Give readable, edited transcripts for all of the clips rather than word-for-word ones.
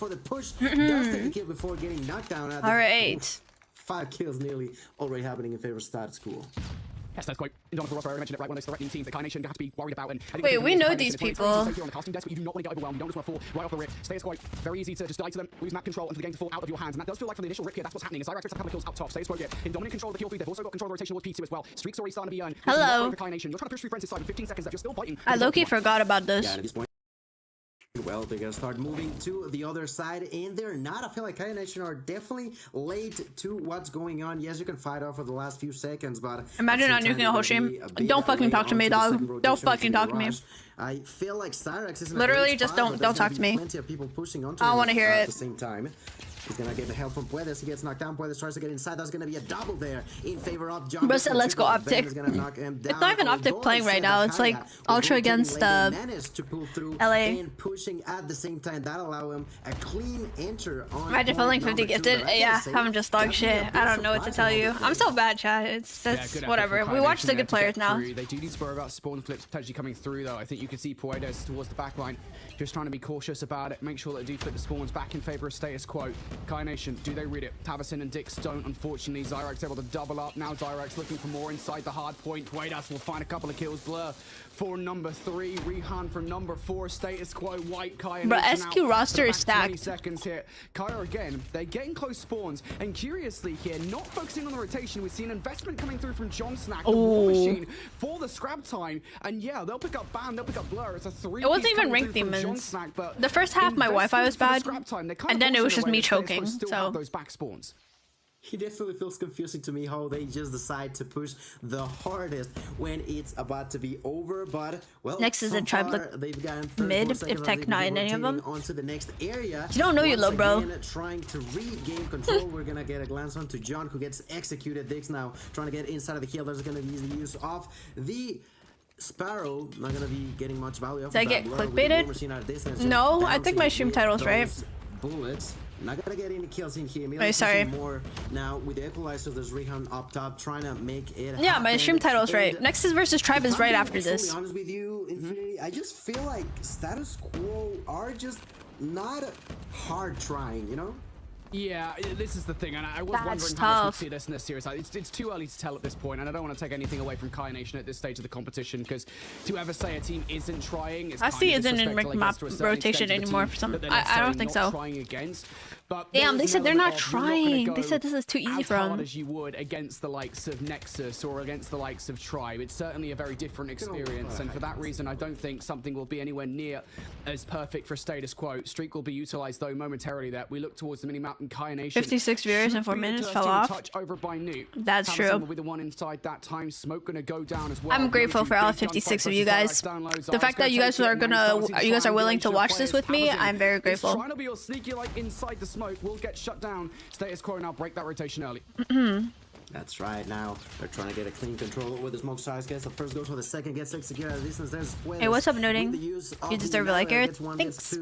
for the push. Does take the kill before getting knocked down. All right. 5 kills nearly already happening in favor of status quo. Yes, that's quite. Indomitable Rothbard, I mentioned it right, one of those threatening teams that Carnation have to be worried about. And wait, we know these people. On the casting desk, but you do not want to get overwhelmed. You don't just want to fall right off the rip. Status quo, very easy to just die to them, lose map control, and for the game to fall out of your hands. And that does feel like from the initial rip here, that's what's happening. As Iractors have a couple of kills up top. Status quo here in dominant control of the kill feed. They've also got control of the rotation towards P2 as well. Streak's already starting to be earned. Hello. You're trying to push through Francis side with 15 seconds left. You're still fighting. I low-key forgot about this. Yeah, at this point, well, they're gonna start moving to the other side, and they're not. I feel like Nation are definitely late to what's going on. Yes, you can fight off for the last few seconds, but imagine not using a whole stream. Don't fucking talk to me, dog. Don't fucking talk to me. I feel like Cyrax is literally just don't talk to me. Plenty of people pushing onto I don't want to hear it. At the same time. He's gonna get the help from Puedes. He gets knocked down. Puedes tries to get inside. That's gonna be a double there in favor of John. But let's go Optic. It's not even Optic playing right now. It's like Ultra against LA. And pushing at the same time. That allow him a clean enter on. Imagine feeling 50 gifted. Yeah, I'm just dog shit. I don't know what to tell you. I'm so bad, chat. It's just whatever. We watch the good players now. They do need to worry about spawn flips potentially coming through though. I think you can see Puedes towards the back line. Just trying to be cautious about it. Make sure that they do flip the spawns back in favor of status quo. Nation, do they read it? Tavison and Dix don't, unfortunately. Zyrax able to double up. Now Zyrax looking for more inside the hard point. Puedes will find a couple of kills. Blur for number 3. Rehan from number 4. Status quo. White Kaya. But SQ roster is stacked. 20 seconds here. Kaya again. They're getting close spawns. And curiously here, not focusing on the rotation. We've seen investment coming through from John Snack, the War Machine, for the scrap time. And yeah, they'll pick up Ban, they'll pick up Blur. It's a 3. It wasn't even Rank Demons. The first half my Wi-Fi was bad, and then it was just me choking. So those back spawns. It definitely feels confusing to me how they just decide to push the hardest when it's about to be over. But well, Nexus and Tribe look mid if Tech not in any of them. Onto the next area. You don't know you low, bro. Trying to regain control. We're gonna get a glance onto John, who gets executed. Dix now trying to get inside of the kill. There's gonna be the use of the Sparrow. Not gonna be getting much value. Did I get clickbaited? No, I think my stream title's right. Bullets. Not gonna get any kills in here. Oh, sorry. More now with the equalizer. There's Rehan up top trying to make it happen. Yeah, my stream title's right. Nexus versus Tribe is right after this. To be honest with you, Infinity, I just feel like status quo are just not hard trying, you know? Yeah, this is the thing, and I was wondering tough. how much we see this in this series. It's too early to tell at this point, and I don't want to take anything away from Nation at this stage of the competition, because to ever say a team isn't trying, it's I see isn't in map rotation anymore for some. I don't think so. Trying against. But damn, they said they're not trying. They said this is too easy for them. As hard as you would against the likes of Nexus or against the likes of Tribe, it's certainly a very different experience, and for that reason, I don't think something will be anywhere near as perfect for status quo. Streak will be utilized though momentarily. That we look towards the minimap and Nation. 56 viewers in 4 minutes fell off. Touch over by Newt. That's true. Will be the one inside that time. Smoke gonna go down as well. I'm grateful for all 56 of you guys. The fact that you guys are willing to watch this with me, I'm very grateful. Trying to be all sneaky like inside the smoke will get shut down. Status quo now break that rotation early. That's right. Now they're trying to get a clean control with the smoke size. Gets the first goes for the second. Gets executed at a distance. There's hey, what's up, Noting? You deserve it, like Aerith. Thanks.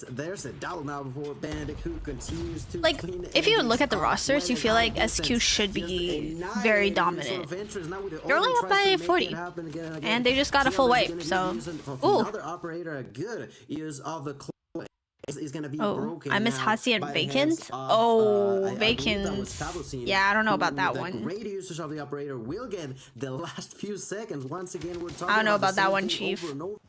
There's a double now before Bandit, who continues to like, if you look at the rosters, you feel like SQ should be very dominant. They're only up by 40, and they just got a full wipe. So, ooh. Another operator, a good use of the is gonna be broken. I miss Hasi and Vacant. Oh, Vacant. Yeah, I don't know about that one. Great usage of the operator will get the last few seconds. Once again, we're talking I don't know about that one, Chief.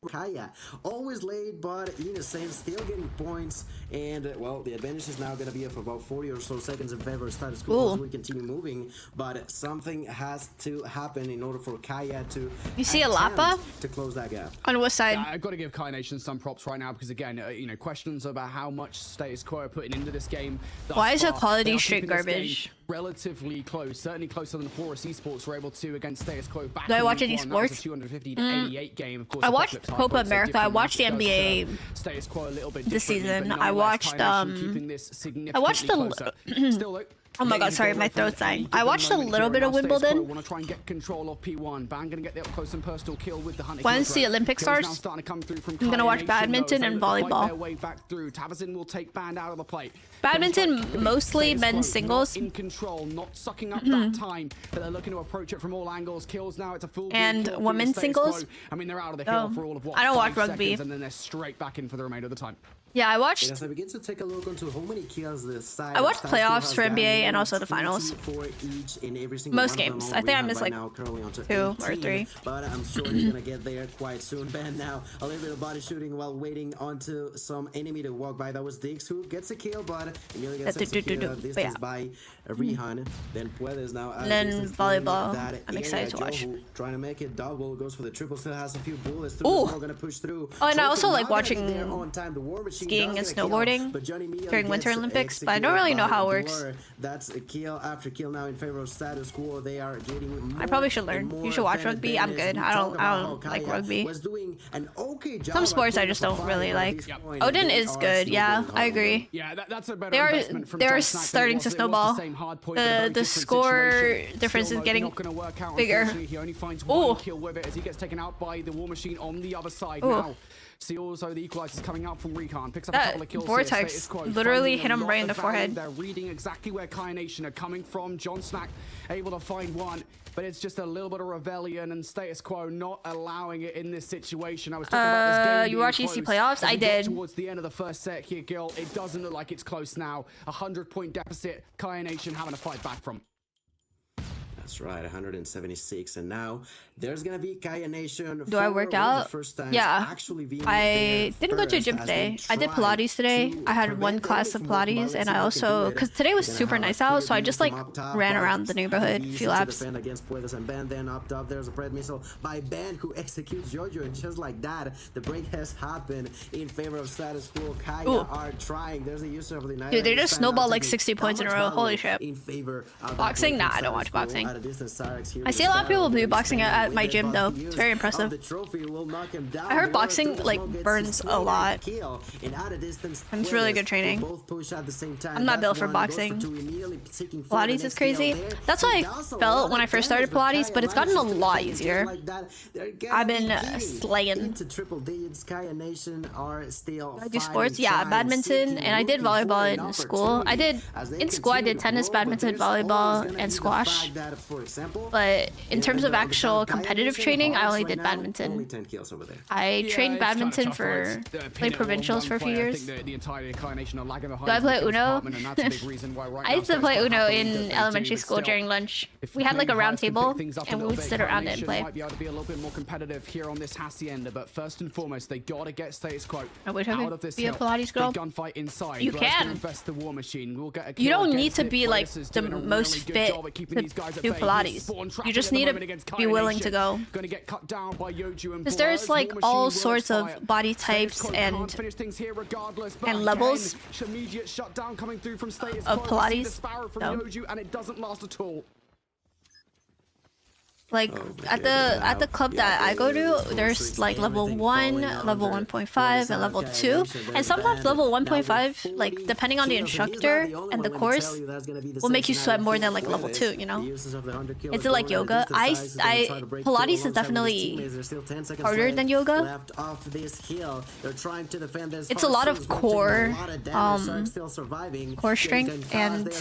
Kaya always late, but in the same, still getting points. And well, the advantage is now gonna be of about 40 or so seconds in favor of status quo as we continue moving. But something has to happen in order for Kaya to. You see a Lapa to close that gap. on what side? Yeah, I've got to give Nation some props right now because again, you know, questions about how much status quo are putting into this game. Why is equality straight garbage? Relatively close, certainly closer than Forest Esports were able to against status quo. Back do I watch any sports? 250 to 88 game. Of course, I watched Copa America. I watched the NBA status quo a little bit this season. I watched Still, oh my god, sorry, my throat's dying. I watched a little bit of Wimbledon. Want to try and get control of P1. Ban gonna get the up close and personal kill with the hunter. Once the Olympics starts, I'm gonna watch badminton and volleyball. Their way back through. Tavison will take Band out of the plate. Badminton, mostly men's singles. In control, not sucking up that time, but they're looking to approach it from all angles. Kills now, it's a full and women's singles. I mean, they're out of the kill for all of what? I don't watch 5 rugby. seconds, and then they're straight back in for the remainder of the time. Yeah, I And watched. as I begin to take a look into how many kills this side, I watched Star playoffs School for has NBA gotten, and also the finals. 24 each in every single Most one of them games. on I think I rehab missed right like now, currently onto 2 or 18, 3. But I'm sure he's gonna get there quite soon. Ben now a little bit of body shooting while waiting onto some enemy to walk by. That was Diggs who gets a kill, but immediately gets executed at distance yeah. by Rihan. Then Puedes now at Then distance volleyball. that I'm area. excited to watch. Joe trying to make it double, goes for the triple, still has a few bullets. Through, Ooh. gonna push through. Oh, and I also Trophy like not gonna watching get there on time. The War Machine skiing does and get a kill, snowboarding but Johnny Mio during Winter gets Olympics, but I don't really know executed how it by works. Blur. That's a kill after kill now in favor of status quo. They are getting more I probably should and learn. more You should watch fan rugby. I'm advantage. good. We I talk don't about how like Kaya rugby. was doing an okay job Some at sports I putting just up a don't fight really at like. this point, Odin and they is are good. Yeah, snowballing I hard. agree. Yeah, that's a better They are investment from they're John Snack than starting it to was the snowball. same hard point, but a very The different score situation. difference Still is getting not gonna work out, bigger. unfortunately. He only finds Ooh. one kill with it as he gets taken out by the War Machine on the other side. Ooh. Now, see also the equalizers coming out from Recon. Picks up a That couple of kills. vortex Status quo, literally finding hit a him lot right in of the value. forehead. They're reading exactly where Kai Nation are coming from. John Snack able to find one. But it's just a little bit of rebellion and status quo not allowing it in this situation. I was talking about this game you being watch EC close. playoffs? As I we get did. towards the end of the first set here, Gil. It doesn't look like it's close now. 100-point deficit. Kai Nation having to fight back from. That's right, 176, and now there's gonna be Kaya Nation. Do I work out? Yeah. I didn't go to a gym today. I did Pilates today. I had one class of Pilates, and I also, because today was super nice out, so I just like ran around the neighborhood a few laps. Against Puedes, and Ben then up top. There's a bread missile by Ben who executes Jojo, and just like that, the break has happened in favor of status quo. Kaya are trying. There's a user of the night. Dude, they just snowballed like 60 points in a row. Holy shit. In favor of Boxing? Nah, I don't watch boxing. I see a lot of people do boxing at my gym though. It's very impressive. I heard boxing like burns a lot. And it's really good training. I'm not built for boxing. Pilates is crazy. That's how I felt when I first started Pilates, but it's gotten a lot easier. I've been slaying. I do sports, yeah, badminton, and I did volleyball in school. I did tennis, badminton, volleyball, and squash. But in terms of actual competitive training, I only did badminton. I trained badminton for played provincials for a few years. Do I play Uno? I used to play Uno in elementary school during lunch. We had like a round table and we would sit around it and play. Might be able to be a little bit more competitive here on this hacienda, but first and foremost, they gotta get status quo. I wish I out of could this be a hill. Pilates girl. Big gunfight inside. You Blur's gonna can. invest the War Machine. We'll get a You kill don't need against to it. be like Puedes is the doing a most really good fit job at keeping to these guys at do bay. He's Pilates. spawn trapping You just at the need moment to against be Kai willing to Nation. go. Gonna get cut down by Yoju and Because there's Blur's. like War all Machine sorts works of fire. body Status types Quo and can't finish things here regardless, but and levels again, immediate shutdown coming through from Status of Quo. We see the Pilates. Sparrow from So. Yoju, and it doesn't last at all. Like at the club that I go to, there's like level 1, level 1.5, and level 2. And sometimes level 1.5, like depending on the instructor and the course, will make you sweat more than like level 2, you know? Is it like yoga? Pilates is definitely harder than yoga. It's a lot of core strength and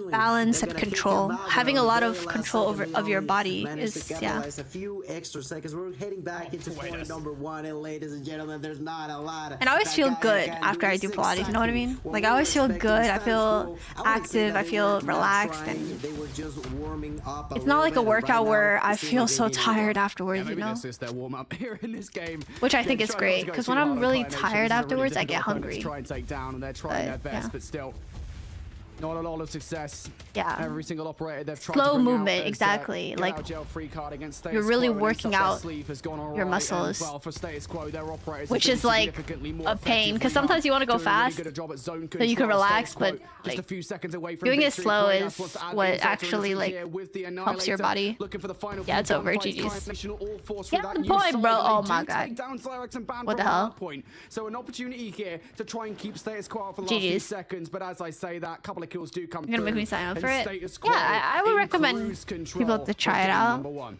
balance and control. Having a lot of control of your body is, yeah. A few extra seconds. We're heading back into point number 1, and ladies and gentlemen, there's not a lot. And I always feel good after I do Pilates, you know what I mean? Like I always feel good, I feel active, I feel relaxed, and it's not like a workout where I feel so tired afterwards, you know? This is their warm-up here in this game. Which I think is great, because when I'm really tired afterwards, I get hungry. Try and take down, and they're trying their best, but still. Not a lot of success. Yeah. Every single operator they've tried Slow to bring movement, out as, exactly. get like out jail free card against you're Status really Quo, and working their out sleeve has gone all your right, muscles, and, well, for Status Quo, their operators which have is been like significantly more a pain. effective Because now, sometimes you want to go doing a really fast, good job at zone so you can control. relax, Status Quo, but just like a few seconds away from doing it victory. slow Puedes is wants to add what things onto actually this like here with the helps your Annihilator, body. looking for the final Yeah, it's few over. gunfights. GG's. Kai Nation all forced Yeah, through that the new point, side, bro. but Oh they my do god. take down Xyrex and Ban What from the hell? hard point. So an opportunity here to try and keep Status Quo for the last few GG's. seconds, but as I say that, a couple of kills do come You're gonna make through, me sign up and for it? Status Quo Yeah, I would in recommend cruise control people to try for it game out. number 1.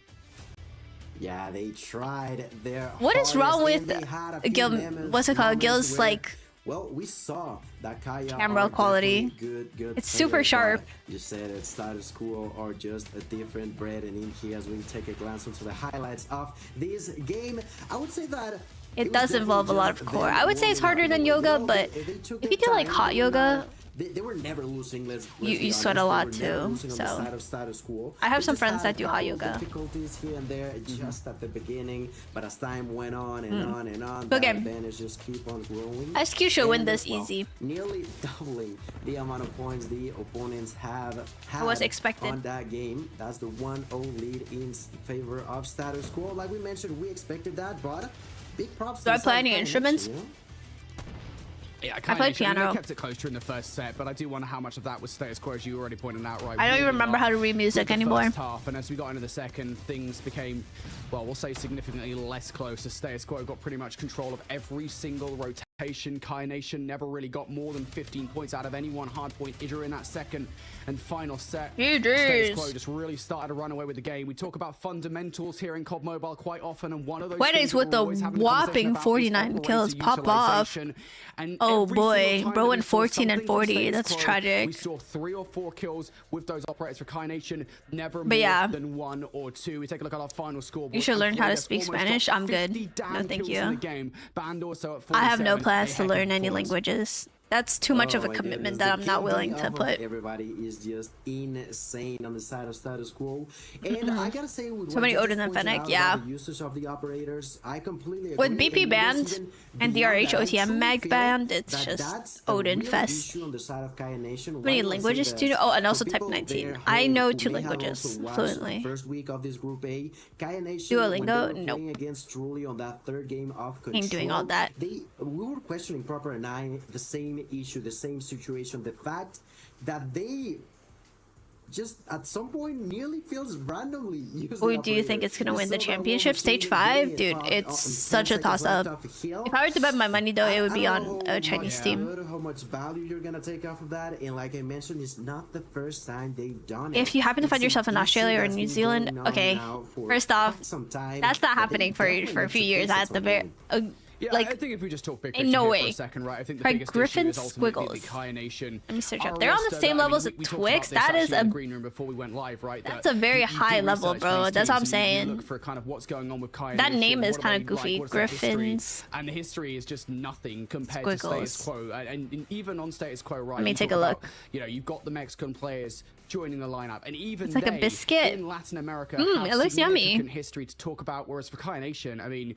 Yeah, they tried their What is wrong hardest, with and they had a few Gil? What's it called? moments Gil's where, like well, we saw that Kaya camera are quality. definitely good It's super players, sharp. but you said it, status quo or just a different bread, and in here as we take a glance into the highlights of this game, I would say that It does involve a lot of core. I would say it's harder than yoga, but if you do like hot yoga, they were never losing. You sweat a lot too. So I have some friends that do hot yoga. Difficulties here and there, just at the beginning, but as time went on and on and on, Good that game. advantage just keep on growing. SQ should win this well, easy. Nearly doubling the amount of points the opponents have had was expected. on that game. That's the 1-0 lead in favor of status quo. Like we mentioned, we expected that, but big props. Do I play any instruments? Yeah, I played piano. I kept it close during the first set, but I do wonder how much of that was status quo, as you already pointed out. Right, I don't even remember how to read music anymore. First half, and as we got into the second, things became, well, we'll say significantly less close. As status quo got pretty much control of every single rotation. Kai Nation never really got more than 15 points out of any one hard point during that second and final set. Status quo just really started to run away with the game. We talk about fundamentals here in COD Mobile quite often, and one of those Weddings with the whopping 49 kills pop off. And oh boy, bro went 14 and 40. That's tragic. We saw 3 or 4 kills with those operators for Kai Nation, never but more than 1 or 2. We take a look at our final score. You should learn how to speak Spanish. I'm good. No, thank you. I have no plans to learn any languages. That's too much of a commitment that I'm not willing to put. Everybody is just insane on the side of status quo, and I gotta say, with so many Odin and Fennec, yeah. The usage of the operators, I completely agree. With BP banned and DRH OTM mag banned, it's just Odin fest. How many languages do you know? Oh, and also Type 19. I know 2 languages fluently. First week of this Group A, Duolingo? Nope. Against Truly on that third game of Control, ain't doing all that. We were questioning Proper and I the same issue, the same situation, the fact that they just at some point nearly feels randomly used. Who do you think it's gonna win the championship? Stage 5? Dude, it's such a toss-up. If I were to bet my money though, it would be on a Chinese team. I don't know how much value you're gonna take off of that, and like I mentioned, it's not the first time they've done it. If you happen to find yourself in Australia or New Zealand, okay, first off, that's not happening for a few years at the very... Yeah, like, I think if we just talk big in no way. For a second, right? I think the Craig biggest Griffin issue is ultimately Squiggles. the Kai Nation. Let me search up. They're on the same levels as Twix. That is a green room before we went live, right? That's a very high level, bro. That's what I'm saying. Look for kind of what's going on with Kai that Nation, name is kind of goofy. Griffins. And the history is just nothing compared to status quo. And even on status quo, right? Let me take a look. You know, you've got the Mexican players joining the lineup, and even it's like a biscuit in Latin America it looks yummy. History to talk about, whereas for Kai Nation, I mean,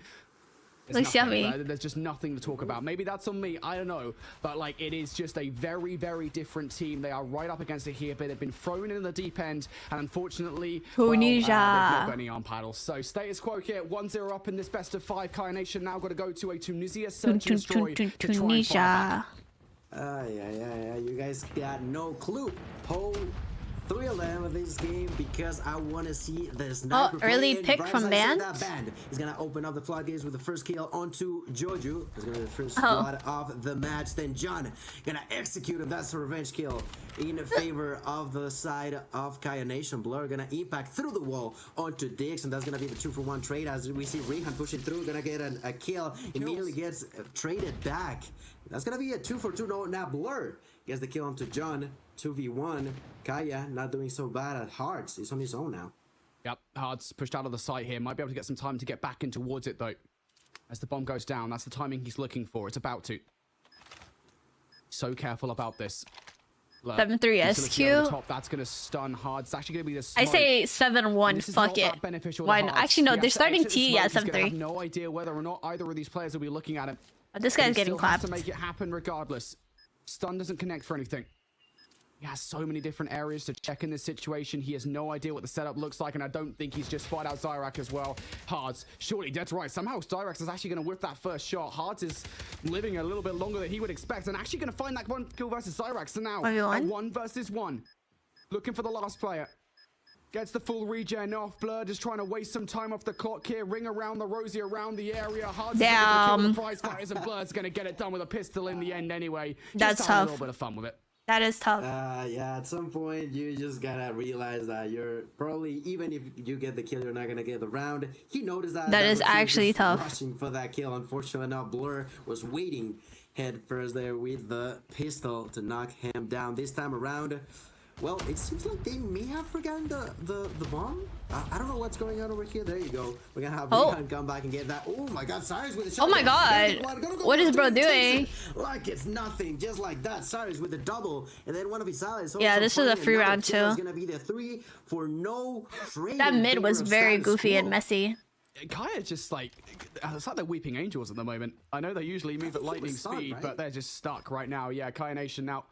looks yummy. There's just nothing to talk about. Maybe that's on me, I don't know, but like it is just a very, very different team. They are right up against it here, but they've been thrown in the deep end, and unfortunately, they've not got any arm paddles. So status quo here, 1-0 up in this best of 5. Kai Nation now got to go to a Tunisia search and destroy to try and fight back. Yeah. You guys got no clue. Whole 3 of them of this game because I want to see the sniper. Oh, early pick from Band. He's gonna open up the floodgates with the first kill onto Joju. It's gonna be the first squad of the match. Then John gonna execute him. That's a revenge kill in favor of the side of Kai Nation. Blur gonna impact through the wall onto Dix, and that's gonna be the 2-for-1 trade as we see Rehan pushing through. Gonna get a kill. Immediately gets traded back. That's gonna be a 2-for-2. No, now Blur gets the kill onto John. 2v1. Kaya not doing so bad at Hearts. He's on his own now. Yep, Hearts pushed out of the site here. Might be able to get some time to get back in towards it though. As the bomb goes down, that's the timing he's looking for. It's about to. So careful about this. 7-3 SQ. Top, that's gonna stun Hard. It's actually gonna be this. I say 7-1. Fuck it. Why not? Actually, no. They're starting T. Yeah, 7-3. No idea whether or not either of these players will be looking at him. This guy's getting clapped. To make it happen regardless. Stun doesn't connect for anything. He has so many different areas to check in this situation. He has no idea what the setup looks like, and I don't think he's just spied out Zyrak as well. Hards, surely dead right. Somehow Zyrak is actually going to whip that first shot. Hards is living a little bit longer than he would expect, and actually going to find that one kill versus Zyrak. So now, a 1 versus 1. Looking for the last player. Gets the full regen off. Blur just trying to waste some time off the clock here. Ring around the Rosie around the area. Hards is going to kill the prize fighters, and Blur's going to get it done with a pistol in the end anyway. That's tough. A little bit of fun with it. That is tough. Yeah, at some point you just gotta realize that you're probably, even if you get the kill, you're not gonna get the round. He noticed that. That is actually tough. Rushing for that kill. Unfortunately, now Blur was waiting head first there with the pistol to knock him down. This time around, well, it seems like they may have forgotten the bomb. I don't know what's going on over here. There you go. We're gonna have Recon come back and get that. Oh my God, Cyrus with the shot. Oh my God. What is bro doing? Like it's nothing, just like that. Cyrus with the double, and then one of his allies. Yeah, this is a free round too. It's gonna be the 3 for no trade. That mid was very goofy and messy. Kaya just like, it's like they're weeping angels at the moment. I know they usually move at lightning speed, but they're just stuck right now. Yeah, Kaya Nation now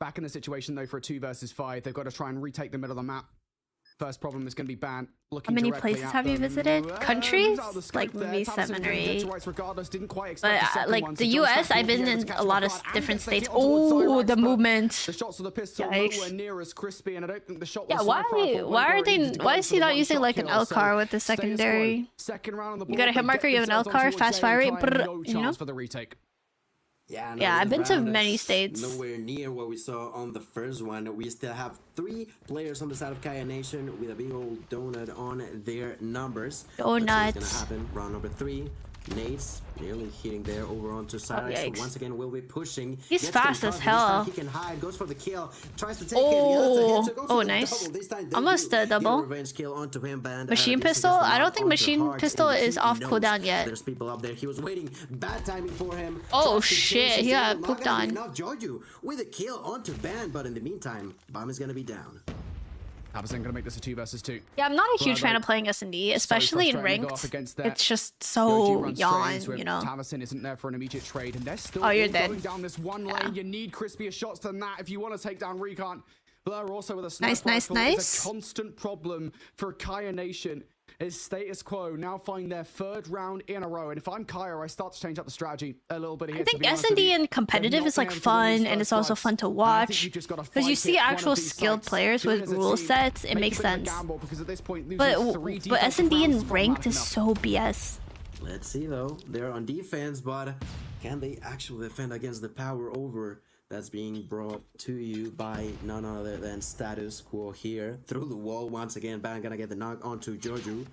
back in the situation though for a 2 versus 5. They've got to try and retake the middle of the map. First problem is going to be ban. How many places have you visited? Countries? Like maybe 7 or 8. But like the US, I've been in a lot of different states. Oh, the movement. Yikes. Yeah, why is he not using like an L-car with the secondary? You got a hit marker, you have an L-car, fast fire rate, you know? Yeah, no, I've been to many states. Nowhere near what we saw on the first one. We still have 3 players on the side of Kaya Nation with a big old donut on their numbers. Donuts. What's gonna happen? Round number 3. Nades nearly hitting there over onto Cyrus. So once again, we'll be pushing. He's fast as hell. He can hide, goes for the kill, tries to take oh, nice. Almost a double. Machine pistol? I don't think machine pistol is off cooldown yet. There's people up there. He was waiting. Bad timing for him. Oh shit, he got pooped on. Joju with a kill onto Ban, but in the meantime, Bomb is gonna be down. Abison gonna make this a 2 versus 2. Yeah, I'm not a huge fan of playing S&D, especially in ranked. It's just so yawn, you know. Tavison isn't there for an immediate trade, and they're still you're dead. going down this one lane. You need crispier shots than that if you want to take down Recon. Blur also with a sniper rifle is a constant problem for Kaya Nation. Is status quo now find their 3rd round in a row, and if I'm Kaya, I start to change up the strategy a little bit here. I think S&D and competitive is like fun, and it's also fun to watch because you see actual skilled players with rule sets. It makes sense. But S&D and ranked is so BS. Let's see though. They're on defense, but can they actually defend against the power over that's being brought to you by none other than Status Quo here? Through the wall once again. Ban gonna get the knock onto Joju.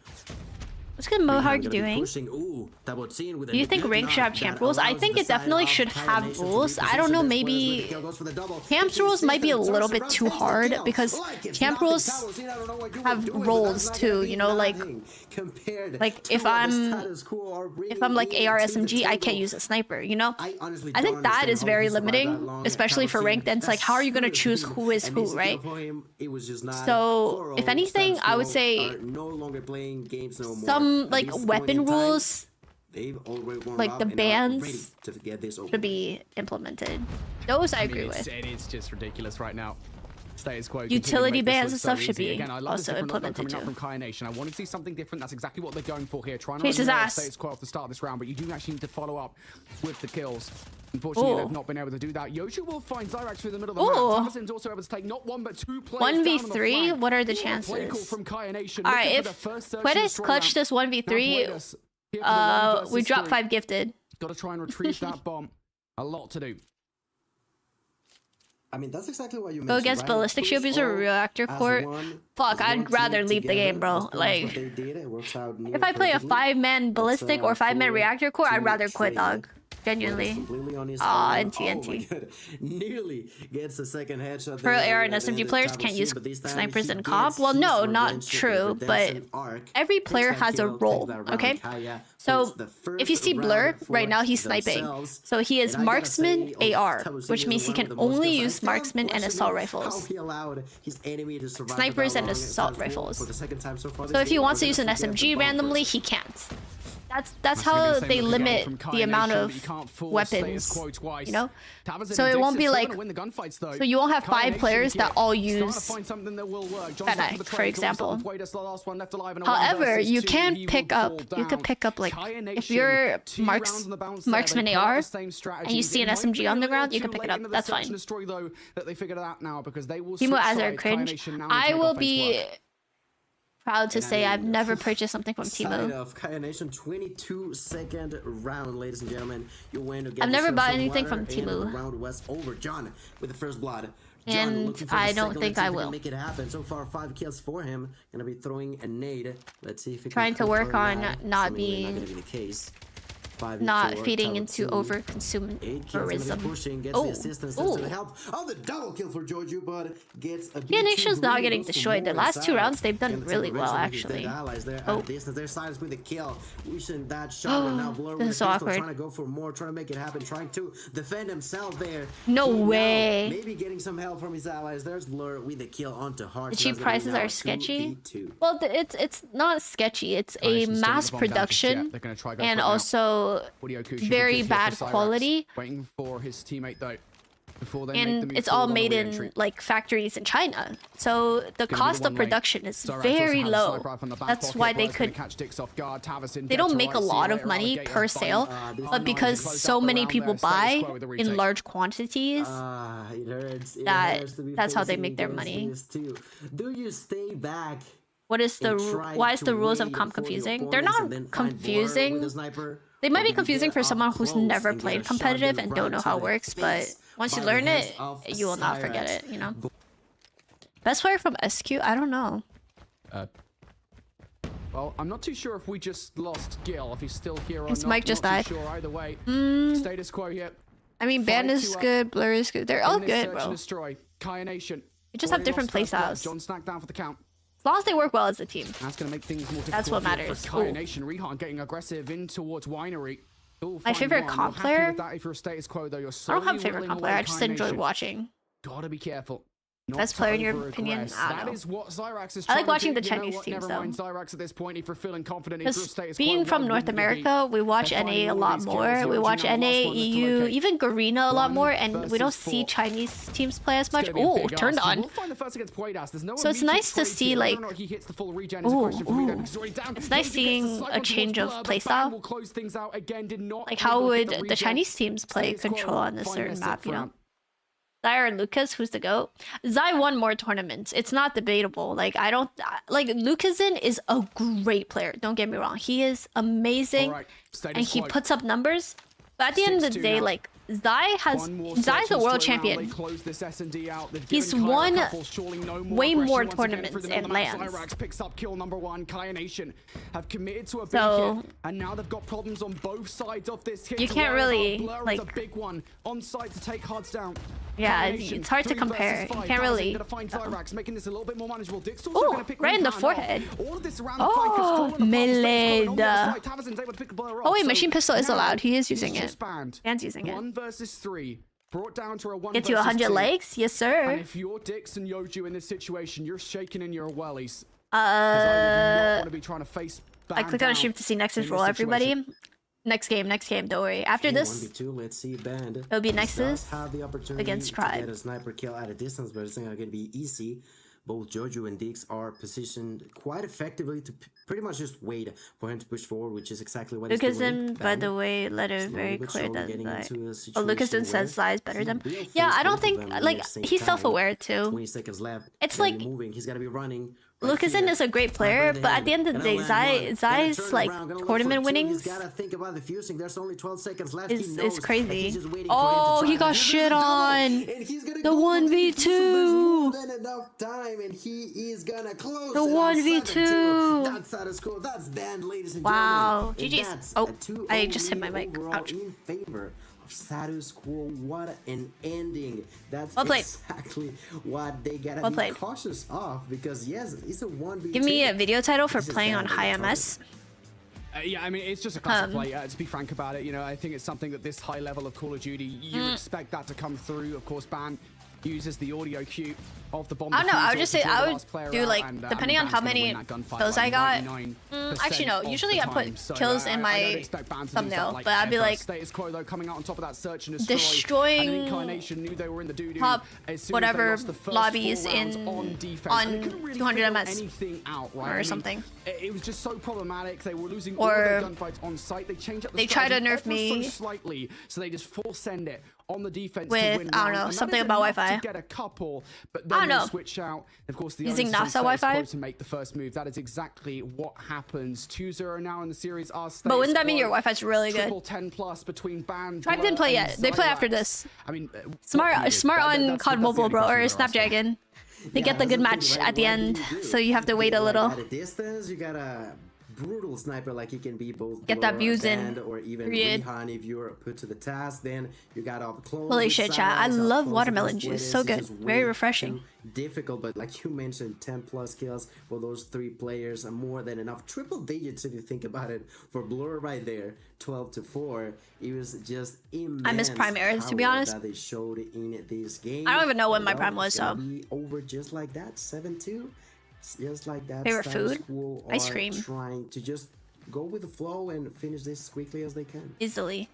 What's good Mohawk doing? Do you think rank should have champ rules? I think it definitely should have rules. I don't know, maybe champs rules might be a little bit too hard because champ rules have roles too, you know, like if I'm like AR SMG, I can't use a sniper, you know? I think that is very limiting, especially for ranked, and it's like, how are you going to choose who is who, right? So if anything, I would say some like weapon rules, like the bans, should be implemented. Those I agree with. It's just ridiculous right now. Status quo. Utility bans and stuff should be also implemented too. From Kaya Nation. I want to see something different. That's exactly what they're going for here. Trying to chase his ass. Status quo off the start of this round, but you do actually need to follow up with the kills. Unfortunately, they've not been able to do that. Yoshi will find Zyrax through the middle of the map. Tavason's also able to take not 1 but 2 players 1v3? What are the chances? Alright, if Quedes clutch this 1v3, we drop 5 gifted. Got to try and retrieve that bomb. A lot to do. I mean, that's exactly what you mentioned. Go against ballistic shield user reactor core. Fuck, I'd rather leave the game, bro. Like, if I play a 5-man ballistic or 5-man reactor core, I'd rather quit, dog. Genuinely. Aw, NT. Nearly gets the second headshot. Pro AR and SMG players can't use snipers in comp. Well, no, not true, but every player has a role, okay? So if you see Blur, right now he's sniping. So he is marksman AR, which means he can only use marksman and assault rifles. Snipers and assault rifles. So if he wants to use an SMG randomly, he can't. That's how they limit the amount of weapons, you know? So it won't be like, so you won't have 5 players that all use Fennec, for example. However, you can pick up like, if you're marksman AR and you see an SMG on the ground, you can pick it up. That's fine. Timo Azar cringe. I will be proud to say I've never purchased something from Timo. Kaya Nation, 22-second round, ladies and gentlemen. You win to get I've never bought anything from Timo. Round west over John with the first blood. And I don't think I will. Make it happen. So far, 5 kills for him. Gonna be throwing a nade. Let's see if he trying to work on not gonna being be the case. not feeding into over-consumerism. Oh, the double kill for Joju, but gets a Yeah, Nation's not getting destroyed. The last 2 rounds, they've done really well, actually. Oh, they're silenced with a kill. Wishing that shot now. Blur This is so awkward. Trying to go for more, trying to make it happen, trying to defend himself there. No way. Maybe getting some help from his allies. There's Blur with the kill onto Heart. The cheap prices are sketchy. Well, it's not sketchy. It's a mass production and also very bad quality. Waiting for his teammate though. And it's all made in like factories in China, so the cost of production is very low. That's why they could. They don't make a lot of money per sale, but because so many people buy in large quantities, that's how they make their money. Do you stay back? What is the why is the rules of comp confusing? They're not confusing. They might be confusing for someone who's never played competitive and don't know how it works, but once you learn it, you will not forget it, you know? Best player from SQ? I don't know. Well, I'm not too sure if we just lost Gil, if he's still here or His not. mic just died. Sure either way. Status quo here. I mean, Band is good, Blur is good. They're all good, bro. Destroy. Kaya Nation. You just have different playstyles. John snack down for the count. As long as they work well as a team. That's going to make things more difficult. That's what matters. Kaya Nation, Rehan getting aggressive in towards Winery. Ooh, my favorite comp player? If you're status quo, though, you're I don't have a favorite comp player. I just enjoy watching. Gotta be careful. Best player in your opinion? I don't know. That is what Zyrax is I like watching to the do. Chinese teams though. Zyrax at this point, if you're feeling confident, being from North America, we watch NA a lot more. We watch NA, EU, even Garena a lot more, and we don't see Chinese teams play as much. Oh, turned on. So it's nice to see like, it's nice seeing a change of playstyle. Like how would the Chinese teams play Control on a certain map, you know? Zai or Lucas, who's the GOAT? Zai won more tournaments. It's not debatable. Like, I don't... Like, Lucasen is a great player. Don't get me wrong. He is amazing. And he puts up numbers. But at the end of the day, like, Zai's a world champion. He's won way more tournaments and lands. Picks up kill number 1. Kaya Nation have committed to a big hit, and now they've got problems on both sides of this hit. You can't really like a big one on site to take Hearts down. Yeah, it's hard to compare. You can't really. Making this a little bit more manageable. Oh, right in the forehead. Oh, melee. Oh wait, machine pistol is allowed. He is using it. Dan's using it. 1 versus 3. Brought down to a 1 Gets you 100 legs? Yes, sir. And if you're Dix and Yoju in this situation, you're shaking in your wellies. I would not want to be trying to face I clicked on a stream to see Nexus roll everybody. Next game, don't worry. After this, let's see Band. It'll be Nexus against Tribe. To get a sniper kill at a distance, but it's not going to be easy. Both Joju and Dix are positioned quite effectively to pretty much just wait for him to push forward, which is exactly what he's doing. Lucasen, by the way, let it very clear that Lucasen says Zai is better than. Yeah, I don't think like he's self-aware too. 20 seconds left. It's like he's got to be running. Lucasen is a great player, but at the end of the day, Zai's like tournament winnings There's only 12 seconds left. is crazy. Oh, he got shit on. The 1v2. The 1v2. That's Dan, ladies and wow, GG's. Oh, I just hit my mic. Ouch. Status quo, what an ending. That's well played. Exactly what they gotta be cautious of, because yes, it's a 1v2. Give me a video title for playing on high MS. Yeah, I mean, it's just a classic play. To be frank about it, you know, I think it's something that this high level of Call of Duty, you expect that to come through. Of course, Ban uses the audio cue of the bomb. I don't know, I would just say I would do like, depending on how many kills I got. Actually no, usually I put kills in my thumbnail, but I'd be like destroying top whatever lobbies on 200 MS or something. It was just so problematic. They were losing all their gunfights on site. They try to nerf me slightly, so they just force send it on the defense with I don't know, something about Wi-Fi. Get a couple, but I don't know. Switch out. Of course, the using NASA Wi-Fi to make the first move. That is exactly what happens. 2-0 now in the series. But wouldn't that mean your Wi-Fi is really good? 10+ between Band. Tribe didn't play yet. They play after this. I mean, smart on COD Mobile, bro, or Snapdragon. They get the good match at the end, so you have to wait a little. At a distance, you gotta brutal sniper, like he can be both Get that views in. or even Period. Rehan if you're put to the task. Then you got up close. Holy with shit, chat. I sides, up love close watermelon with juice. splitters. So It's good. just Very way refreshing. too difficult, but like you mentioned, 10 plus kills for those 3 players are more than enough. Triple digits if you think about it for Blur right there. 12-4. It was just immense. I miss Prime Aerith, to be honest. That they showed in this game. I don't even know when my Well, prime was, it's gonna so. be over just like that. 7-2. Just like that. Favorite Status food? Quo Ice are cream. Trying to just go with the flow and finish this as quickly as they can. Easily.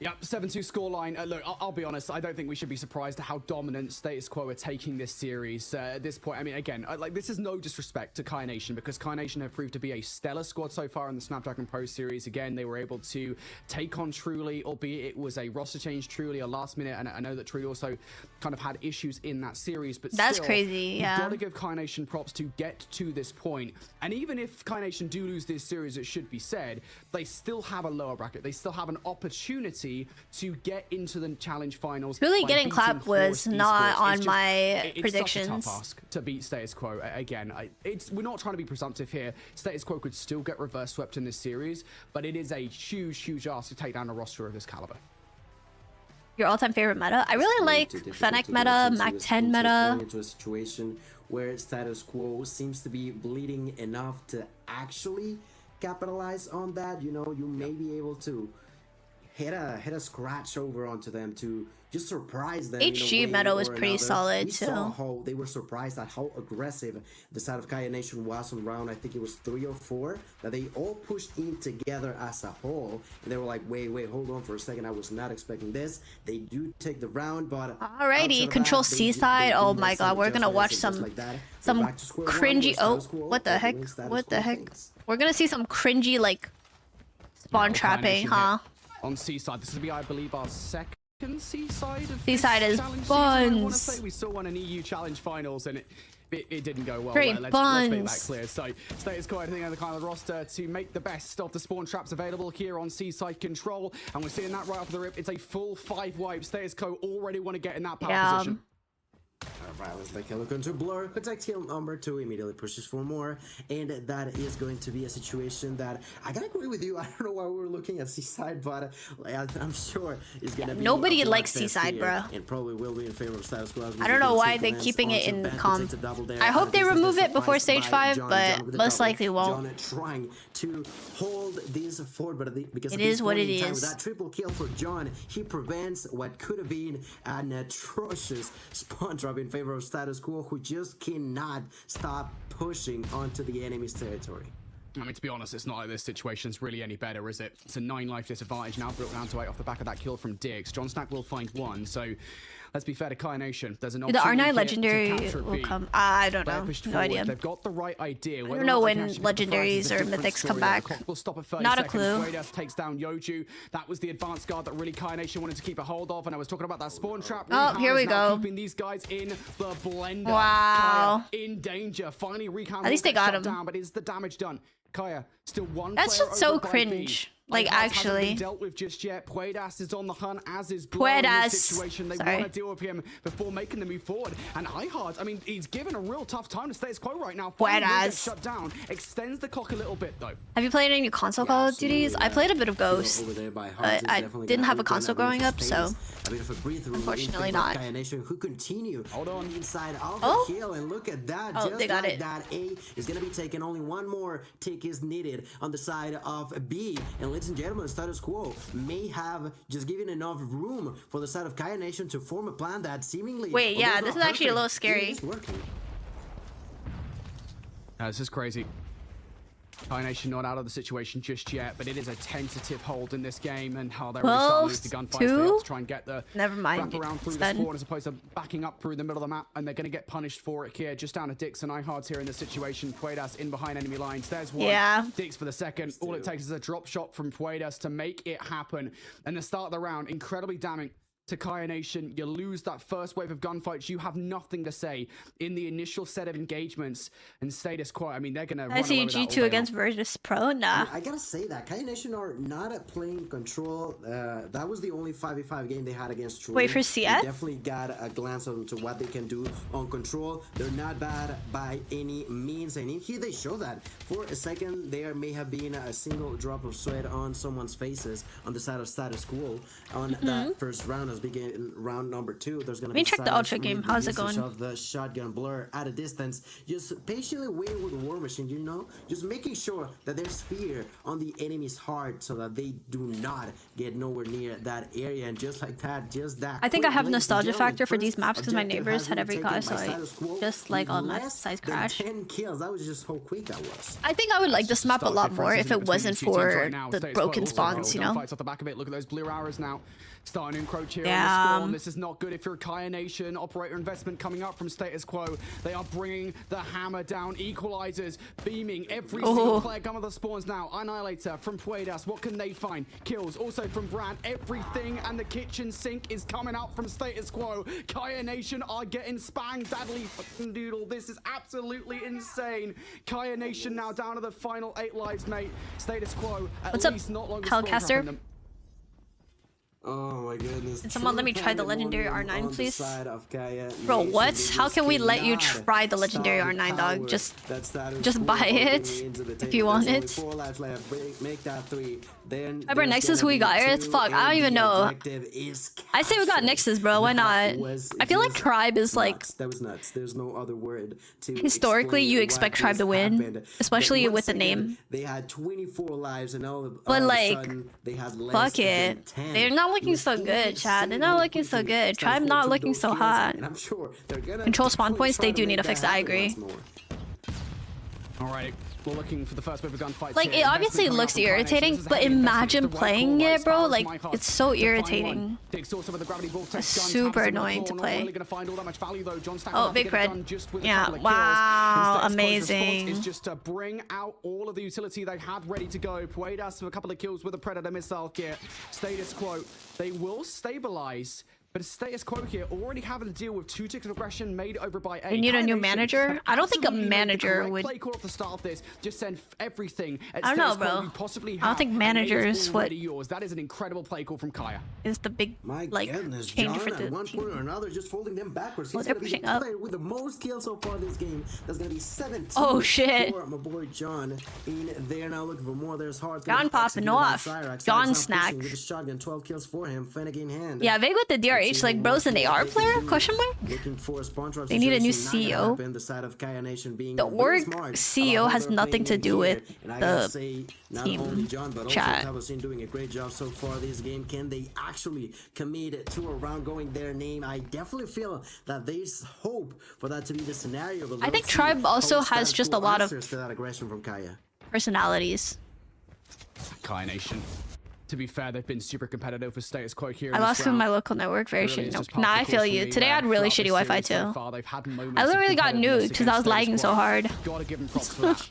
Yep, 7-2 scoreline. Look, I'll be honest. I don't think we should be surprised at how dominant Status Quo are taking this series at this point. I mean, again, like this is no disrespect to Kai Nation because Kai Nation have proved to be a stellar squad so far in the Snapdragon Pro series. Again, they were able to take on Truly, albeit it was a roster change, Truly a last minute, and I know that Truly also kind of had issues in that series. But that's still, crazy. Yeah, you've got to give Kai Nation props to get to this point. And even if Kai Nation do lose this series, it should be said, they still have a lower bracket. They still have an opportunity to get into the challenge finals. Really getting clapped was not on my it's predictions. Such a tough ask to beat Status Quo. Again, we're not trying to be presumptive here. Status Quo could still get reverse swept in this series, but it is a huge ask to take down a roster of this caliber. Your all-time favorite meta? I really like Fennec meta, Mac 10 meta. Into a situation where Status Quo seems to be bleeding enough to actually capitalize on that. You know, you may be able to hit a scratch over onto them to just surprise them. HG meta was pretty solid we too. Saw how they were surprised at how aggressive the side of Kaya Nation was on round, I think it was 3 or 4, that they all pushed in together as a whole, and they were like, wait, hold on for a second, I was not expecting this. They do take the round, but alrighty, control Seaside. Oh my god, we're gonna watch some cringy. Oh, what the heck? What the heck? We're gonna see some cringy like spawn trapping, huh? On Seaside, this will be, I believe, our second Seaside of Seaside is buns. buns. I want to say we saw one in EU Challenge Finals, and it didn't go well. Great Let's buns. make that clear. So, Status Quo, I think, on the kind of roster to make the best of the spawn traps available here on Seaside Control, and we're seeing that right off the rip. It's a full 5 wipe. Status Quo already want to get in that power position. Alright, let's take a look into Blur. Protect kill number 2, immediately pushes for more, and that is going to be a situation that I gotta agree with you. I don't know why we were looking at Seaside, but I'm sure it's gonna be. Nobody likes Seaside, bro. And probably will be in favor of Status Quo. I don't know why they're keeping it in comp. I hope they remove it before stage 5, but most likely won't. John trying to hold this forward, but because it is what it is. With that triple kill for John, he prevents what could have been an atrocious spawn drop in favor of Status Quo, who just cannot stop pushing onto the enemy's territory. I mean, to be honest, it's not like this situation's really any better, is it? It's a 9 life disadvantage now built down to 8 off the back of that kill from Diggs. John Snack will find 1, so let's be fair to Kai Nation. There's an the R9 legendary will come. I don't know. No idea. They've got the right idea. I don't know when legendaries or mythics come back. We'll stop at 30 Not a seconds. clue. Wadas takes down Yoju. That was the advanced guard that really Kai Nation wanted to keep a hold of, and I was talking about that spawn trap. Oh, here we go. Keeping these guys in the blender. Wow. Kaya in danger. Finally, Recon at least they got him. Down, but is the damage done? Kaya still 1 That's player just so over by cringe. B. Like, actually. Hasn't been dealt with just yet. Puedas is on the hunt, as is Blur in this situation. They want to deal with him before making the move forward. And iHeart, I mean, he's given a real tough time to Status Quo right now. Puedas Shut down. Extends the clock a little bit, though. Have you played any console Call of Duties? I played a bit of Ghost, but I didn't have a console growing up, so unfortunately not. Who continue hold on inside of the kill, and look at that. Oh, just they got like it. That A is going to be taken. Only 1 more tick is needed on the side of B. And ladies and gentlemen, Status Quo may have just given enough room for the side of Kaya Nation to form a plan that seemingly. Wait, yeah, this is actually a little scary. This is crazy. Kai Nation not out of the situation just yet, but it is a tentative hold in this game, and how they're really starting to lose the gunfights. They have to try and get the wrap around through the spawn as opposed to backing up through the middle of the map, and they're going to get punished for it here. Just down to Dix and iHearts here in this situation. Puedas in behind enemy lines. There's one. Yeah. Dix for the second. All it takes is a drop shot from Puedas to make it happen. And the start of the round, incredibly damning to Kaya Nation. You lose that first wave of gunfights. You have nothing to say in the initial set of engagements. And status quo, I mean, they're going to I see G2 against Virtus Pro. Nah. I gotta say that Kaya Nation are not playing control. That was the only 5v5 game they had against Trovo. Wait for CS? They definitely got a glance into what they can do on control. They're not bad by any means, and in here they show that. For a second, there may have been a single drop of sweat on someone's faces on the side of status quo on that first round. As begin round number 2, there's gonna be check the Ultra game. How's it going? Of the shotgun blur at a distance, just patiently waiting with the War Machine, you know, just making sure that there's fear on the enemy's heart so that they do not get nowhere near that area. And just like that, just that. I think I have nostalgia factor for these maps because my neighbors had every car, so I just like all that size crash. 10 kills. That was just how quick that was. I think I would like this map a lot more if it wasn't for the broken spawns, you know. Fights off the back of it. Look at those blue arrows now. Starting to encroach here on Yeah. the spawn. This is not good if you're a Kaya Nation. Operator investment coming up from status quo. They are bringing the hammer down. Equalizers beaming every single player. Come of the spawns now. Annihilator from Puedas. What can they find? Kills also from Brand. Everything and the kitchen sink is coming out from status quo. Kaya Nation are getting spanged. Dadly fucking doodle. This is absolutely insane. Kaya Nation now down to the final 8 lives, mate. Status quo at What's least up, not long Hellcaster? Oh my goodness. Can someone let me try the legendary R9, please? Kaya Bro, Nation, what? they How just can we let you cannot try the legendary stop R9, power. dog? Just That's buy it if you want it. 4 lives left. Make that 3. Then Cyber Nexus, who we got? Aerith? Fuck, I don't even know. I say we got Nexus, bro. Why not? I feel like Tribe is like... That was nuts. There's no other word to Historically, you expect Tribe to win, especially with the name. They had 24 lives, and all of But a like, sudden, they had less fuck than it. 10. They're not looking so good, Chad. They're not looking so good. Tribe not looking so hot. And I'm sure they're gonna Control spawn points, they try to do need make to fix. that I happen agree. once more. Alright, we're looking for the first wave of gunfights. Like, here. it obviously Investment looks coming up from Kaya irritating, Nation. This is but a heavy imagine investment. The right playing call, right it, bro. stars, Like, my heart. it's so To find irritating. one. Dig source of the gravity vortex It's guns. super Tavis in the annoying to corner, play. Not really gonna find all that much value, though. John Stack Oh, will have to big get it cred. done just with a Yeah, couple of wow, kills. And Status Quo's amazing. response is just to bring out all of the utility they had ready to go. Puedas with a couple of kills with a Predator missile kit. Status Quo, they will stabilize. But status quo here, already having to deal with 2 ticks of aggression made over by A. We need a new manager? I don't think a manager would... Play call at the start of this. Just send everything. I don't know, bro. I don't think manager is what yours. That is an incredible play call from Kaya. is the big My like goodness, change John, for the at one team. point or another, just folding them backwards. Well, He's they're gonna be the pushing up. player with the most kills so far this game. That's gonna be 17. Oh, shit. For my boy John in there now looking for more. There's hard. John popping off. John snack. With a shotgun, 12 kills for him. Fennec in hand. Yeah, Vig with the DRH, like, bro's an AR player? Question mark? Looking for a spawn drop They need a new situation, not gonna CEO. happen. The side of Kaya Nation being The very org smart CEO about how has they're nothing playing to do in with here. And I gotta the say, not team only John, but chat. also Tabasin doing a great job so far this game. Can they actually commit to a round going their name? I definitely feel that there's hope for that to be the scenario. But I think let's see Tribe also how has Status just Quo a lot of answers to that aggression from Kaya. personalities. Kaya Nation. To be fair, they've been super competitive with status quo here. I lost him on my local network. Very Really, shitty. it's Nope. just part Nah, of I the feel course for you. me Today I where had really throughout shitty the Wi-Fi series so too. far, they've had moments I of literally got competitiveness nuked because I was against lagging status so quo. hard. Gotta give them props for that.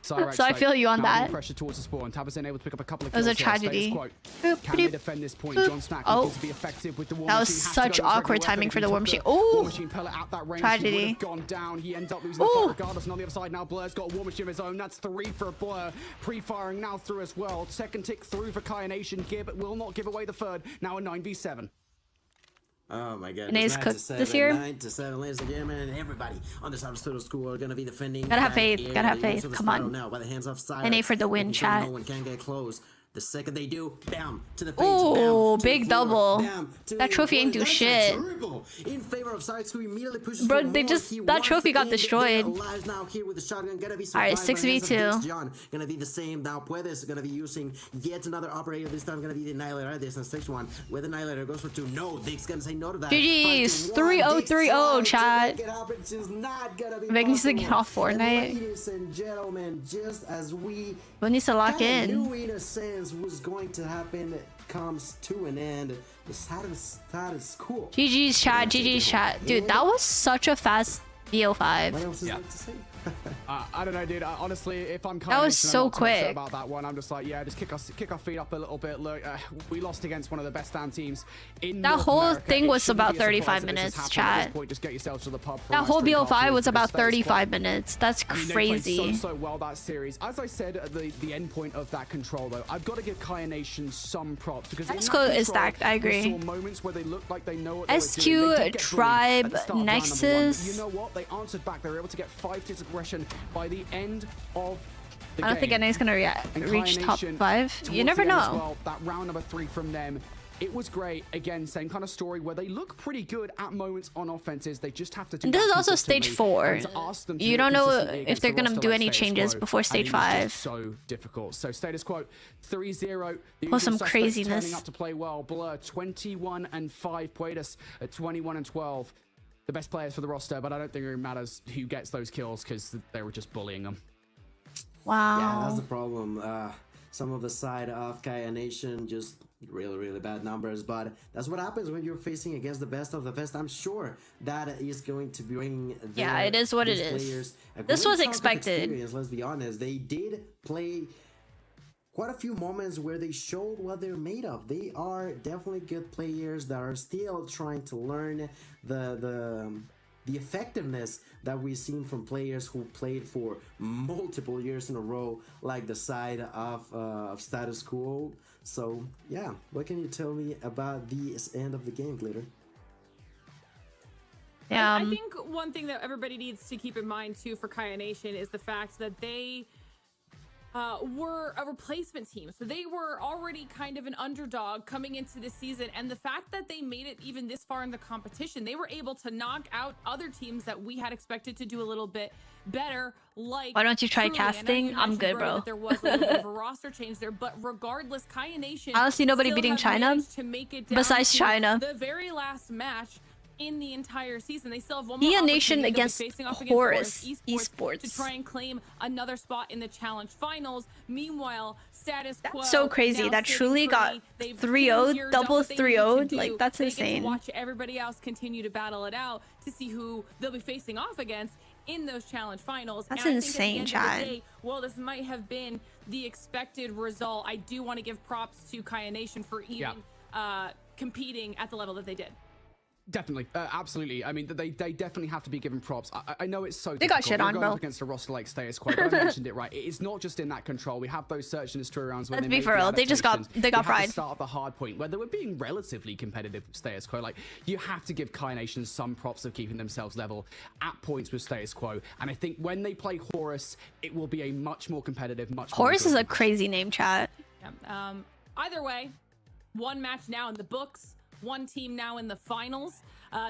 So I feel you on that. Pressure towards the spawn. Tabasin able to pick up a couple of It was kills a here. Status tragedy. quo. Boop, Can they boop, defend this point? boop. John Snack Oh. looking to be effective with the War That was Machine. Has to such go with his awkward regular timing weapon. for If the he War took Machine. the War Ooh. Machine pellet out that range, he Tragedy. would have gone down. He ends up losing the Ooh. fight regardless. And on the other side now, Blur's got a War Machine of his own. That's 3 for a Blur. Pre-firing now through as well. Second tick through for Kaya Nation here, but will not give away the third. Now a 9v7. Oh my god. And he's cooked this year? 9-7, ladies and gentlemen, and everybody on this side of Studio School are gonna be defending. Gotta have that faith, area. gotta have They faith. use the Come on. spiral now by the hands of Cyrus. NA for the win, Making sure chat. No one can get close. The second they do, bam, to the face, Ooh, bam, to big the floor, double. bam, to That the trophy floor. ain't do That's a shit. triple in favor of Cyrus, who immediately pushes Bro, for they more. just- He that wants trophy got in destroyed. their lives now here with the shotgun. Gonna be Alright, survived by the hands of 6v2. Dix John. Gonna be the same now. Puedes gonna be using yet another operator. This time gonna be the Annihilator. Right, this is 6-1 with Annihilator goes for 2. No, Dick's gonna say no to that. GG's 5-1. 3030 chat. Vic needs to get off Fortnite. Ladies and gentlemen, just as we But needs to lock in. knew in a sense was going to happen comes to an end. The status quo. GG's chat, GG's chat. Dude, that was such a fast VO5. What else is there to say? I don't know, dude. Honestly, if I'm That was so quick about that one, I'm just like, yeah, just kick our feet up a little bit. Look, we lost against one of the best damn teams in that North whole America. thing It was shouldn't about be a surprise 35 that this has minutes, happened. chat. At this point, just get yourselves to the pub for a That nice whole drink BO5 afterwards was about because Status Quo, 35 minutes. That's I mean, crazy. they played so well that series. As I said at the end point of that control, though, I've got to give Kaya Nation some props because Status in Quo that is control, stacked. I agree. we saw moments where they looked like they know what SQ, they were doing. They did get Tribe, bullied at the start of round number one, Nexus. but you know what? They answered back. They were able to get 5 hits of aggression by the end of the I don't think game. NA's gonna reach Kaya top Nation, 5. You towards never the end as know. well, that round number 3 from them, it was great. Again, same kind of story where they look pretty good at moments on offenses. They just have to do And this that is also stage consistently, 4. and to ask them to You do it don't know consistently if against they're a gonna roster do like any Status changes Quo, before I stage think it's 5. just so difficult. So Status Quo 3-0. The Pull some usual suspects craziness. turning up to play well. Blur 21-5. Puedas at 21-12. The best players for the roster, but I don't think it really matters who gets those kills because they were just bullying them. Wow. Yeah, that's the problem. Some of the side of Kaya Nation just really bad numbers, but that's what happens when you're facing against the best of the best. I'm sure that is going to bring Yeah, it is what it these is. players a This great was chunk of expected. experience, let's be honest. They did play quite a few moments where they showed what they're made of. They are definitely good players that are still trying to learn the effectiveness that we've seen from players who played for multiple years in a row, like the side of Status Quo. So yeah, what can you tell me about the end of the game, Glitter? Yeah. I think one thing that everybody needs to keep in mind too for Kaya Nation is the fact that they were a replacement team. So they were already kind of an underdog coming into this season. And the fact that they made it even this far in the competition, they were able to knock out other teams that we had expected to do a little bit better. Like, Why don't you try Truly. casting? I'm good, bro. That there was a little bit of a roster change there, but regardless, Kaya Nation I don't see nobody still beating have China managed to make it down besides to China. the very last match in the entire season. They still have one more Kaya Nation opportunity. They'll be against facing off Horus Esports to try and claim another spot in the challenge finals. Meanwhile, Status Quo, That's so crazy. now That sitting truly got pretty. They've 3-0'd, figured out double what they need to 3-0'd. do. Like, that's They get to insane. watch everybody else continue to battle it out to see who they'll be facing off against in those challenge finals. That's and I think insane, at the end of Chad. the day, well, this might have been the expected result. I do want to give props to Kaya Nation for even competing at the level that they did. Definitely, absolutely. I mean, they definitely have to be given props. I know it's so They got difficult. shit You're on, going bro. up against a roster like Status Quo, but I mentioned it right. It's not just in that control. We have those search and destroy rounds. When Let's they be make for the real. They adaptations. got You have fried. to start at the hard point where they were being relatively competitive with Status Quo. Like, you have to give Kaya Nation some props of keeping themselves level at points with Status Quo. And I think when they play Horus, it will be a much more competitive, much more Horus is a enjoyable. crazy name, chat. Yeah. Either way, one match now in the books, one team now in the finals.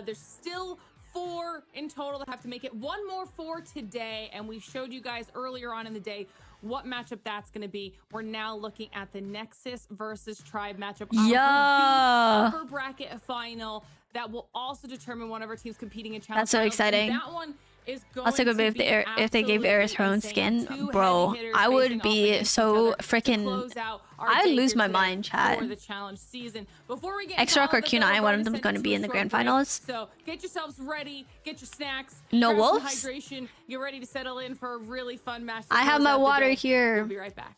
There's still 4 in total that have to make it. One more for today, and we showed you guys earlier on in the day what matchup that's going to be. We're now looking at the Nexus versus Tribe matchup. Yeah. Upper bracket final that will also determine one of our teams competing in challenge. That's so finals. exciting. And that one is going Also, to if be if they gave Aerith her own absolutely skin, insane. bro, Two heavy hitters I would facing off be against so each other to freaking. close out our I'd day lose here my today mind, chat. for the challenge season. Before we get X-Rock into all or of it, Q9, though, one we're of them's send gonna you be to in a the short grand break. finals. So get yourselves ready, get your snacks, No grab some wolves? hydration, get ready to settle in for a really fun match. to I have close my out the water day. here. We'll be right back.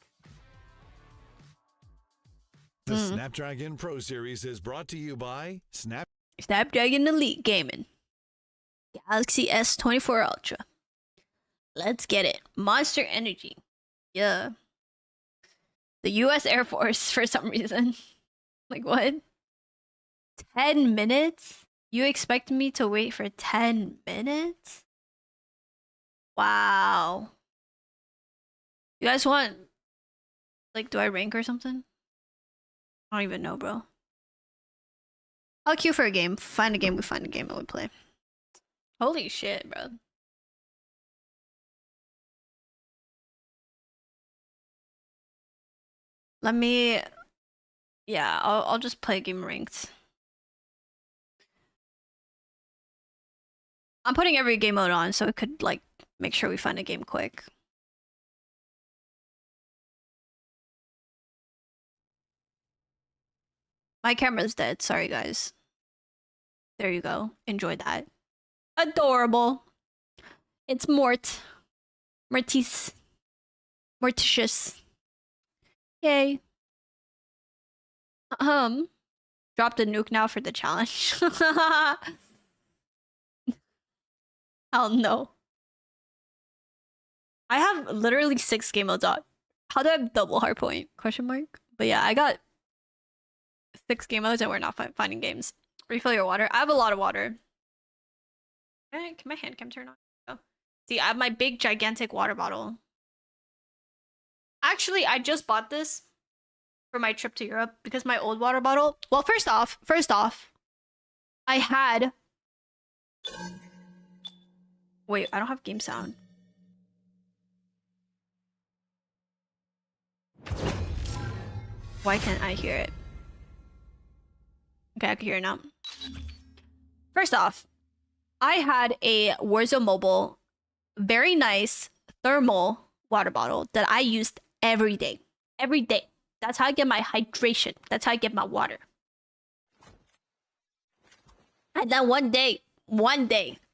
The Snapdragon Pro Series is brought to you by Snapdragon Elite Gaming. Galaxy S24 Ultra. Let's get it. Monster Energy. Yeah. The US Air Force for some reason. Like, what? 10 minutes? You expect me to wait for 10 minutes? Wow. You guys want... Like, do I rank or something? I don't even know, bro. I'll queue for a game. Find a game, we find a game, and we play. Holy shit, bro. Let me... Yeah, I'll just play a game ranked. I'm putting every game mode on so it could, like, make sure we find a game quick. My camera's dead. Sorry, guys. There you go. Enjoy that. Adorable. It's Mort. Morticious. Yay. Drop the nuke now for the challenge. Hell no. I have literally 6 game modes on. How do I have double hardpoint? Question mark. But yeah, I got 6 game modes and we're not finding games. Refill your water. I have a lot of water. Can my hand cam turn on? Oh. See, I have my big gigantic water bottle. Actually, I just bought this for my trip to Europe because my old water bottle. Well, first off, I had. Wait, I don't have game sound. Why can't I hear it? Okay, I can hear it now. First off, I had a Warzone Mobile, very nice thermal water bottle that I used every day. Every day. That's how I get my hydration. That's how I get my water. And then one day,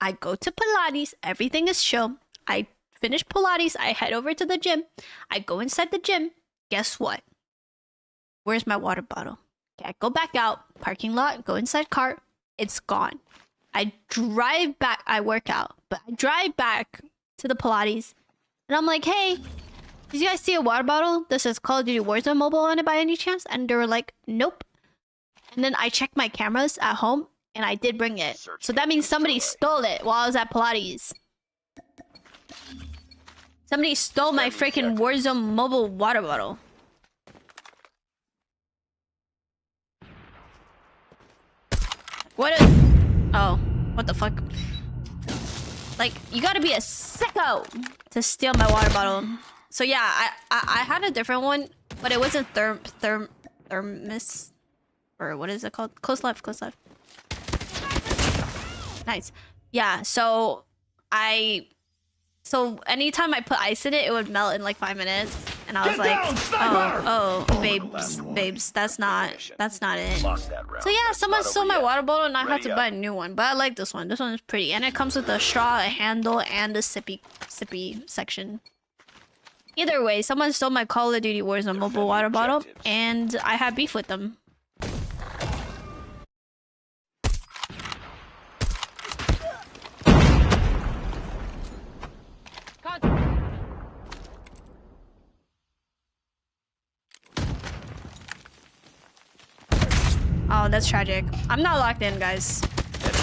I go to Pilates. Everything is chill. I finish Pilates. I head over to the gym. I go inside the gym. Guess what? Where's my water bottle? Okay, I go back out. Parking lot. Go inside cart. It's gone. I drive back. I work out. But I drive back to the Pilates. And I'm like, hey, did you guys see a water bottle that says Call of Duty Warzone Mobile on it by any chance? And they were like, nope. And then I checked my cameras at home. And I did bring it. So that means somebody stole it while I was at Pilates. Somebody stole my freaking Warzone Mobile water bottle. What is... Oh, what the fuck? Like, you gotta be a sicko to steal my water bottle. So yeah, I had a different one, but it wasn't thermos... Or what is it called? Close left. Nice. Yeah, so anytime I put ice in it, it would melt in like 5 minutes. And I was like, babes, that's not it. So yeah, someone stole my water bottle and I had to buy a new one. But I like this one. This one is pretty. And it comes with a straw, a handle, and a sippy section. Either way, someone stole my Call of Duty Warzone Mobile water bottle and I had beef with them. Oh, that's tragic. I'm not locked in, guys.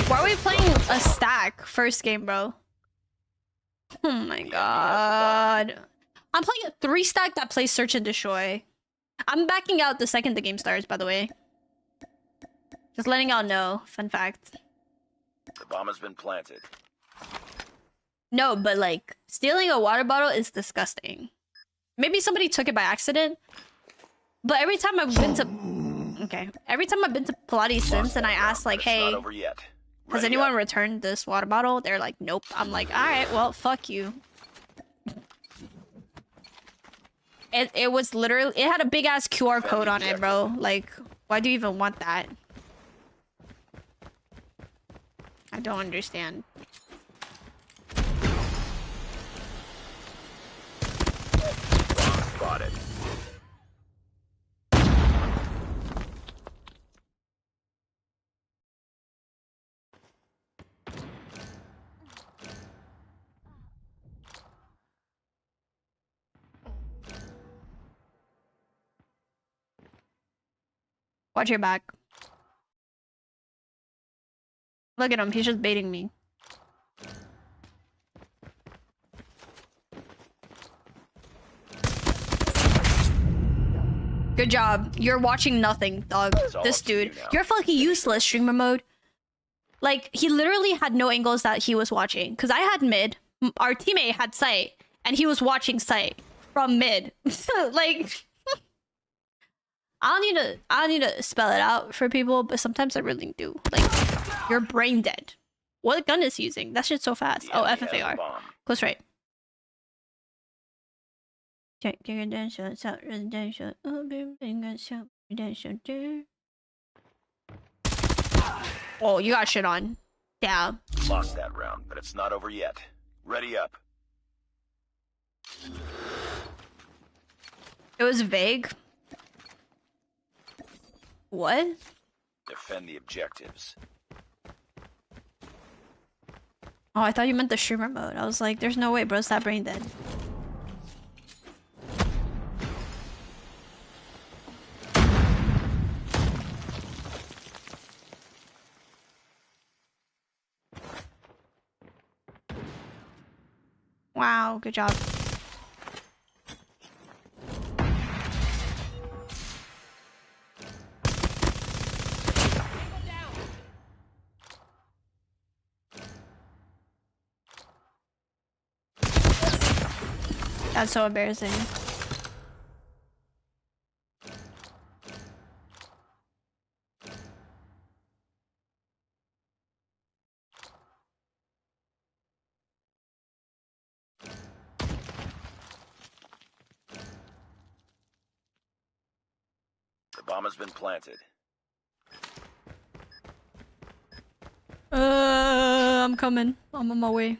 Why are we playing a stack first game, bro? Oh my god. I'm playing a 3-stack that plays Search and Destroy. I'm backing out the second the game starts, by the way. Just letting y'all know. Fun fact. The bomb has been planted. No, but like, stealing a water bottle is disgusting. Maybe somebody took it by accident. But every time I've been to... Okay. Every time I've been to Pilates since and I asked like, hey, has anyone returned this water bottle? They're like, nope. I'm like, alright, well, fuck you. It was literally... It had a big ass QR code on it, bro. Like, why do you even want that? I don't understand. Spotted. Watch your back. Look at him, he's just baiting me. Good job. You're watching nothing, dog. This dude. You're fucking useless, streamer mode. Like, he literally had no angles that he was watching. Because I had mid, our teammate had sight, and he was watching sight from mid. Like... I don't need to spell it out for people, but sometimes I really do. Like, you're brain dead. What gun is he using? That shit's so fast. Oh, FFAR. Close right. Oh, you got shit on. Damn. Lost that round, but it's not over yet. Ready up. It was vague. What? Defend the objectives. Oh, I thought you meant the streamer mode. I was like, there's no way, bro. Stop brain dead. Wow, good job. That's so embarrassing. The bomb has been planted. I'm coming. I'm on my way.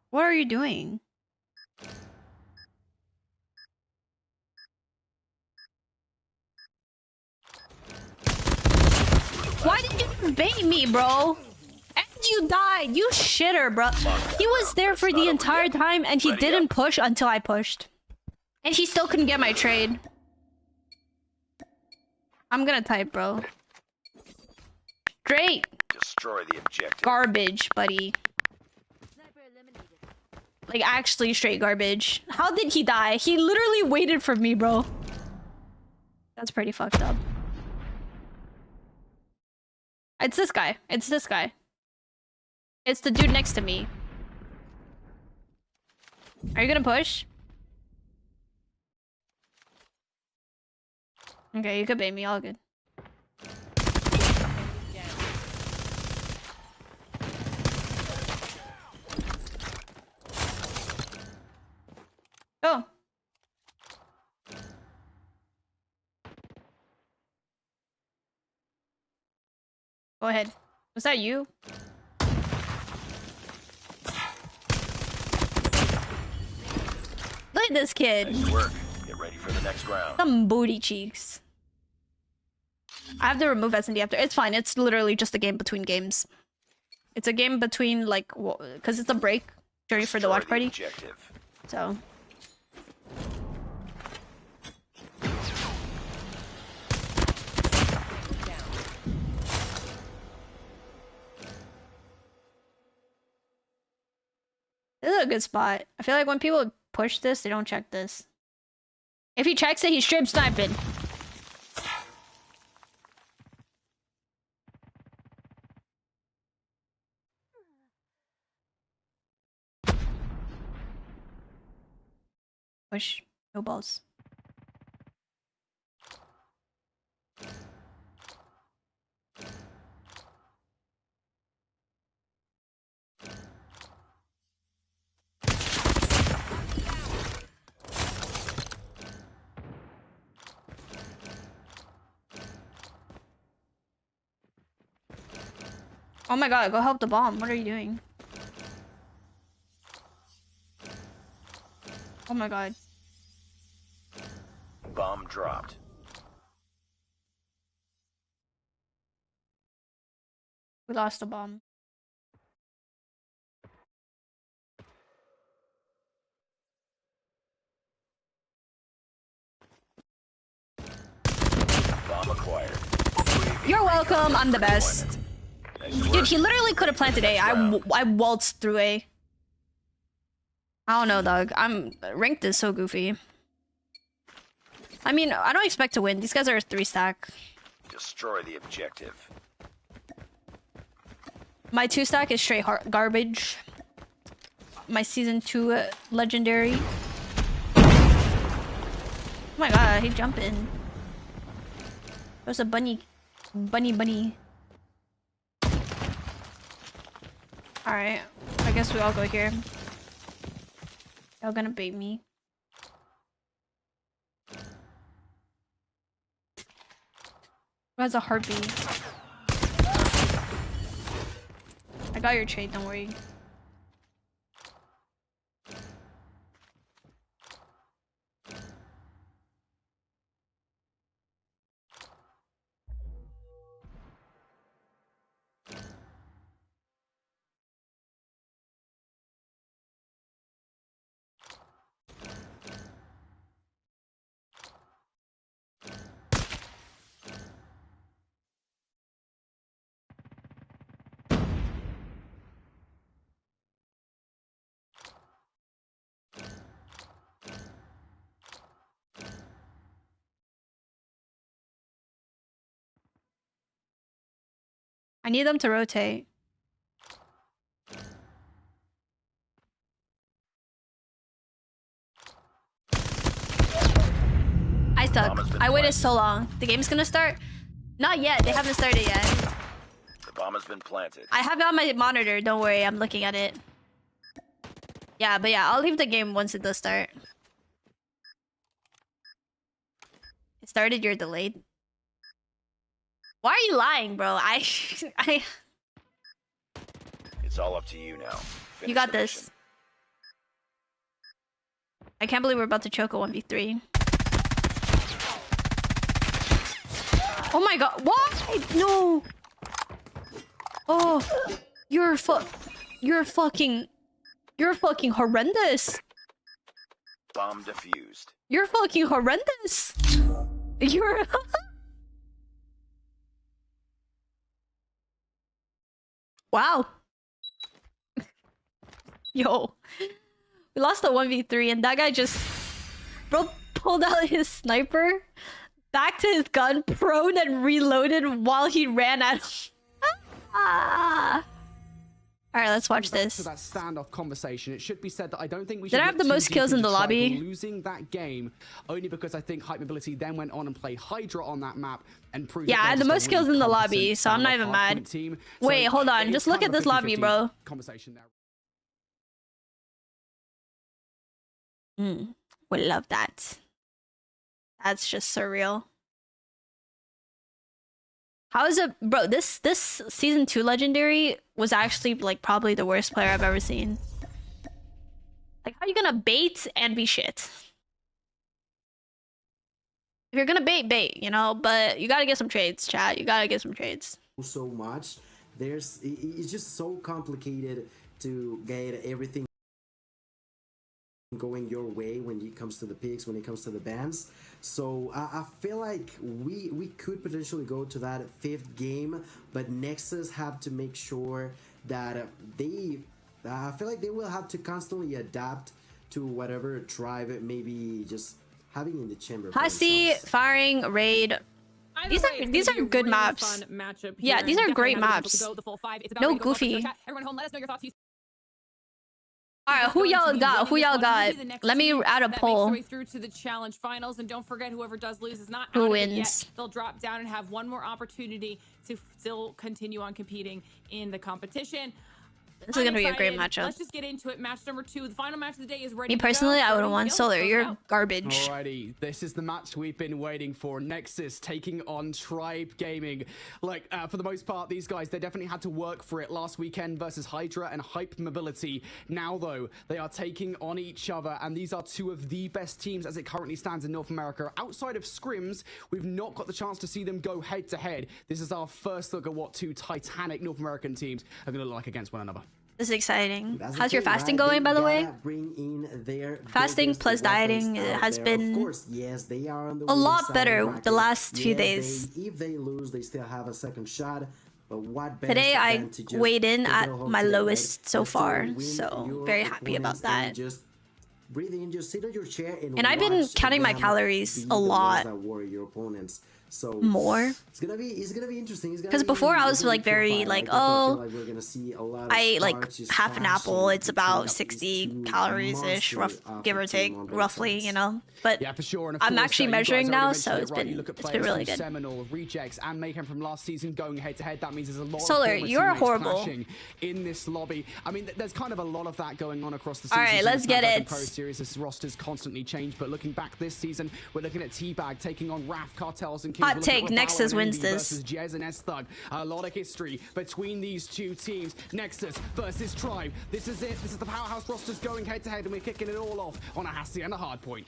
What are you doing? Why did you bait me, bro? And you died, you shitter, bro. He was there for the entire time and he didn't push until I pushed. And he still couldn't get my trade. I'm gonna type, bro. Straight Destroy the objective. garbage, buddy. Like, actually straight garbage. How did he die? He literally waited for me, bro. That's pretty fucked up. It's this guy. It's this guy. It's the dude next to me. Are you gonna push? Okay, you could bait me. All good. Oh. Go ahead. Was that you? Look at this kid. Nice work. Get ready for the next round. Some booty cheeks. I have to remove S&D after. It's fine. It's literally just a game between games. It's a game between, like, because it's a break during for the watch party. Objective. So. This is a good spot. I feel like when people push this, they don't check this. If he checks it, he's stream sniping. Push. No balls. Oh my god, go help the bomb. What are you doing? Oh my god. Bomb dropped. We lost the bomb. Bomb acquired. You're welcome. I'm the best. Nice work. Dude, he literally could have planted A. I waltzed through A. I don't know, dog. Ranked is so goofy. I mean, I don't expect to win. These guys are a 3-stack. Destroy the objective. My 2-stack is straight garbage. My season 2 legendary. Oh my god, he jumping. There's a bunny. Bunny. Alright. I guess we all go here. Y'all gonna bait me. Who has a heartbeat? I got your trade, don't worry. I need them to rotate. I suck. I waited so long. The game's gonna start? Not yet. They haven't started yet. The bomb has been planted. I have it on my monitor. Don't worry. I'm looking at it. Yeah, but yeah, I'll leave the game once it does start. It started. You're delayed. Why are you lying, bro? It's all up to you now. You got this. I can't believe we're about to choke a 1v3. Oh my god, why? No. Oh, you're fucking horrendous. Bomb defused. You're fucking horrendous. You're wow. Yo. We lost a 1v3 and that guy just bro pulled out his sniper, back to his gun, prone and reloaded while he ran at him. Alright, let's watch this. To that standoff conversation, it should be said that I don't think we Did should I have the most kills in the lobby? Losing that game only because I think Hype Mobility then went on and played Hydra on that map and proved yeah, I had the most kills in the lobby, so I'm not even mad. Wait, hold on. Just look at this lobby, bro. Conversation there. We love that. That's just surreal. How is it, bro? This season 2 legendary was actually like probably the worst player I've ever seen. Like, how are you gonna bait and be shit? If you're gonna bait, you know, but you gotta get some trades, chat. You gotta get some trades. So much. It's just so complicated to get everything going your way when it comes to the picks, when it comes to the bans. So I feel like we could potentially go to that 5th game, but Nexus have to make sure that I feel like they will have to constantly adapt to whatever tribe maybe just having in the chamber. Hussie, firing, raid. These are good maps. Yeah, these are great maps. No goofy. Alright, who y'all got? Who y'all got? Let me add a poll. Through to the challenge finals, and don't forget, whoever does lose is not who wins. They'll drop down and have one more opportunity to still continue on competing in the competition. This is gonna be a great matchup. Let's just get into it. Match number 2. The final match of the day is ready. Me personally, I would have won Solar. You're garbage. Alrighty, this is the match we've been waiting for. Nexus taking on Tribe Gaming. Like, for the most part, these guys, they definitely had to work for it last weekend versus Hydra and Hype Mobility. Now, though, they are taking on each other, and these are two of the best teams as it currently stands in North America. Outside of scrims, we've not got the chance to see them go head-to-head. This is our first look at what two titanic North American teams are going to look like against one another. This is exciting. How's your fasting going, by the way? Fasting plus dieting has been a lot better the last few days. If they lose, they still have a second shot. But what today I weighed in at my lowest so far, so very happy about that. Just breathe in, just sit on your chair and I've been counting my calories a lot. So more. It's gonna be interesting. Because before I was like very like, oh, I ate like half an apple. It's about 60 calories ish, give or take, roughly, you know. But yeah, for sure. And I'm actually measuring now, so it's been really good. Seminole, Rejects, and Mayhem from last season going head to head. That means there's a lot. Solar, of you're horrible in this lobby. I mean, there's kind of a lot of that going on across the season. All right, let's get it. Pro Series, this roster's constantly changed, but looking back this season, we're looking at Teabag taking on Raph, Cartels, and Kings. Hot take, Nexus wins this. Versus Jez and S-Thug. A lot of history between these two teams. Nexus versus Tribe. This is it. This is the powerhouse rosters going head to head, and we're kicking it all off on a Hassie and a hard point.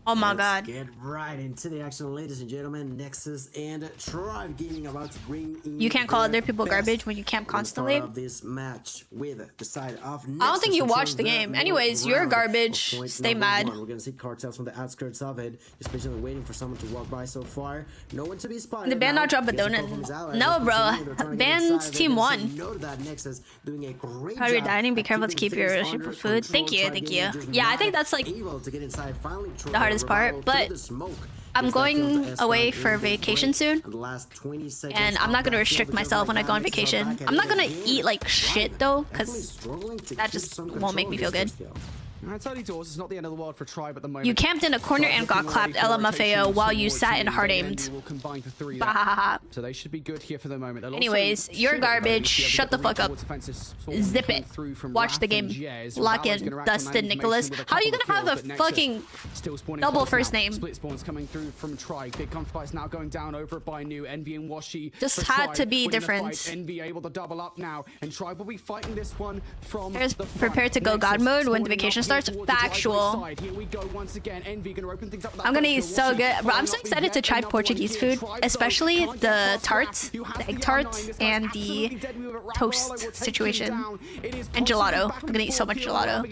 Oh my Let's god. get right into the action, ladies and gentlemen. Nexus and Tribe Gaming about to bring in You can't call their other people best. garbage when you camp We're gonna start constantly. off this match with the side of I don't Nexus think you controlling watched the the game. middle Anyways, you're ground garbage. of point Stay number mad. one. We're gonna see cartels from the outskirts of it, especially waiting for someone to walk by so far. No one to be spotted. The band now. not drop a Gets donut. call from his allies. No, They're bro. pushing in, they're trying to get Band's inside of it. team They won. say no to that. Nexus doing a great How you're job dining, be at careful to keeping keep your things shit under for food. Thank control. you, Tribe thank Gaming you. just Yeah, I not think that's like able to get inside. Finally, the hardest part, but I'm going away for vacation soon, and I'm not gonna restrict myself when I go on vacation. I'm not gonna eat like shit though, because that just won't make me feel good. It's early doors. It's not the end of the world for Tribe at the moment. You camped in a corner and got clapped LMFAO while you sat and hard aimed. Bahahaha. So they should be good here for the moment. Anyways, you're garbage. Shut the fuck up. Zip it. Watch the game. Lock in. Dustin Nicholas. How are you gonna have a fucking double first name? Split spawns coming through from Tribe. Big gunfights now going down over by New. Envy and Washi. Just for had Tribe to be winning the different. fight. Envy able to double up now, and Tribe will be fighting this one from There's the front. prepare to go God Nexus mode when the spawning vacation up starts. towards the driveway Factual. side. Here we go once again. Envy gonna open things up with that I'm gonna eat first so kill. good, bro. I'm so Washi excited to try Portuguese food, especially the tarts, the egg tarts, and the toast situation, and gelato. I'm gonna eat so much gelato.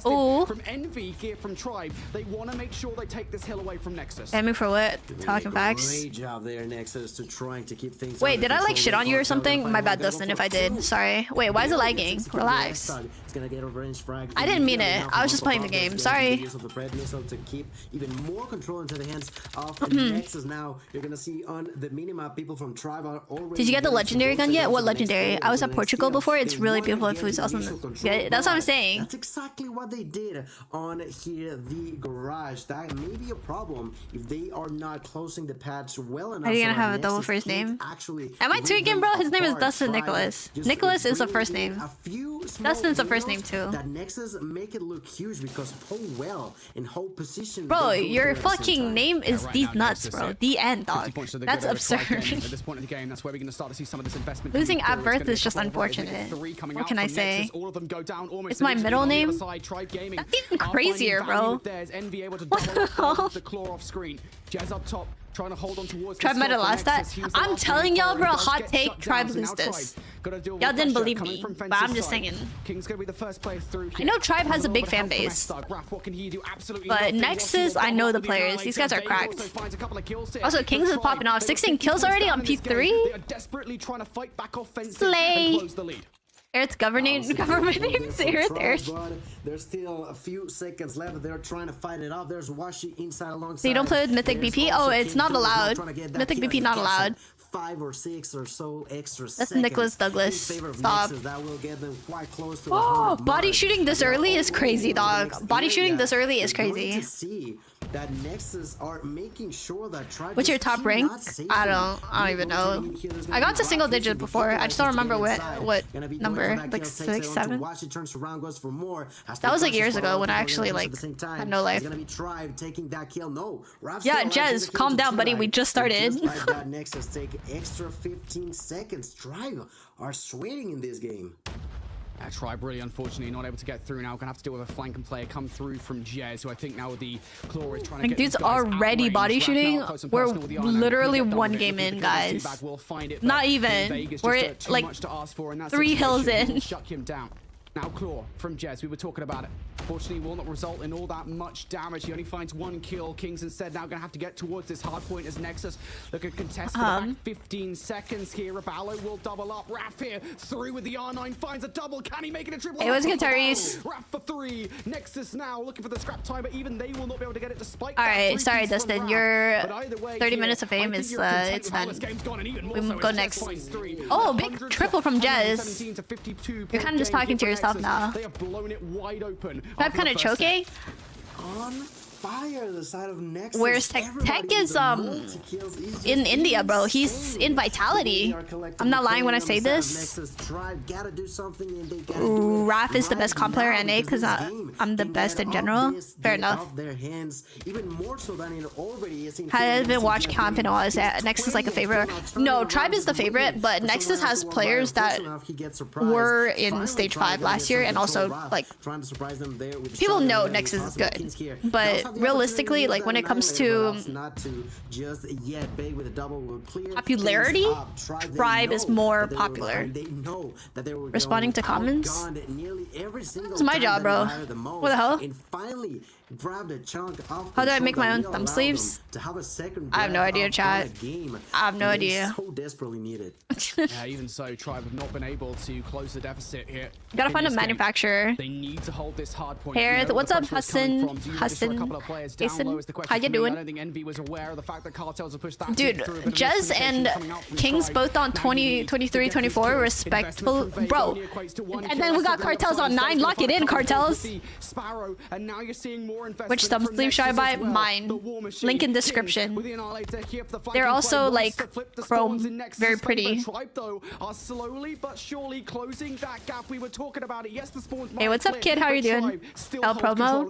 Ooh. From Envy here from Tribe, they want to make sure they take this hill away from Nexus. Damn me for what? Talking facts. Great job there, Nexus, to trying to keep things. Wait, under did I like control. shit on you or Cartel something? and My Final bad, battle Dustin, for if I did. two. Sorry. Wait, why is it Barely lagging? gets to Relax. the It's gonna get a range frag. I didn't mean it. I was just playing the game. Sorry. Use of the Bread Missile to keep even more control into the hands of Nexus. Now you're gonna see on the minimap people from Tribe are already. Did you get the ready to legendary go gun to yet? the What next legendary? phase I was of at the Portugal next before. skill. It's They really wanna beautiful get food. the Awesome. initial control, Yeah, that's what I'm but saying. That's exactly what they did on here, the garage. That may be a problem if they are not closing the patch well enough. Are you so gonna that have a double Nexus first can't name? actually Am I rip tweaking, them bro? His name is apart. Dustin Try Nicholas. just Nicholas is a bring first in name. a few small Dustin's a first windows name too. That Nexus make it look huge because how well and how position. Bro, they go your through at the same fucking time. name is right these now, nuts, Nexus bro. it. The end, 50 dog. points to the That's good over Tribe absurd. Gaming. At this point in the game, that's where we're going to start to see some of this investment. Losing coming at through. It's birth gonna is be a just couple of rounds. unfortunate. Three coming What out can I from say? Nexus. All of them go down almost It's my immediately. middle On the other name? side, Tribe Gaming That's even are finding crazier, value bro. with theirs. Envy able to What double the up hell? the claw off screen. Jazz up top. Trying to hold on towards Tribe the might have score for lost that. Nexus. He was the I'm last telling one y'all, for it. bro, He does hot get take, shut Tribe down. So lose now this. Tribe gotta deal with Y'all didn't pressure believe coming me, from but Fence's I'm just side. saying. King's gonna be the first player through I know here. Tribe has a big Little fan bit of help base. from S-Thug. Raph, what can he do? Absolutely But nothing. Nexus, Washi will I know double the up with players. allies. These guys are Dave cracked. also finds a couple of kills here. Also, Kings is Tribe, popping off. they 16 were kills first already down on in this peak game. 3? They are desperately trying to fight back offensively Slay. and close the lead. Earth's government name's Earth. There's still a few seconds left. They're trying to fight it off. There's Washi inside alongside. So you don't play with Mythic There's BP? also Oh, it's King not Douglas allowed. trying to get that Mythic kill. BP He not gets allowed. 5 or 6 or so extra That's seconds Nicholas Douglas. in favor of Stop. Nexus. That will get them quite close to Oh, 100 body mark. shooting this They are early is already crazy, into the dog. next Body shooting area. this early is They're going crazy. to see that Nexus are making sure that Tribe What's your just top rank? cannot save I them. don't even know. I got to single digit before. I just don't remember what number. Like 6, 7. That was like years ago when I actually like had no life. Yeah, Jez, calm down, buddy. We just started. Just like that, Nexus take extra 15 seconds. Tribe are sweating in this game. Tribe really unfortunately not able to get through now. Gonna have to deal with a flanking player come through from Jez, who I think now with the claw is trying to Like, get dude's these guys already outrange. body Raph shooting. now close and We're personal with the iron. literally Couldn't get done one with it. game If in, the kill is too guys. bad, we'll find it, Not but even. Vegas We're just, at, too like, much to ask for in that 3 hills situation. in. Shut him down. Now Claw from Jez, we were talking about it. Fortunately, will not result in all that much damage. He only finds 1 kill. Kings instead now going to have to get towards this hard point as Nexus look at contest for the back 15 seconds here. Raballo will double up. Raph here through with the R9, finds a double. Can he make it a triple? Hey, what's good, Tyrese? Raph for 3. Nexus now looking for the scrap time, but even they will not be able to get it despite All that right, 3 sorry, pieces from Dustin. Raph. Your But either way 30 here, minutes of I fame think is you're content it's with how done. this game's gone, and even more We so go as Jez next. finds 3. Oh, big 100 triple from Jez. 117 to 52 You're point kind of just game talking here to for yourself Nexus. now. They have blown it wide open. Tribe kind of choke. Unfortunately, fire the side of Nexus. Whereas Tech is in India, bro. He's in Vitality. I'm not lying when I say this. Raph is the best comp player in NA because I'm the best in general. Fair enough. I haven't watched comp in a while. Is Nexus like a favorite? No, Tribe is the favorite, but Nexus has players that were in stage 5 last year, and also like people know Nexus is good, but realistically, like when it comes to popularity, Tribe is more popular. Responding to comments? It's my job, bro. What the hell? How do I make my own thumb sleeves? I have no idea, chat. I have no idea. Yeah, even so, Tribe have not been able to close the deficit here. Gotta find a manufacturer. They need to hold this hard point. Aerith, what's up, Hassan? Hassan, how you doing? I don't think Envy was aware of the fact that cartels have pushed that. Dude, Jez and Kings both on 20, 23, 24, respectful, bro. And then we got cartels on 9. Lock it in, cartels. Sparrow, and now you're seeing more. Which thumb sleeve should I buy? Mine. Link in description. They're also like chrome, very pretty. Are slowly but surely closing that gap we were talking about. Yes, the spawns. Hey, what's up, kid? How are you doing? El promo.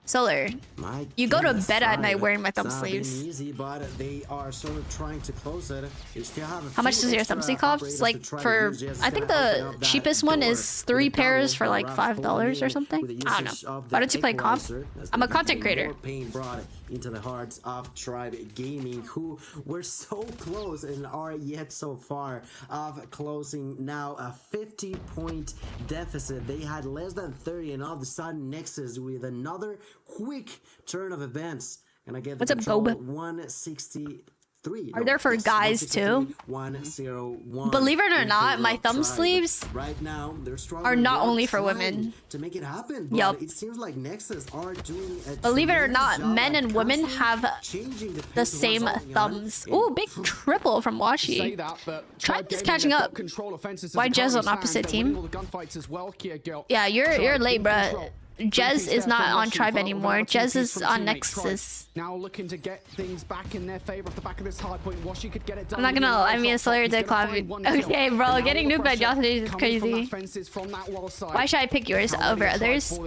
Solar, you go to bed at night wearing my thumb sleeves. Easy, but they are sort of trying to close it. How much does your thumb sleeve cost? Like for, I think the cheapest one is 3 pairs for like $5 or something. I don't know. Why don't you play comp? I'm a content creator. Into the hearts of Tribe Gaming, who were so close and are yet so far of closing now a 50-point deficit. They had less than 30, and all of a sudden Nexus with another quick turn of events. And again, what's up, Goba? 163. Are there for guys too? 101. Believe it or not, my thumb sleeves right now are not only for women. To make it happen, yup. It seems like Nexus are doing a believe it or not, men and women have the same thumbs. Ooh, big triple from Washi. Tribe is catching up. Why Jez on opposite team? Yeah, you're late, bruh. Jez is not on Tribe anymore. Jez is on Nexus. Now looking to get things back in their favor off the back of this hard point. Washi could get it done. I'm not gonna lie, I mean, Slayer did climb. Okay, bro, getting nuked by Jocelyn is crazy. Why should I pick yours over others?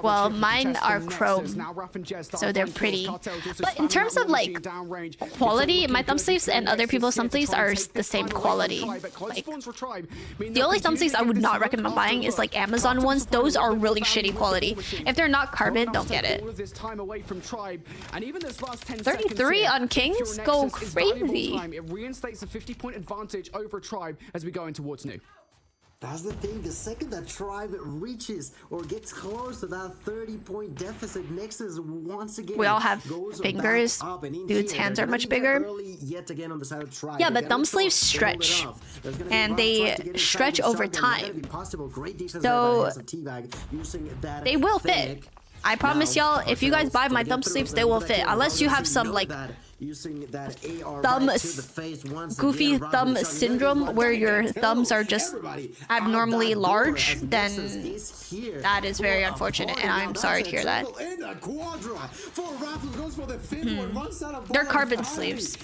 Well, mine are chrome, so they're pretty. But in terms of like quality, my thumb sleeves and other people's thumb sleeves are the same quality. Like, the only thumb sleeves I would not recommend buying is like Amazon ones. Those are really shitty quality. If they're not carbon, don't get it. 33 on Kings? Go crazy. It reinstates a 50-point advantage over Tribe as we go in towards new. That's the thing. The second that Tribe reaches or gets close to that 30-point deficit, Nexus once again we all have fingers. Dude's hands are much bigger. Yeah, but thumb sleeves stretch, and they stretch over time. So they will fit. I promise y'all, if you guys buy my thumb sleeves, they will fit. Unless you have some like goofy thumb syndrome where your thumbs are just abnormally large, then that is very unfortunate, and I'm sorry to hear that. They're carbon sleeves.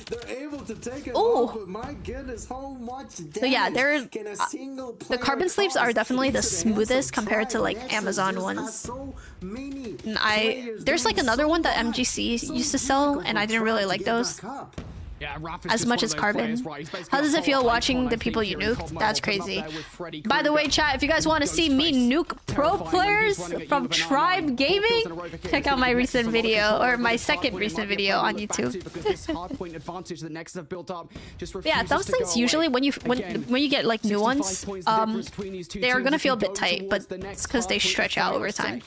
Ooh. So yeah, they're the carbon sleeves are definitely the smoothest compared to like Amazon ones. There's like another one that MGC used to sell, and I didn't really like those as much as carbon. How does it feel watching the people you nuked? That's crazy. By the way, chat, if you guys want to see me nuke pro players from Tribe Gaming, check out my recent video, or my second recent video on YouTube. Yeah, thumb sleeves usually when you get like new ones, they are gonna feel a bit tight, but it's because they stretch out over time.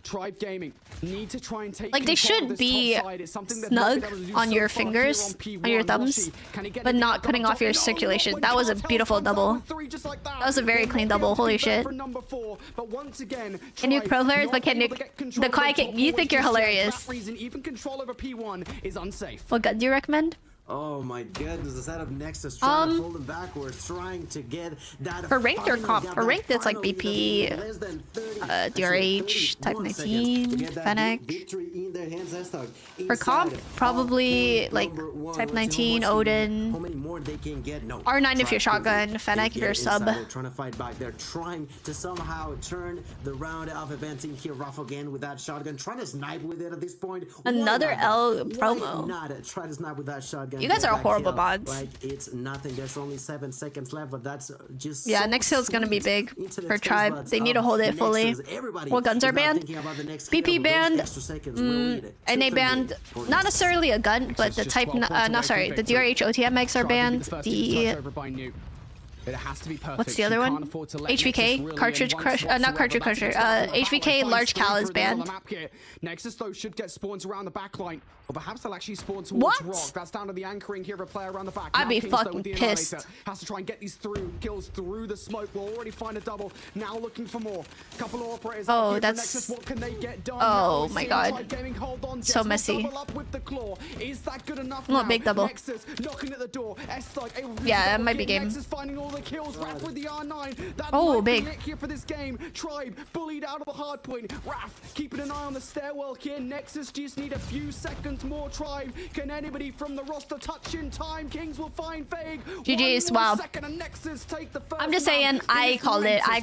Tribe Gaming need to try and take like they should be snug on your fingers, on your thumbs, but not cutting off your circulation. That was a beautiful double. That was a very clean double. Holy shit. Can you pro players, but can you the quiet kick? You think you're hilarious. What gun do you recommend? Oh my goodness, the setup Nexus trying to fold them backwards, trying to get that. For ranked or comp? For ranked, it's like BP, DRH, Type 19, Fennec. For comp, probably like Type 19, Odin, R9 if you're shotgun, Fennec if you're sub. Trying to fight back. They're trying to somehow turn the round of eventing here. Ruff again with that shotgun, trying to snipe with it at this point. Another L promo. Not try to snipe with that shotgun. You guys are horrible kill. mods. Like it's nothing. There's only 7 seconds left, but that's just yeah. so Next hill's gonna be big for the tribe. They need to hold it fully. What guns are banned? BP banned. NA banned. Not necessarily a gun, but the type. No, sorry. The DRH OTMX are banned. The It has to be perfect. what's the other one? HVK cartridge crush. Not cartridge crusher. HVK large cal is banned. Nexus though should get spawns around the back line, or perhaps they'll actually spawn towards Rock. That's down to the anchoring here of a player around the back. I'd be fucking pissed. Has to try and get these kills through the smoke. We'll already find a double. Now looking for more. Couple of operators. Oh, that's. Nexus. What can they get done? Oh my god. So messy. Is that good enough? Not big double. Nexus knocking at the door. Yeah, it might be game. Nexus finding all the kills. Raph with the R9. That oh, might big. be it here for this game. Tribe bullied out of the hard point. Raph keeping an eye on the stairwell here. Nexus just need a few seconds more. Tribe. Can anybody from the roster touch in time? Kings will find Fag. GG's. Wow. I'm just saying, I called it. I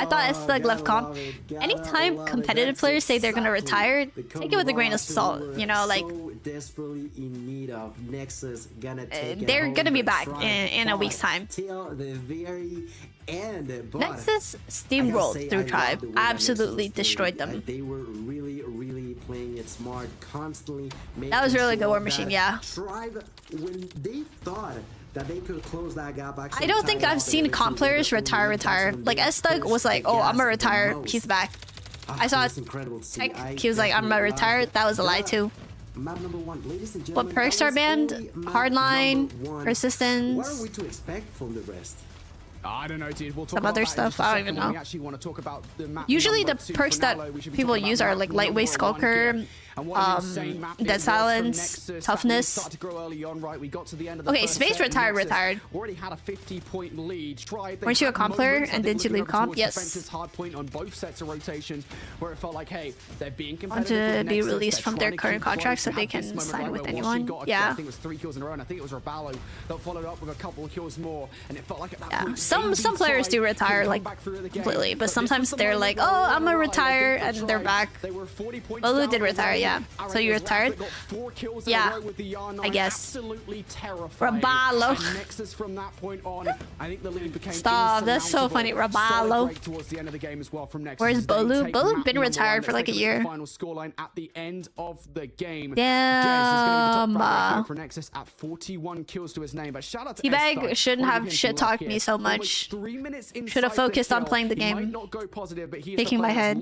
thought S-Thug left comp. Anytime competitive players say they're gonna retire, take it with a grain of salt. You know, like desperately in need of Nexus gonna take they're gonna be back in a week's time. Till the very end. Nexus steamrolled through Tribe, absolutely destroyed them. They were really playing it smart, constantly. That was really good War Machine, yeah. Tribe, when they thought that they could close that gap. I don't think I've seen comp players retire. Like S-Thug was like, oh, I'm gonna retire. He's back. I saw it. He was like, I'm gonna retire. That was a lie too. What perks are banned? Hardline, persistence. What are we to expect from the rest? I don't know, dude. We'll talk some other stuff. I don't even know. We actually want to talk about the map. Usually the perks that people use are like lightweight skulker, dead silence, toughness. Okay, Space retired. Already had a 50-point lead. Weren't you a comp player and didn't you leave comp? Yes. Hard point on both sets of rotations, where it felt like, hey, they're being want to be released from their current contract so they can sign with anyone. Yeah. I think it was 3 kills in a row, and I think it was Raballo that followed up with a couple of kills more, and it felt like at that point, some players do retire like completely, but sometimes they're like, oh, I'm gonna retire, and they're back. Olu did retire, yeah. So you retired? Yeah, I guess. Raballo. Stop, that's so funny. Raballo. Where's Bolu? Bolu been retired for like a year. Damn. Teabag shouldn't have shit-talked me so much. Should have focused on playing the game. Taking my head.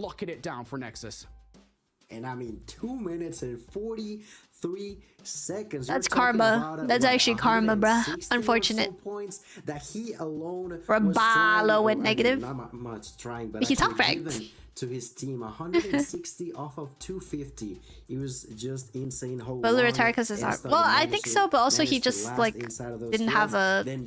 And I mean 2 minutes and 43 seconds. That's karma. That's actually karma, bruh. Unfortunate. Points that he alone Raballo went negative. Not much trying, but he top fragged to his team 160 off of 250. It was just insane. Bolu retired because his art. Well, I think so, but also he just like didn't have a. Then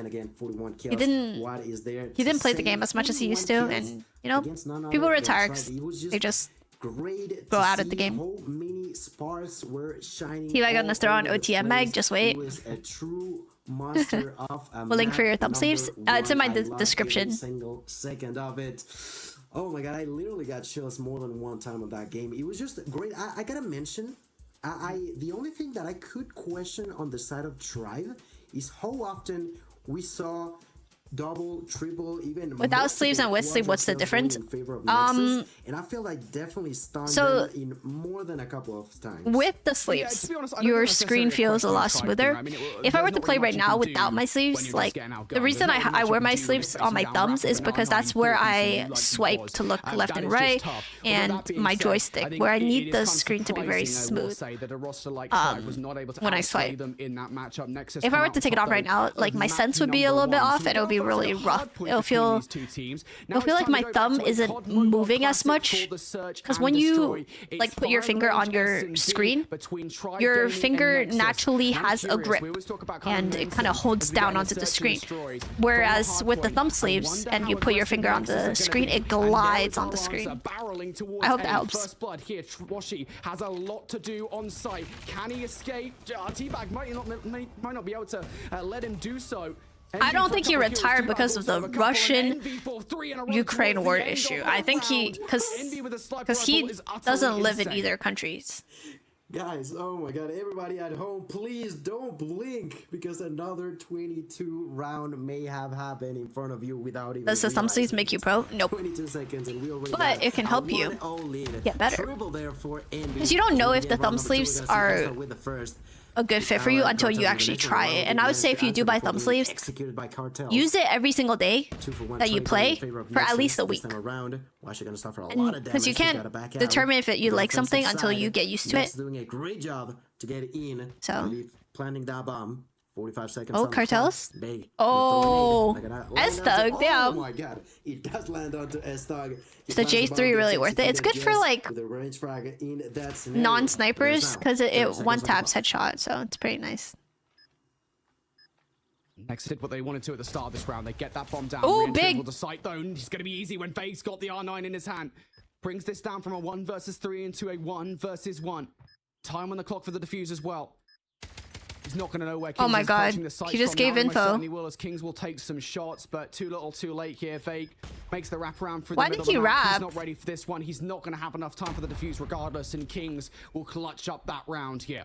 again 41 kills. He didn't. What is there? He didn't play the game as much as he used to, and you know, people retire because they just go out at the game. Teabag on the throw on OTM Meg. Just wait. We'll link for your thumb sleeves. It's in my description. Single second of it. Oh my god, I literally got chills more than one time on that game. It was just great. I gotta mention, the only thing that I could question on the side of Tribe is how often we saw double, triple, even without sleeves and with sleeve. What's the difference? And I feel like definitely stunned in more than a couple of times. With the sleeves, your screen feels a lot smoother. If I were to play right now without my sleeves, like the reason I wear my sleeves on my thumbs is because that's where I swipe to look left and right, and my joystick, where I need the screen to be very smooth when I swipe. If I were to take it off right now, like my sense would be a little bit off, and it would be really, really rough. It'll feel like my thumb isn't moving as much, because when you like put your finger on your screen, your finger naturally has a grip and it kind of holds down onto the screen. Whereas with the thumb sleeves and you put your finger on the screen, it glides on the screen. I hope that helps. First blood here. Washi has a lot to do on site. Can he escape? T-Bag might not be able to let him do so. I don't think he retired because of the Russian-Ukraine war issue. I think because he doesn't live in either countries. Guys, oh my god, everybody at home, please don't blink, because another 22 round may have happened in front of you without even Does the thumb sleeves make you pro? Nope. 22 seconds and we already but it can help you get better. Because you don't know if the thumb sleeves are a good fit for you until you actually try it. And I would say if you do buy thumb sleeves, use it every single day that you play for at least a week. Because you can't determine if you like something until you get used to it. Doing a great job to get in. So planting that bomb. 45 seconds. Oh, cartels? Oh, S-Thug, damn. Oh my god, it does land onto S-Thug. Is the J3 really worth it? It's good for like non-snipers because it one taps headshot, so it's pretty nice. Nexus did what they wanted to at the start of this round. They get that bomb down. Oh, big. The site though. It's going to be easy when Fake's got the R9 in his hand. Brings this down from a 1 versus 3 into a 1 versus 1. Time on the clock for the defuse as well. He's not going to know where Kings oh my god, he just gave info. Will, as Kings will take some shots, but too little too late here. Fake makes the wrap-around through Why the middle. did he wrap? He's not ready for this one. He's not going to have enough time for the defuse regardless, and Kings will clutch up that round here.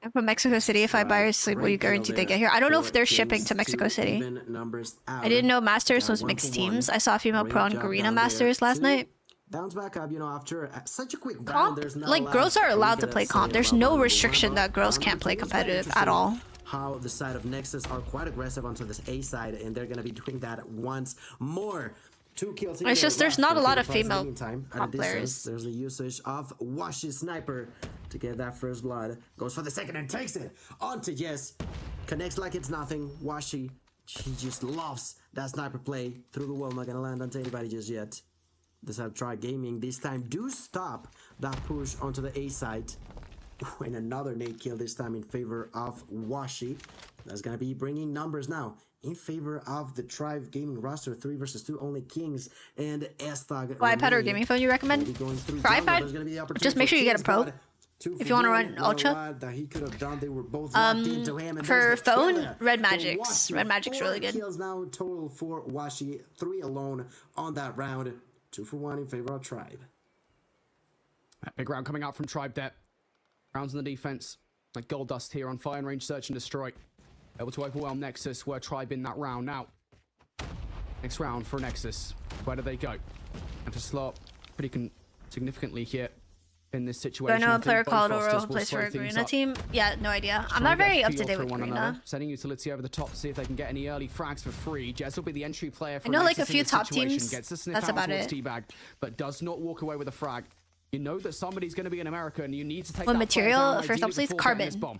I'm from Mexico City. If I buy or sleep, will you guarantee they get here? I don't know if they're shipping to Mexico City. I didn't know Masters was mixed teams. I saw a female pro on Garena Masters last night. Bounce back up, you know, after such a quick round, comp, there's not like girls are allowed to play comp. There's no restriction that girls can't play competitive at all. How the side of Nexus are quite aggressive onto this A side, and they're gonna be doing that once more. 2 kills. It's just there's not a lot of female comp players. There's the usage of Washi Sniper to get that first blood. Goes for the second and takes it onto Yes. Connects like it's nothing. Washi, she just loves that sniper play through the wall. Not gonna land onto anybody just yet. This have tried gaming this time. Do stop that push onto the A side. And another nade kill this time in favor of Washi. That's gonna be bringing numbers now in favor of the Tribe gaming roster. 3 versus 2, only Kings and S-Thug. What iPad or gaming phone you recommend? For iPad, just make sure you get a pro. If you want to run Ultra. For phone, Red Magic's. Red Magic's really good. Kills now total for Washi. 3 alone on that round. 2 for 1 in favor of Tribe. Big round coming out from Tribe Depth. Rounds in the defense. Like Gold Dust here on Fire and Range Search and Destroy. Able to overwhelm Nexus, where Tribe in that round. Now, next round for Nexus. Where do they go? And to slot pretty significantly here in this situation. Do I know a player called Oro who plays for a Garena team? Yeah, no idea. I'm not very up to date with Garena. Sending utility over the top to see if they can get any early frags for free. Jez will be the entry player for I know like a Nexus few in this top situation. teams. Gets the sniff That's out about towards it. T-Bag, but does not walk away with a frag. You know that somebody's going to be in America and you need to take What that material for ideally thumb sleeves? before getting this Carbon. bomb.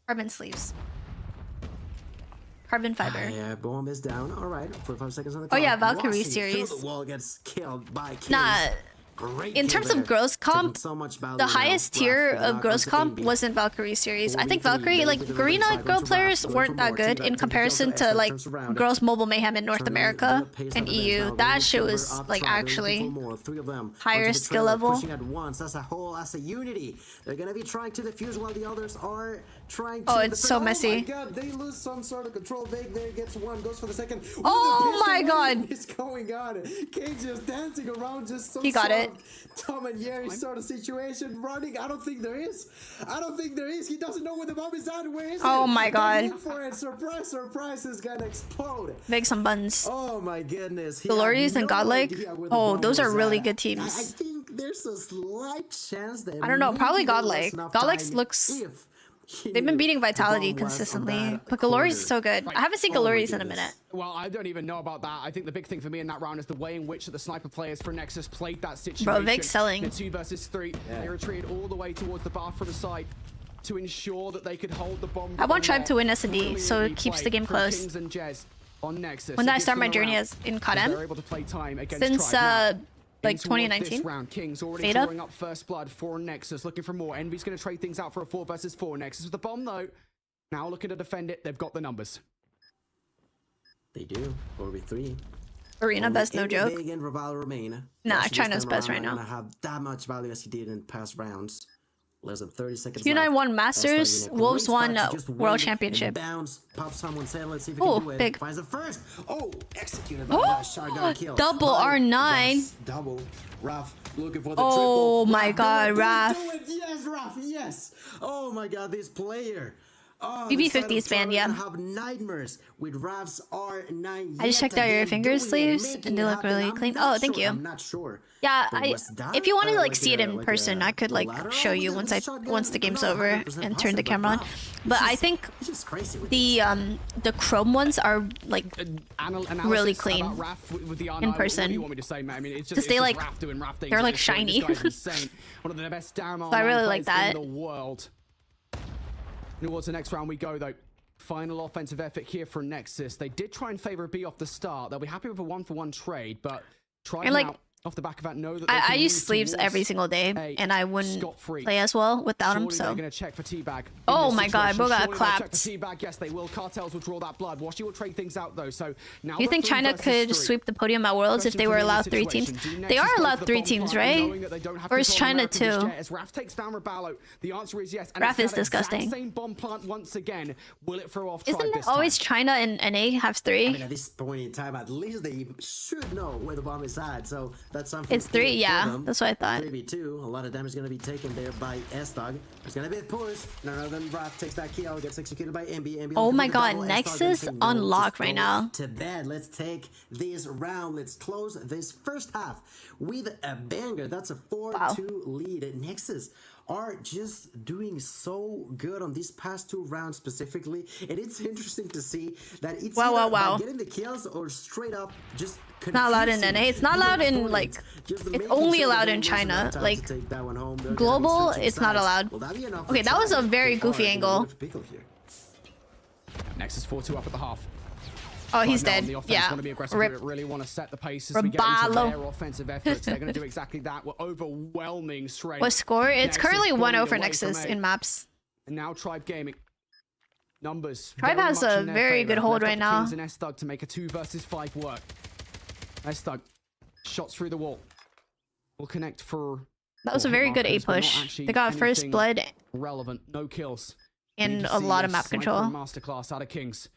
Carbon sleeves. Carbon fiber. Yeah, bomb is down. All right, 45 seconds on the Oh clock. yeah, Valkyrie Washi series. through the wall gets killed by Kings. Nah. Great In kill terms of there. girls comp, Taking so much value the now. highest tier Graph of girls onto comp AB. wasn't Valkyrie series. I think 43, Valkyrie, like with the Garena cycle girl to players Rap, weren't that good in comparison to like girls mobile mayhem in North America and EU. That shit was like actually higher skill level. Pushing at once as a whole, as a unity. They're gonna be trying to defuse while the others are trying to. Oh, it's so messy. Oh my god, they lose some sort of control. Big there gets one, goes for the second. Oh my god. What is going on? Cage just dancing around, just so He got it. Tom and Jerry sort of situation running. I don't think there is. I don't think there is. He doesn't know where the bomb is at. Where is it? Oh my god. Look for it. Surprise, surprise is gonna explode. Make some buns. Oh my goodness. Glorious and Godlike. Oh, those are really good I teams. think there's a slight chance that I don't know, probably maybe there was Godlike. enough Godlike time looks. if he They've been knew beating the Vitality bomb was on consistently, that but Glorious corner. is so good. I haven't seen Oh my Glorious in a goodness. minute. Well, I don't even know about that. I think the big thing for me in that round is the way in which the sniper players for Nexus played that situation. Bro, Vic's selling. The 2 versus 3. They retreated all the way towards the bathroom side to ensure that they could hold the bomb. I want Tribe to win S&D, so it keeps the game close. Kings and Jez. on Nexus. When did I start my journey as in They're COD? able to play time against Since Tribe. Now, like in towards 2019. This round, King's already Beta. drawing up first blood for Nexus, looking for more. Envy's going to trade things out for a 4 versus 4. Nexus with the bomb though. Now looking to defend it. They've got the numbers. They do. 4v3. Arena best, no joke. And Raval remain. Nah, Actually, China's this best time right around, now. not gonna have that much value as he did in past rounds. Less than 30 seconds. Q9 left. won Masters, That's Wolves like, won to just win World and Championship. Bounce, pop someone's head. Let's see if he Ooh, can do it. big. Finds the first. Oh, executed by that shotgun kill. Double By R9. Raf. Double. Raf looking for the triple. Oh my Raf, god, do it, Raf. do it. Yes, Raf. Yes. Oh my god, this player. Oh, BB50 span, yeah. Have nightmares with Raf's R9. I just checked out your finger sleeves and they look really clean. Oh, thank you. I'm not sure. Yeah, But was that, if you wanted to like like see it a- in like person, a I could like collateral show you with once a shotgun? once the game's Not over 100% and turn the positive, camera on. Raf, But it's I just- think it's just crazy with the chrome ones are like really clean About Raf with the R9. in What person. do you want me to say, man? I mean, it's just, 'Cause they, it's like, just Raf doing Raf things they're, at like, this point. shiny. This guy's insane. One of the best damn I really like players that. in the world. Towards the next round we go though. Final offensive effort here for Nexus. They did try and favor a B off the start. They'll be happy with a 1-for-1 trade, but try And, like, now off the back of that know that they I can use move sleeves towards every single day, a and I wouldn't scot-free. play as well without them. Surely So they're going to check for teabag. in Oh this my God, situation. bro got Surely they'll check clapped. for teabag. Yes, they will. Cartels will draw that blood. Washi will trade things out though. So now you we're think 3 China versus could 3. sweep the podium at Worlds if Question they for were me in allowed this 3 situation. teams? Do They Nexus are go for allowed the 3 bomb teams, plant, right? knowing that they don't have Or is control of China American too? jet? As Raf takes down Raballo, the answer is yes. And Raf it's is that exact disgusting. Same bomb plant once again. Will it throw off Tribe Isn't this it always time? China and NA have I mean, 3? at this point in time, at least they should know where the bomb is at. So that's something. It's 3, good for yeah. them. That's what I thought. 3v2. A lot of damage is going to be taken there by S-Dog. There's going to be a push. None other than Raf takes that kill. Gets executed by MB. Oh my god, Nexus unlocked right now. To bed. Let's take this round. Let's close this first half with a banger. That's a 4-2 lead. Nexus are just doing so good on these past 2 rounds specifically, and it's interesting to see that it's Wow, either wow, wow. by getting the kills or straight up just Not allowed in confusing NA. It's not the allowed in, opponent. like, Just it's making only sure allowed they in don't waste China, enough time like, to take that one home. They're gonna be global, switching it's not sides. allowed. Will that be enough for Okay, that was a Tribe? very They goofy are in a angle. bit of a pickle here. Nexus 4-2 up at the half. Oh, he's Right now on dead. the offense, Yeah. want to be aggressive. Rip. They really want to set the pace as we get into Raballo. their offensive efforts. They're going to do exactly that. With overwhelming strength. What score? It's Nexus currently pulling 1-0 for away Nexus from in A. maps. And now Tribe Gaming. Numbers. Tribe very has much a in their very favor. good hold Left up right to now. Kings and S-Dug to make a 2 versus 5 work. S-Dug. Shots through the wall. Will connect for... That was a hit very good A markers, but not push. actually They got first anything blood relevant. No kills. and Need to a see lot of a map sniper control. masterclass out of Kings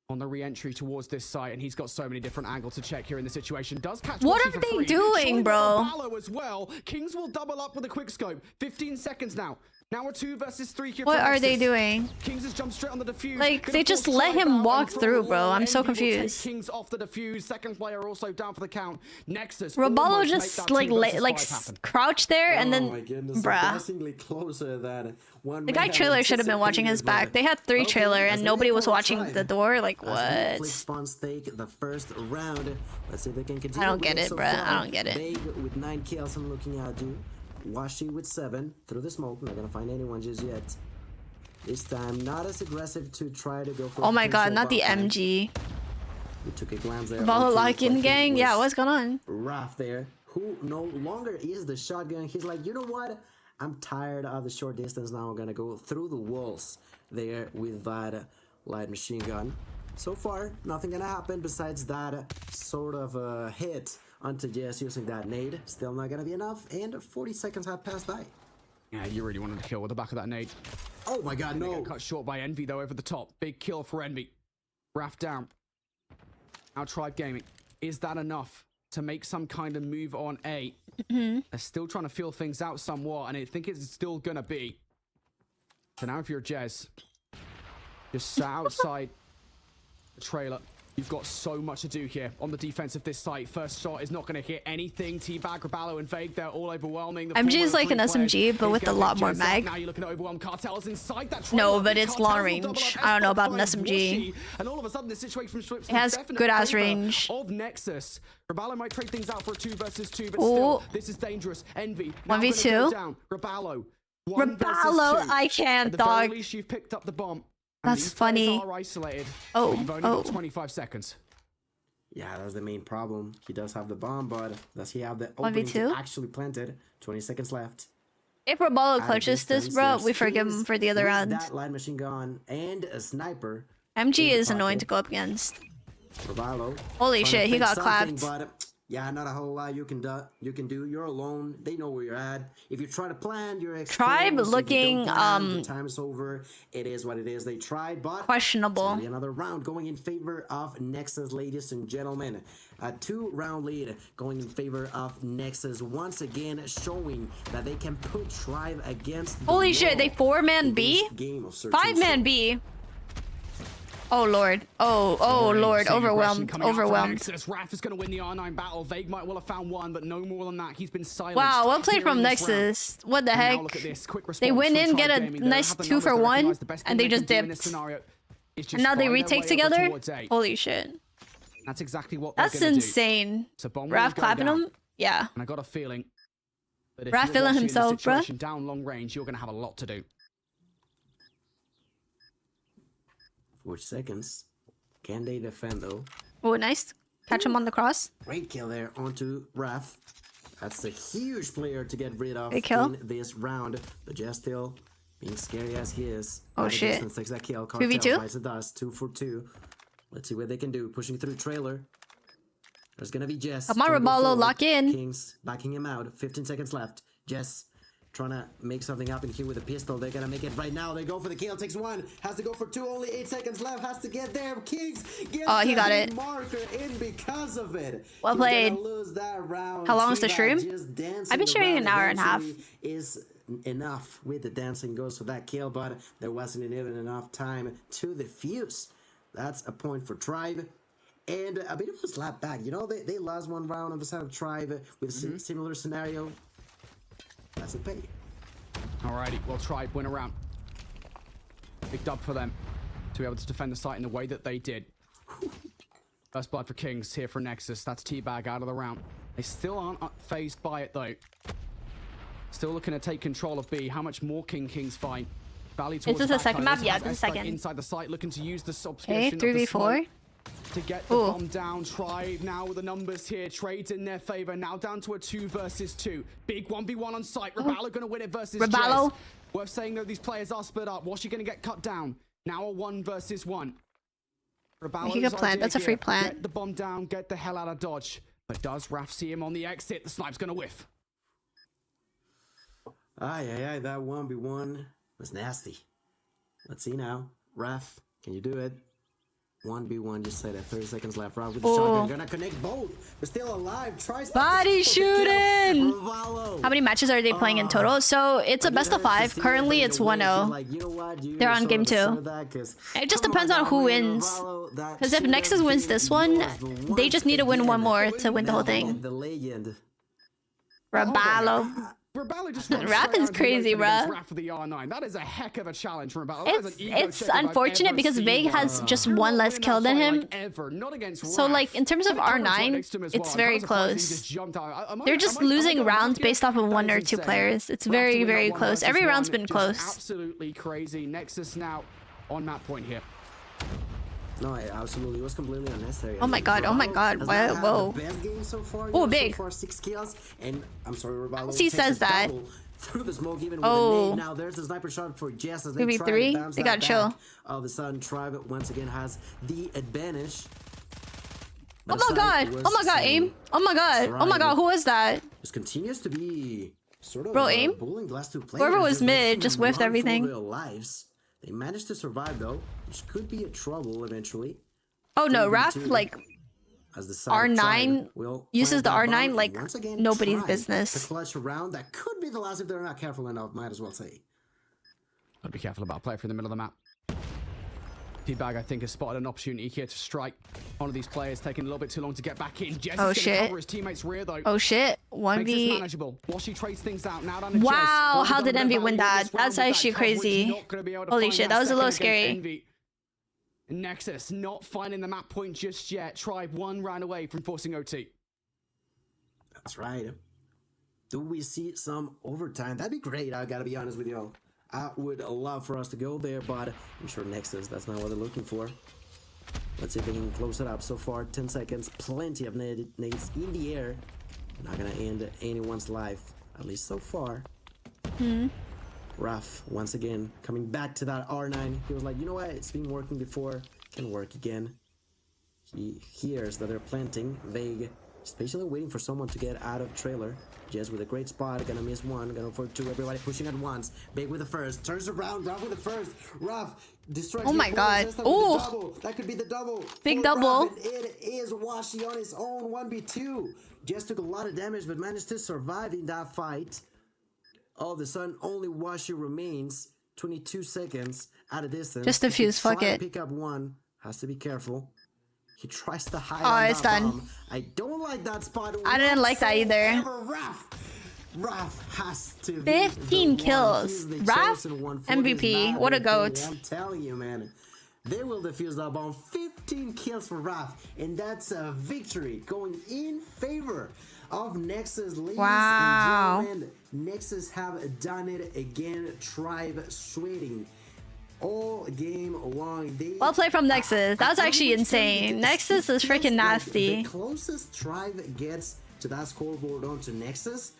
on the re-entry towards this site, and he's got so many different angles to check here in the situation. Does catch What Washi are for they free. doing, Surely bro? Raballo as well. Kings will double up with a quick scope. 15 seconds now. Now we're 2 versus 3 here. What for are they Nexus. doing? Kings has jumped straight on the defuse. Like, Gonna they just force let Tribe him out walk and throw through, the bro. wall. I'm so Envy will take confused. Kings off the defuse. Second player also down for the count. Nexus. Raballo almost make just that like 2 versus 5 happen. crouched there and Oh then, my goodness, bruh. surprisingly closer than one The guy may trailer have should have been watching his anticipated, back. but- They had 3 Okay, trailer as and they nobody make was for watching Tribe. the door. Like, As we flip what? spawns take the first round. Let's see if they can continue. I don't get with it, so bruh. far. I don't get it. Big with 9 kills. I'm looking at you. Washi with 7 through the smoke. Not gonna find anyone just yet. This time, not as aggressive to try to go for. Oh my god, potential not the bomb plant. MG. We took a glance there. Ball onto lock-in what gang? was Yeah, what's going on? Raf there, who no longer is the shotgun. He's like, you know what? I'm tired of the short distance now. I'm gonna go through the walls there with that light machine gun. So far, nothing gonna happen besides that sort of hit onto Jess using that nade. Still not gonna be enough, and 40 seconds have passed by. Yeah, you really wanted to kill with the back of that nade. Oh my god, They no! get cut short by Envy though over the top. Big kill for Envy. Raf down. Now Tribe Gaming. Is that enough to make some kind of move on A? They're still trying to feel things out somewhat, and I think it's still gonna be. So now if you're Jez, just sat outside the trailer. You've got so much to do here on the defense of this site. First shot is not going to hit anything. Teabag, Raballo, and Vague, they're all overwhelming. The MG is former like an 3 SMG, players. but He's with a gonna lot pick more Jez up. mag. Now you're looking at overwhelm Cartels inside that No, trailer. but it's Cartels long will range. double up. I don't know about an S-Dog finds SMG. Washi, and all of a sudden, this situation flips It has in definite good-ass favor range. of Nexus. Raballo might trade things out for a 2 versus 2, but Ooh. still, this is dangerous. Envy. now gonna 1v2? go down. Raballo. 1 versus Raballo, 2. I At can't, the very dog. least, you've picked up the bomb. And That's these players funny. are isolated. Oh, But you've only got 25 seconds. Yeah, that's the main problem. He does have the bomb, but does he have the opening 1v2? to actually plant it? 20 seconds left. If Roballo At a clutches this, distance, bro, there's we forgive him Kings for the other with round. that light machine gun and a sniper. MG in the is annoying to pocket. go up against. Roballo Holy trying to shit, he fake got something, clapped. But yeah, not a whole lot you can do. You're alone. They know where you're at. If you try to plan, you're Tribe exposed. If you don't looking, plan, the time is over. It is what it is. They tried, but questionable. it's gonna be another round going in favor of Nexus, ladies and gentlemen. A 2-round lead going in favor of Nexus, once again showing that they can put Tribe against the Holy shit, they wall 4-man in B? this game of search 5-man and B. Oh lord. Oh lord. Overwhelmed. Overwhelmed. Nexus. Raph is going to win the R9 battle. Vague might well have found one, but no more than that. He's been silenced. Wow, well played here from in this round. Nexus. What the And now heck? look at this. Quick They response win from in, Tribe get a Gaming. They don't nice have the 2 numbers for to 1, recognize the best and thing they just can do in this dipped. scenario is just And now they find their retake way over together? towards A. Holy shit. That's exactly what That's they're gonna insane. do. So bomb will Raph go clapping down. him? Yeah. And I got a feeling that if Raph you're feeling watching the himself, bruh. situation down long range, you're going to have a lot to do. 4 seconds. Can they defend though? Oh, nice. Catch him on the cross. Great kill there onto Raph. That's a huge player to get rid of Great kill. in this round. But just still being scary as he is. Oh, At a shit. distance, takes that kill. 2v2? Bites the dust. 2 for 2. Let's see what they can do. Pushing through trailer. There's gonna be Jess. Come on, trying to go Roballo, forward. lock in. Kings backing him out. 15 seconds left. Jess trying to make something happen here with a pistol. They're gonna make it right now. They go for the kill. Takes 1. Has to go for 2. Only 8 seconds left. Has to get there. Kings gets Oh, he got the it. marker in because of it. Well He's played. gonna lose that round. How long is the T-Bag stream? just dancing I've been streaming around an hour and a half. eventually is enough with the dancing goes for that kill, but there wasn't even enough time to defuse. That's a point for Tribe. And a bit of a slap back. You know, they lost 1 round on the side of Tribe with a similar scenario. That's a pay. Alrighty, well, Tribe win a round. Big dub for them to be able to defend the site in the way that they did. First blood for Kings here for Nexus. That's T-Bag out of the round. They still aren't phased by it, though. Still looking to take control of B. How much more can Kings find? Valley towards Is this the a back second line. map? Also Yeah, has this is a S-Site second. inside the site, looking to use the Okay, obscuration of the 3v4. smoke to get the Ooh. bomb down. Tribe now with the numbers here. Trades in their favor. Now down to a 2 versus 2. Big 1v1 on site. Roballo going to win it versus Roballo. Jez. Worth saying though, these players are split up. What's she going to get cut down? Now a 1 versus 1. Roballo's He could plant. idea That's a free here, plant. Get the bomb down. Get the hell out of dodge. But does Raph see him on the exit? The snipe's going to whiff. Aye, that 1v1 was nasty. Let's see now. Raph, can you do it? 1v1, just said it. 30 seconds left. Raph with the shotgun. Gonna connect both. We're still alive. Tries Body shooting! Roballo. How many matches are they playing in total? So it's a best of 5. Currently it's 1-0. They're on game 2. It just depends on who wins. Because if Nexus wins this one, they just need to win 1 more to win the whole thing. The legend. Roballo. Roballo just Raph is crazy, bruh. Raph for the R9. That is a heck of a challenge for Roballo. That is an ego It's check if I've unfortunate ever because seen Vague one. has just You're 1 not less winning kill that than fight, him. like, ever. Not against So, Raph. like, in terms of And Cameron's right R9, next to him as it's well. very That was a pass he close. just jumped out. They're just losing rounds based off of 1 or 2 players. It's We'll have to very, win that very 1 close. versus Every 1. round's been Just close. Absolutely crazy. Nexus now on map point here. No, absolutely. It was completely unnecessary. Oh my god, oh my god. Has Whoa, not had whoa. the best game so far. Oh, So big. far, 6 kills. And I'm sorry, Roballo. He takes says a that. double through the smoke, even with Oh. a nade. Now there's the sniper shot for Jess as they 2v3? try to bounce They that gotta chill. back. All of a sudden, Tribe once again has the advantage. Oh my god! Oh my god, aim! Oh my god! Oh my god, who was that? This continues to be sort of Bro, aim? bullying the last 2 players. Whoever was just mid making just them whiffed run for everything. their lives. They managed to survive though, which could be a trouble eventually. Oh no, 2v2. Raph, like, As the side of R9 Tribe will uses plant the that R9 bomb, like once again, nobody's Tribe business. to clutch around. That could be the last if they're not careful enough, might as well say. Gotta be careful about play through the middle of the map. T-Bag, I think, has spotted an opportunity here to strike one of these players, taking a little bit too long to get back in. Jez Oh, is going to shit. cover his teammate's rear, though. Oh shit. Makes this 1v... manageable. Washi trades things out. Now down to Wow, Jez. how did Double Envy value win in that? this round That's with that actually coverage. crazy. Not gonna be able to Holy find shit, that was a second little against scary. Envy. Nexus not finding the map point just yet. Tribe 1 round away from forcing OT. That's right. Do we see some overtime? That'd be great. I gotta be honest with y'all. I would love for us to go there, but I'm sure Nexus, that's not what they're looking for. Let's see if they can close it up. So far, 10 seconds. Plenty of nades in the air. Not gonna end anyone's life, at least so far. Rough, once again, coming back to that R9. He was like, you know what? It's been working before. Can work again. He hears that they're planting. Vague, especially waiting for someone to get out of trailer. Jez with a great spot, gonna miss one, gonna for two, everybody pushing at once. Big with the first, turns around, Rough with the first. Rough destroys. Oh my god. Oh, that could be the double. Big double. Rough, it is Washi on his own 1v2. Jez took a lot of damage, but managed to survive in that fight. All of a sudden, only Washi remains. 22 seconds at a distance. Just defuse, fuck it. Pick up one, has to be careful. He tries to hide. Oh, it's done. Bomb. I don't like that spot. I didn't like that either. Raph has to be 15 kills. Raph, MVP. What a goat. I'm telling you, man. They will defuse that bomb. 15 kills for Raph. And that's a victory going in favor of Nexus. Ladies and gentlemen, Nexus have done it again. Tribe sweating all game long. Well played from Nexus. That was actually insane. Nexus is freaking nasty. The closest Tribe gets to that scoreboard onto Nexus,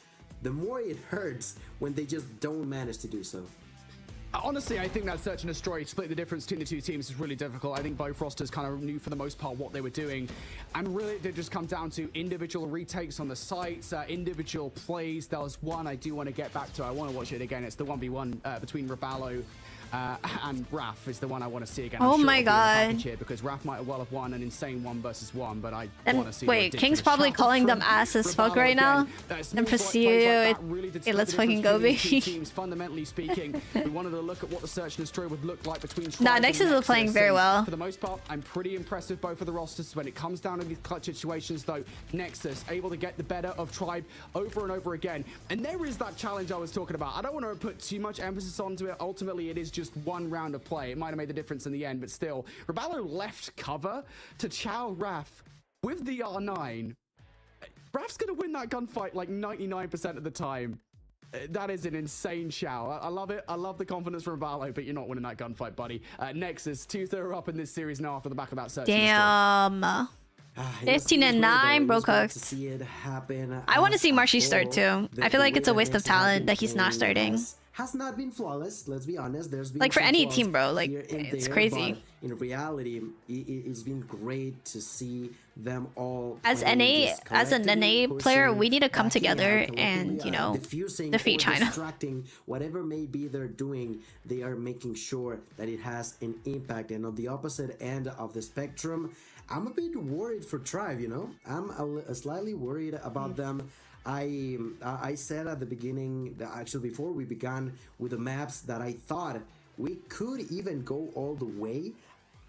the more it hurts when they just don't manage to do so. Honestly, I think that search and destroy split the difference between the two teams is really difficult. I think both rosters kind of knew for the most part what they were doing, and really it did just come down to individual retakes on the sites, individual plays. There was one I do want to get back to. I want to watch it again. It's the 1v1 between Raballo and Raph is the one I want to see again. Oh my god! Here because Raph might well have won an insane 1 versus 1, but I want to see. Wait, King's probably calling them ass as fuck right now. And Presidio, hey, let's fucking go, baby. Teams, fundamentally speaking, we wanted to look at what the search and destroy would look like between. Nah, Nexus is playing very well. For the most part, I'm pretty impressed with both of the rosters. When it comes down to these clutch situations, though, Nexus able to get the better of Tribe over and over again. And there is that challenge I was talking about. I don't want to put too much emphasis onto it. Ultimately, it is just one round of play. It might have made the difference in the end, but still, Raballo left cover to chow Raph with the R9. Raph's gonna win that gunfight like 99% of the time. That is an insane chow. I love it. I love the confidence from Raballo, but you're not winning that gunfight, buddy. Nexus 2-0 up in this series now after the back of that search. Damn. 15 and 9, bro cooked. I want to see Marshy start too. I feel like it's a waste of talent that he's not starting. Has not been flawless, let's be honest. There's been like for any team, bro, like it's crazy. In reality, it's been great to see them all. As an NA player, we need to come together and, you know, defeat China. Distracting whatever may be they're doing, they are making sure that it has an impact. And on the opposite end of the spectrum, I'm a bit worried for Tribe, you know? I'm slightly worried about them. I said at the beginning, actually before we began with the maps, that I thought we could even go all the way.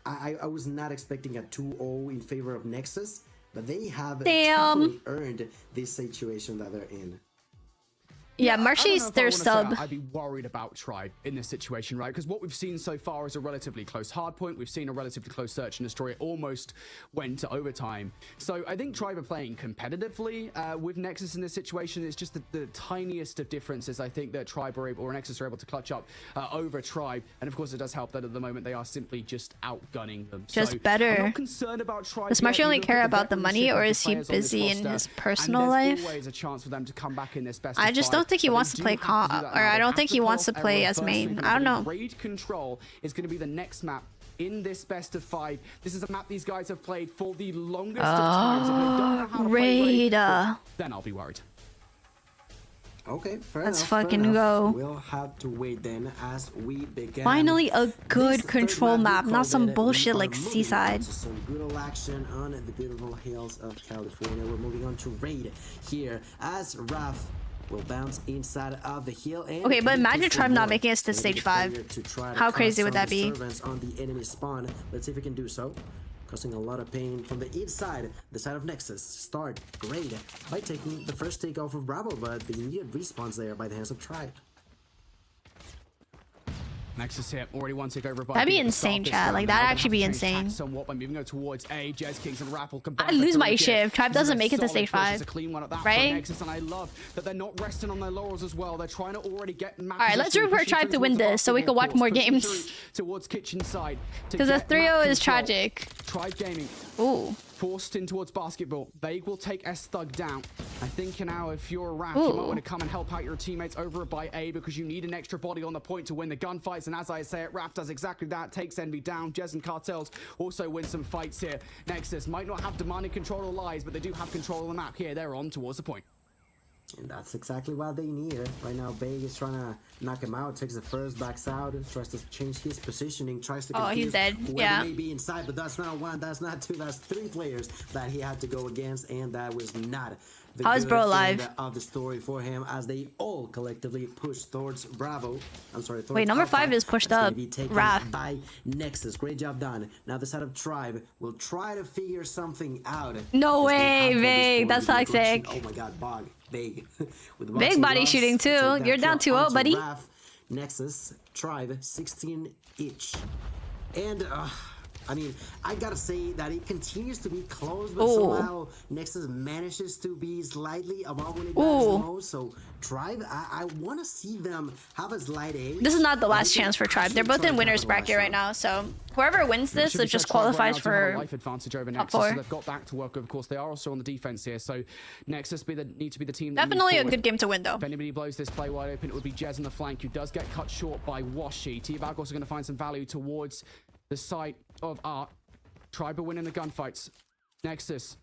I was not expecting a 2-0 in favor of Nexus, but they have definitely earned this situation that they're in. Yeah, Marshy's their sub. I'd be worried about Tribe in this situation, right? Because what we've seen so far is a relatively close hardpoint. We've seen a relatively close search and destroy. It almost went to overtime. So I think Tribe are playing competitively with Nexus in this situation. It's just the tiniest of differences. I think that Tribe are able, or Nexus are able to clutch up over Tribe. And of course, it does help that at the moment they are simply just outgunning them. Just better. I'm not concerned about Tribe. Does Marshy only care about the money, or is he busy in his personal life? There's always a chance for them to come back in this best. I just don't think he wants to play I don't think he wants to play as main. I don't know. Raid control is going to be the next map in this best of 5. This is a map these guys have played for the longest of times. If they don't know how to play Raid, then I'll be worried. Okay, fair Let's enough, fucking go. We'll have to wait then as we begin. Finally, a good control map, not some bullshit like Seaside. Some good old action on the beautiful hills of California. We're moving on to Raid here as Raph will bounce inside of the hill. And okay, but imagine Tribe not making it to stage 5. How crazy would that be? On the enemy spawn. Let's see if we can do so. Causing a lot of pain from the inside, the side of Nexus. Start great by taking the first take off of Bravo, but the immediate response there by the hands of Tribe. Nexus here, already one tick over by That'd be B at the start insane, of this chat. round. Like, Now that'd they actually have be to change tack insane. somewhat by moving towards A. Jez Kings and Raffle combined I'd lose for my three shift. here. Tribe This is doesn't a make it to solid stage push. 5. It's a clean one at that Right? from Nexus, and I love that they're not resting on their laurels as well. They're trying to already get in map Alright, let's position, root for pushing Tribe to through win towards the this so we can watch basketball more courts, pushing games. through towards kitchen side to Because a get 3-0 map is control. tragic. Tribe Gaming Ooh. forced in towards basketball. They will take S Thug down. I think now if you're a Raph, you might Ooh. want to come and help out your teammates over by A because you need an extra body on the point to win the gunfights. And as I say it, Raph does exactly that. Takes Envy down. Jez and Cartels also win some fights here. Nexus might not have demanding control of lives, but they do have control of the map here. They're on towards the point. And that's exactly what they need. Right now, Big is trying to knock him out, takes the first, backs out, tries to change his positioning, tries to confuse he's dead. whoever Yeah. may be inside, but that's not one, that's not two, that's 3 players that he had to go against, and that was not the How is good bro end alive? of the story for him as they all collectively push towards Bravo. I'm sorry, towards Wait, number Alpha. 5 is pushed That's gonna up. be taken Raph. by Nexus. Great job done. Now the side of Tribe will try to figure something out. No as they way, have for this Big. point That's with the toxic. aggression. Oh my god, Bog. Big. With the Big boxing body gloves shooting to too. take that You're down kill 2-0, onto buddy. Raph, Nexus, Tribe, 16 each. And, I mean, I gotta say that it continues to be close, but Ooh. somehow Nexus manages to be slightly above when it Ooh. matters the most. So, Tribe, I want to see them have a slight edge. This is not the but last they can chance for Tribe. They're actually both in try to winners capitalize bracket right on it. now, so whoever wins this, Should it be just said, Tribe right qualifies now do have a for life advantage over top Nexus, 4. so they've got back to work. Of course, they are also on the defense here, so Nexus need to be the team that move Definitely a forward. good game to win, though. If anybody blows this play wide open, it would be Jez on the flank, who does get cut short by Washi. T-Bag also going to find some value towards the side of Art. Tribe are winning the gunfights. Nexus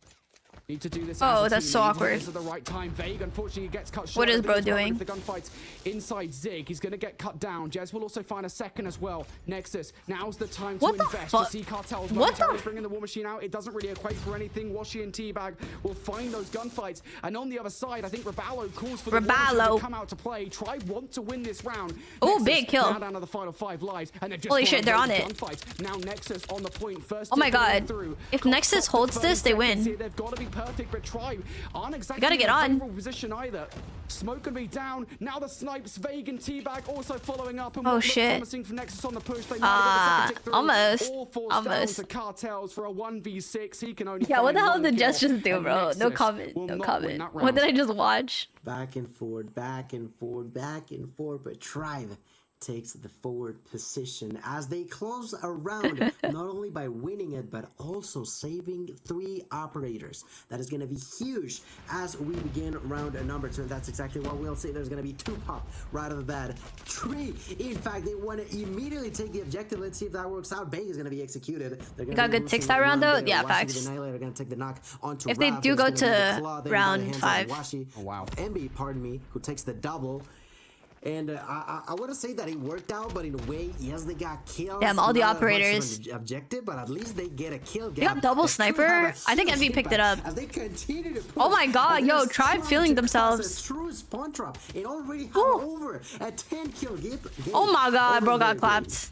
need to do this. Oh, as a that's team. so They need to do awkward. this at the right time. Vague, unfortunately, gets cut short. What is I think bro it's right doing? with the gunfights inside Zig. He's going to get cut down. Jez will also find a second as well. Nexus, now's the time to What the invest. fuck? You see Cartels What the momentarily bringing the war machine out. It doesn't really equate for anything. Washi and T-Bag will find those gunfights. And on the other side, I think Raballo calls for the war machine Raballo. to come out to play. Tribe want to win this round. Ooh, Nexus big kill. now down to the final 5 lives. And they've just Holy gone shit, they're those on it. gunfights. Now Nexus on the point. First Oh my dip going god. through. If Clock Nexus stopped holds at this, 30 they seconds win. here. They've got to be perfect, but Tribe aren't exactly gotta get in a on. favorable position either. Smoke can be down. Now the snipes, Vague and T-Bag also following up. And Oh, what looked shit. promising from Nexus on the push. They might get the second tick through. Almost. All forced Almost. down to Cartels for a 1v6. He can only Yeah, what the find hell one did kill, Jess just do, and bro? No Nexus comment. will No not comment. win that What did round. I just watch? Back and forward, back and forward, back and forward, but Tribe takes the forward position as they close around, not only by winning it, but also saving 3 operators. That is going to be huge as we begin round number 2, and that's exactly what we'll see. There's going to be 2 pop right off the bat. 3. In fact, they want to immediately take the objective. Let's see if that works out. Bay is going to be executed. They're gonna got be good ticks losing that round, one though? there. Yeah, Washi facts. with the Annihilator going to take the knock onto If they Raph. do It's go gonna be the to claw there by the round hands of 5. Washi. Oh, wow. MB, pardon me, who takes the double. And I want to say that it worked out, but in a way, yes, they got killed. Damn, all the Not as much operators. of an objective, but at least they get a kill. They got double sniper? I think Envy picked it up. As they continue to push, Oh my god, as yo, they're Tribe trying feeling to cause themselves. a true spawn trap. It already had Ooh. over a 10 kill game. Oh my god, over bro there, got dude. clapped.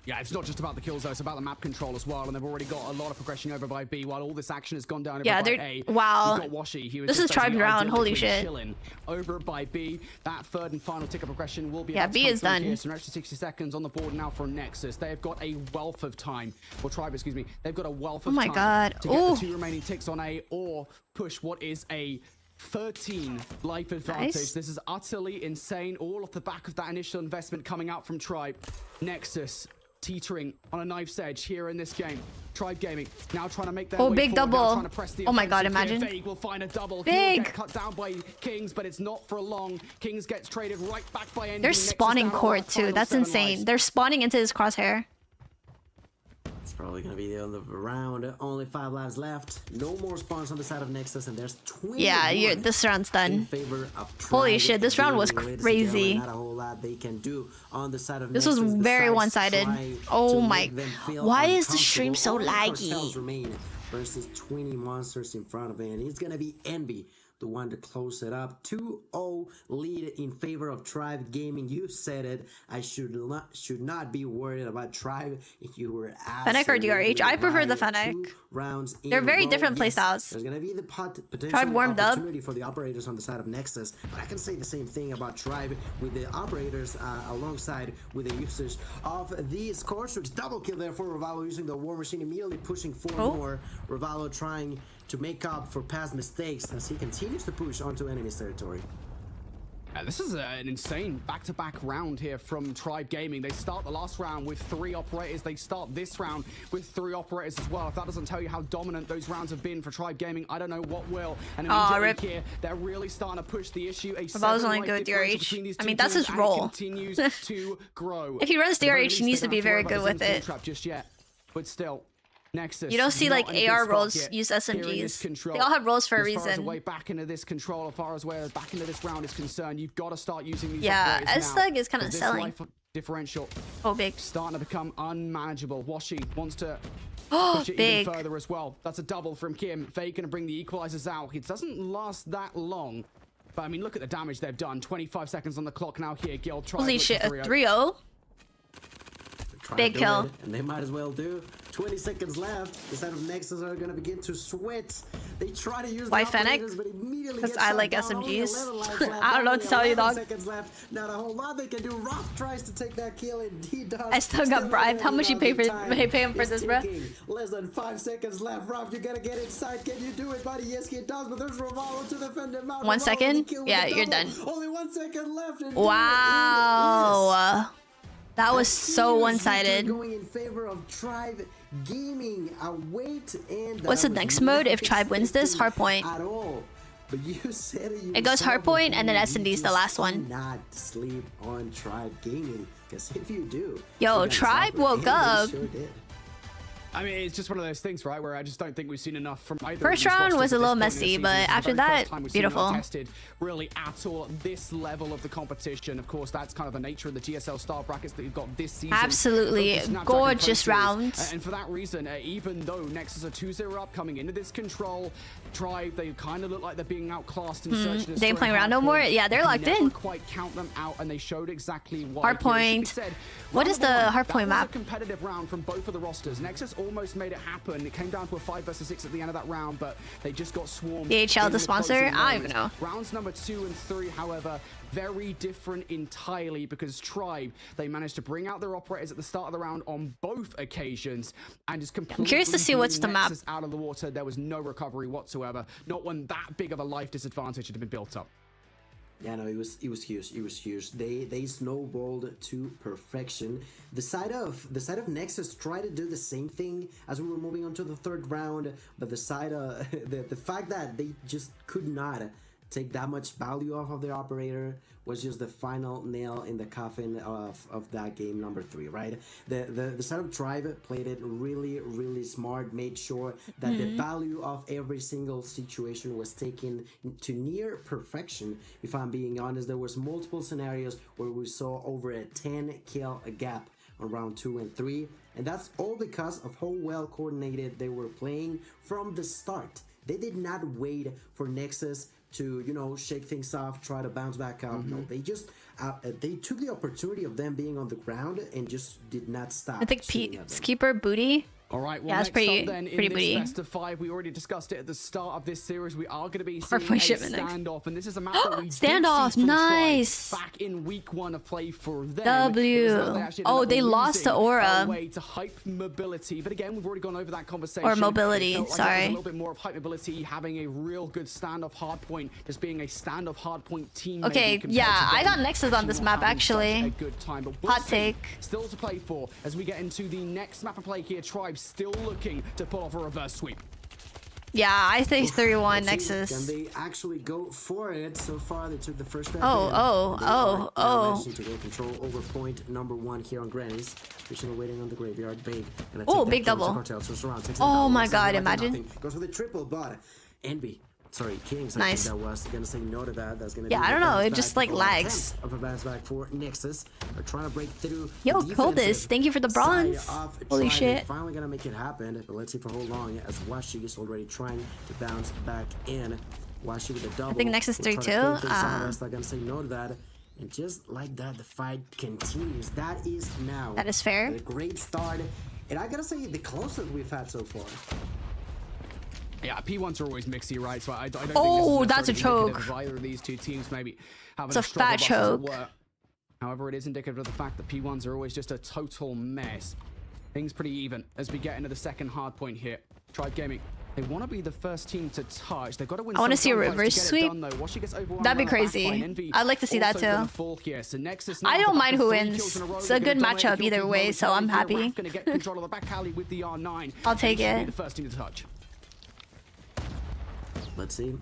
Yeah, it's not just about the kills though, it's about the map control as well, and they've already got a lot of progression over by B while all this action has gone down over Yeah, by they're- A. wow. You've got Washi, he was This just is Tribe's basically round, holy idyllically shit. chilling over by B. That third and final tick of progression will be Yeah, about to B come is through done. here. So an extra 60 seconds on the board now for Nexus. They have got a wealth of time, or Tribe, excuse me, they've got a wealth of Oh my time god. to get Ooh. the 2 remaining ticks on A, or push what is a 13 life advantage. Nice. This is utterly insane, all off the back of that initial investment coming out from Tribe. Nexus teetering on a knife's edge here in this game. Tribe Gaming now trying to make their Oh, way big forward, now double. trying to press the Oh my god, offensive here. imagine. Vague will find a double. Big. He will get cut down by Kings, but it's not for long. Kings gets traded right back by Envy. They're Nexus spawning down on court that too. final That's 7 insane. lives. They're spawning into his crosshair. It's probably going to be the end of the round. Only 5 lives left. No more spawns on the side of Nexus, and there's 21 Yeah, this round's in done. favor of Holy Tribe shit, this round was Gaming. Ladies and crazy. gentlemen, not a whole lot they can do on the side of This was Nexus very besides one-sided. try Oh to my- make them feel why is the stream so uncomfortable. Only laggy? Cartels remain versus 20 monsters in front of it, and it's gonna be Envy, the one to close it up. 2-0 lead in favor of Tribe Gaming. You said it. I should not be worried about Tribe. If you were Fennec or DRH? I prefer the Fennec. Rounds They're very different playstyles. There's gonna be the potential Tribe warmed up. opportunity for the operators on the side of Nexus, but I can say the same thing about Tribe with the operators alongside with the usage of these core switch. Double kill there for Revalo using the War Machine, immediately pushing 4 more. Revalo trying to make up for past mistakes as he continues to push onto enemy's territory. This is an insane back-to-back round here from Tribe Gaming. They start the last round with 3 operators. They start this round with 3 operators as well. If that doesn't tell you how dominant those rounds have been for Tribe Gaming, I don't know what will. And immediately here, they're really starting to push the issue. Revol's only good with DRH. I mean, that's his role. Continues to grow. If he runs DRH, he needs to be very good with it. Just yet, but still. Nexus, you don't see like AR roles use SMGs. They all have roles for a reason. As way back into this control, as far as where back into this round is concerned, you've got to start using these. Yeah, S-Thug is kind of selling. Differential. Oh, big. Starting to become unmanageable. Washi wants to push it even further as well. That's a double from Kim. Faye going to bring the equalizers out. It doesn't last that long. But I mean, look at the damage they've done. 25 seconds on the clock now here. Gil tries. Holy shit, a 3-0. Big kill. And they might as well do. 20 seconds left. The side of Nexus are going to begin to sweat. They try to use Why Fennec? Because I like SMGs. I don't know what to tell you, dog. Seconds left. Not a whole lot they can do. Ruff tries to take that kill, and he does. I still got bribed. How much you pay him for this, bro? Less than 5 seckons left. Ruff, you gotta get inside. Can you do it, buddy? Yes, he does. But there's Revalo to defend him out. 1 second? Yeah, you're done. Only 1 second left. Wow. That was so one-sided. Going in favor of Tribe Gaming. What's the next mode if Tribe wins this? Hardpoint. But you said it goes hardpoint and then S&D's the last one. Not sleep on Tribe Gaming, because if you do, yo, Tribe woke up. Sure did. I mean, it's just one of those things, right, where I just don't think we've seen enough from either. First round was a little messy, but after that, beautiful. Tested really at all at this level of the competition. Of course, that's kind of the nature of the GSL star brackets that you've got this season. Absolutely gorgeous rounds. And for that reason, even though Nexus are 2-0 up coming into this control, Tribe, they kind of look like they're being outclassed in search of they ain't playing around no more. Yeah, they're locked in. Quite count them out, and they showed exactly why. Hardpoint. What is the hardpoint map? A competitive round from both of the rosters. Nexus almost made it happen. It came down to a 5 versus 6 at the end of that round, but they just got swarmed. DHL, the sponsor? I don't even know. Rounds number 2 and 3, however, very different entirely, because Tribe, they managed to bring out their operators at the start of the round on both occasions and just completely. I'm curious to see what's the map. Out of the water. There was no recovery whatsoever. Not when that big of a life disadvantage had been built up. Yeah, no, it was huge. It was huge. They snowballed to perfection. The side of Nexus tried to do the same thing as we were moving on to the 3rd round, but the side the fact that they just could not take that much value off of their operator was just the final nail in the coffin of that game number 3, right? The side of Tribe played it really smart, made sure that the value of every single situation was taken to near perfection. If I'm being honest, there was multiple scenarios where we saw over a 10 kill gap on round 2 and 3, and that's all because of how well coordinated they were playing from the start. They did not wait for Nexus to, you know, shake things off, try to bounce back up. No, they just they took the opportunity of them being on the ground and just did not stop. I think Peacekeeper booty. All right, well, yeah, that's pretty booty. Best of 5, we already discussed it at the start of this series. We are going to be seeing a standoff, and this is a map that we standoff, nice. Back in week 1 of play for them. W. Oh, they lost the aura. Way to hype mobility, but again, we've already gone over that conversation. Or mobility, like sorry. A little bit more of hype mobility, having a real good standoff hardpoint, just being a standoff hardpoint team. Okay, yeah, I got Nexus on this map actually. A good time, but hot take. Still to play for as we get into the next map of play here. Tribe still looking to pull off a reverse sweep. Yeah, I think 3-1 Nexus. Can they actually go for it? So far, they took the first step. Oh. To go control over point number 1 here on Granny's. Patiently waiting on the graveyard. Big. Oh, big double. Oh my god, imagine. Goes for the triple, but Envy. Sorry, Kings. Nice. That was gonna say no to that. That's gonna. Yeah, I don't know. It just like lags. Of a bounce back for Nexus. They're trying to break through. Yo, Coldest, thank you for the bronze. Holy shit. Finally gonna make it happen, but let's see for how long. As Washi is already trying to bounce back in. Washi with a double. I think Nexus We'll 3 try to too. play things out. That's not gonna say no to that. And just like that, the fight continues. That is now. That is fair. A great start. And I gotta say, the closest we've had so far. Yeah, P1s are always mixy, right? So I don't Oh, think that's a necessarily choke. indicative of either of these two teams maybe having It's a struggle fat bus as it choke. were. However, it is indicative of the fact that P1s are always just a total mess. Things pretty even as we get into the second hard point here. Tribe Gaming, they want to be the first team to touch. They've got to win. I want to some see a gunfights reverse to get it sweep. done, though. Washi gets overwhelmed That'd be on the back crazy. line. Envy I'd like to see that also gonna too. fall here. So Nexus I now don't with mind who 3 wins. kills in a row. It's They're a good gonna dominate matchup the either kill way, feed so I'm momentarily here. happy. Raph gonna get control of the back alley with the R9. I'll take He should be it. the first team to touch. Let's see.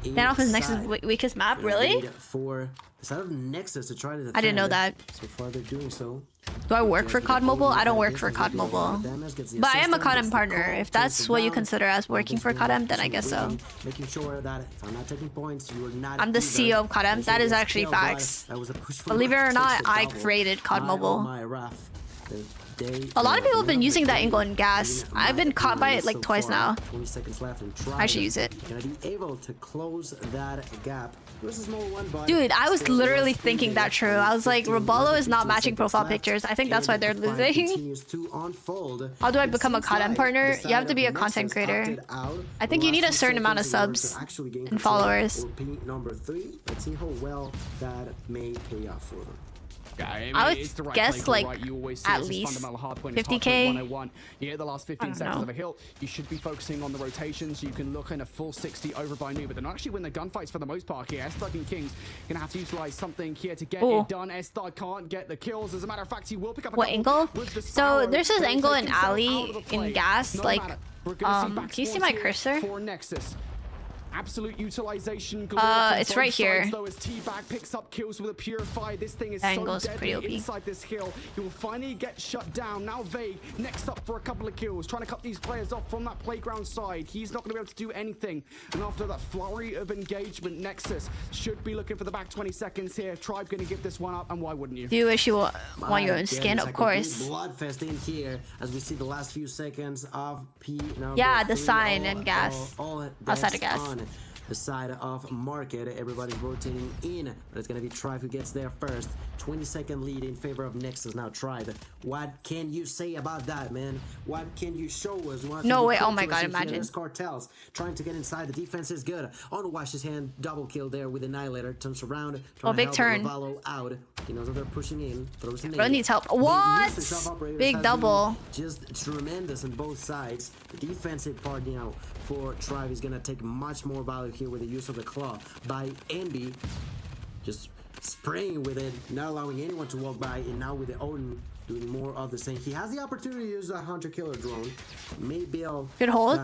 Standoff is Nexus' weakest map, really? For the side of Nexus to try to defend. I didn't know that. So far, they're doing so. Do I work for COD Mobile? I don't work for COD Mobile. But I am a COD partner. If that's what you consider as working for COD, then I guess so. Making sure that if I'm not taking points, you are not. I'm the CEO of COD. That is actually facts. Believe it or not, I created COD Mobile. A lot of people have been using that angle in gas. I've been caught by it like twice now. 20 seconds left and I should use it. Gonna be able to close that gap. It was a small one, but Dude, I was still literally was thinking that true. I was like, 15 Robalo is not 15 matching seconds profile left, pictures. I think that's why and they're the fight losing. continues to unfold. How do I It become a seems COD like partner? the You have side to be a of content Nexus creator. opted out I think the you need a last certain amount of seconds in order to subs actually gain and control followers. for P number 3. Let's see how well that may pay off for them. Yeah, I would it's the right guess, play, like, right? You always see at it's a least fundamental hard point. It's 50K. hard point 101. You hit the last 15 don't seconds know. of a hill. You should be focusing on the rotations. You can look in a full 60 over by new, but they're not actually winning the gunfights for the most part here. S-Thug and Kings gonna have to utilize something here to get Ooh. it done. S-Thug can't get the kills. As a matter of fact, he will pick up a What couple angle? with the So Sparrow, there's this but he'll angle take in himself alley out of the play. in gas, No like, matter. We're gonna see back can you see spawns my here cursor? for Nexus. Absolute utilization. It's right here. Though, as T-Bag picks up kills with a Purify. This thing is That so angle's deadly pretty OP. inside this hill. He will finally get shut down. Now Vague next up for a couple of kills, trying to cut these players off from that playground side. He's not going to be able to do anything. And after that flurry of engagement, Nexus should be looking for the back 20 seconds here. Tribe going to give this one up, and why wouldn't you? Do you wish you want your own My skin? goodness, Of a course. complete bloodfest in here as we see the last few seconds of P number Yeah, the 3, sign and gas. all Outside of bets gas. on the side of market. Everybody's rotating in, but it's gonna be Tribe who gets there first. 20-second lead in favor of Nexus. Now Tribe, what can you say about that, man? What can you show us? What No can you way, prove oh my to us God, in here? imagine. This cartels trying to get inside. The defense is good. On Wash's hand, double kill there with Annihilator. Turns around, trying to big help turn. Ravalo out. He knows that they're pushing in. Throws an Bro nade. needs help. The use What? of self-operators Big has double. been just tremendous on both sides. The defensive part now for Tribe is gonna take much more value here with the use of the claw by Envy. Just spraying with it, not allowing anyone to walk by, and now with the Odin doing more of the same. He has the opportunity to use that hunter killer drone. Maybe Good hold.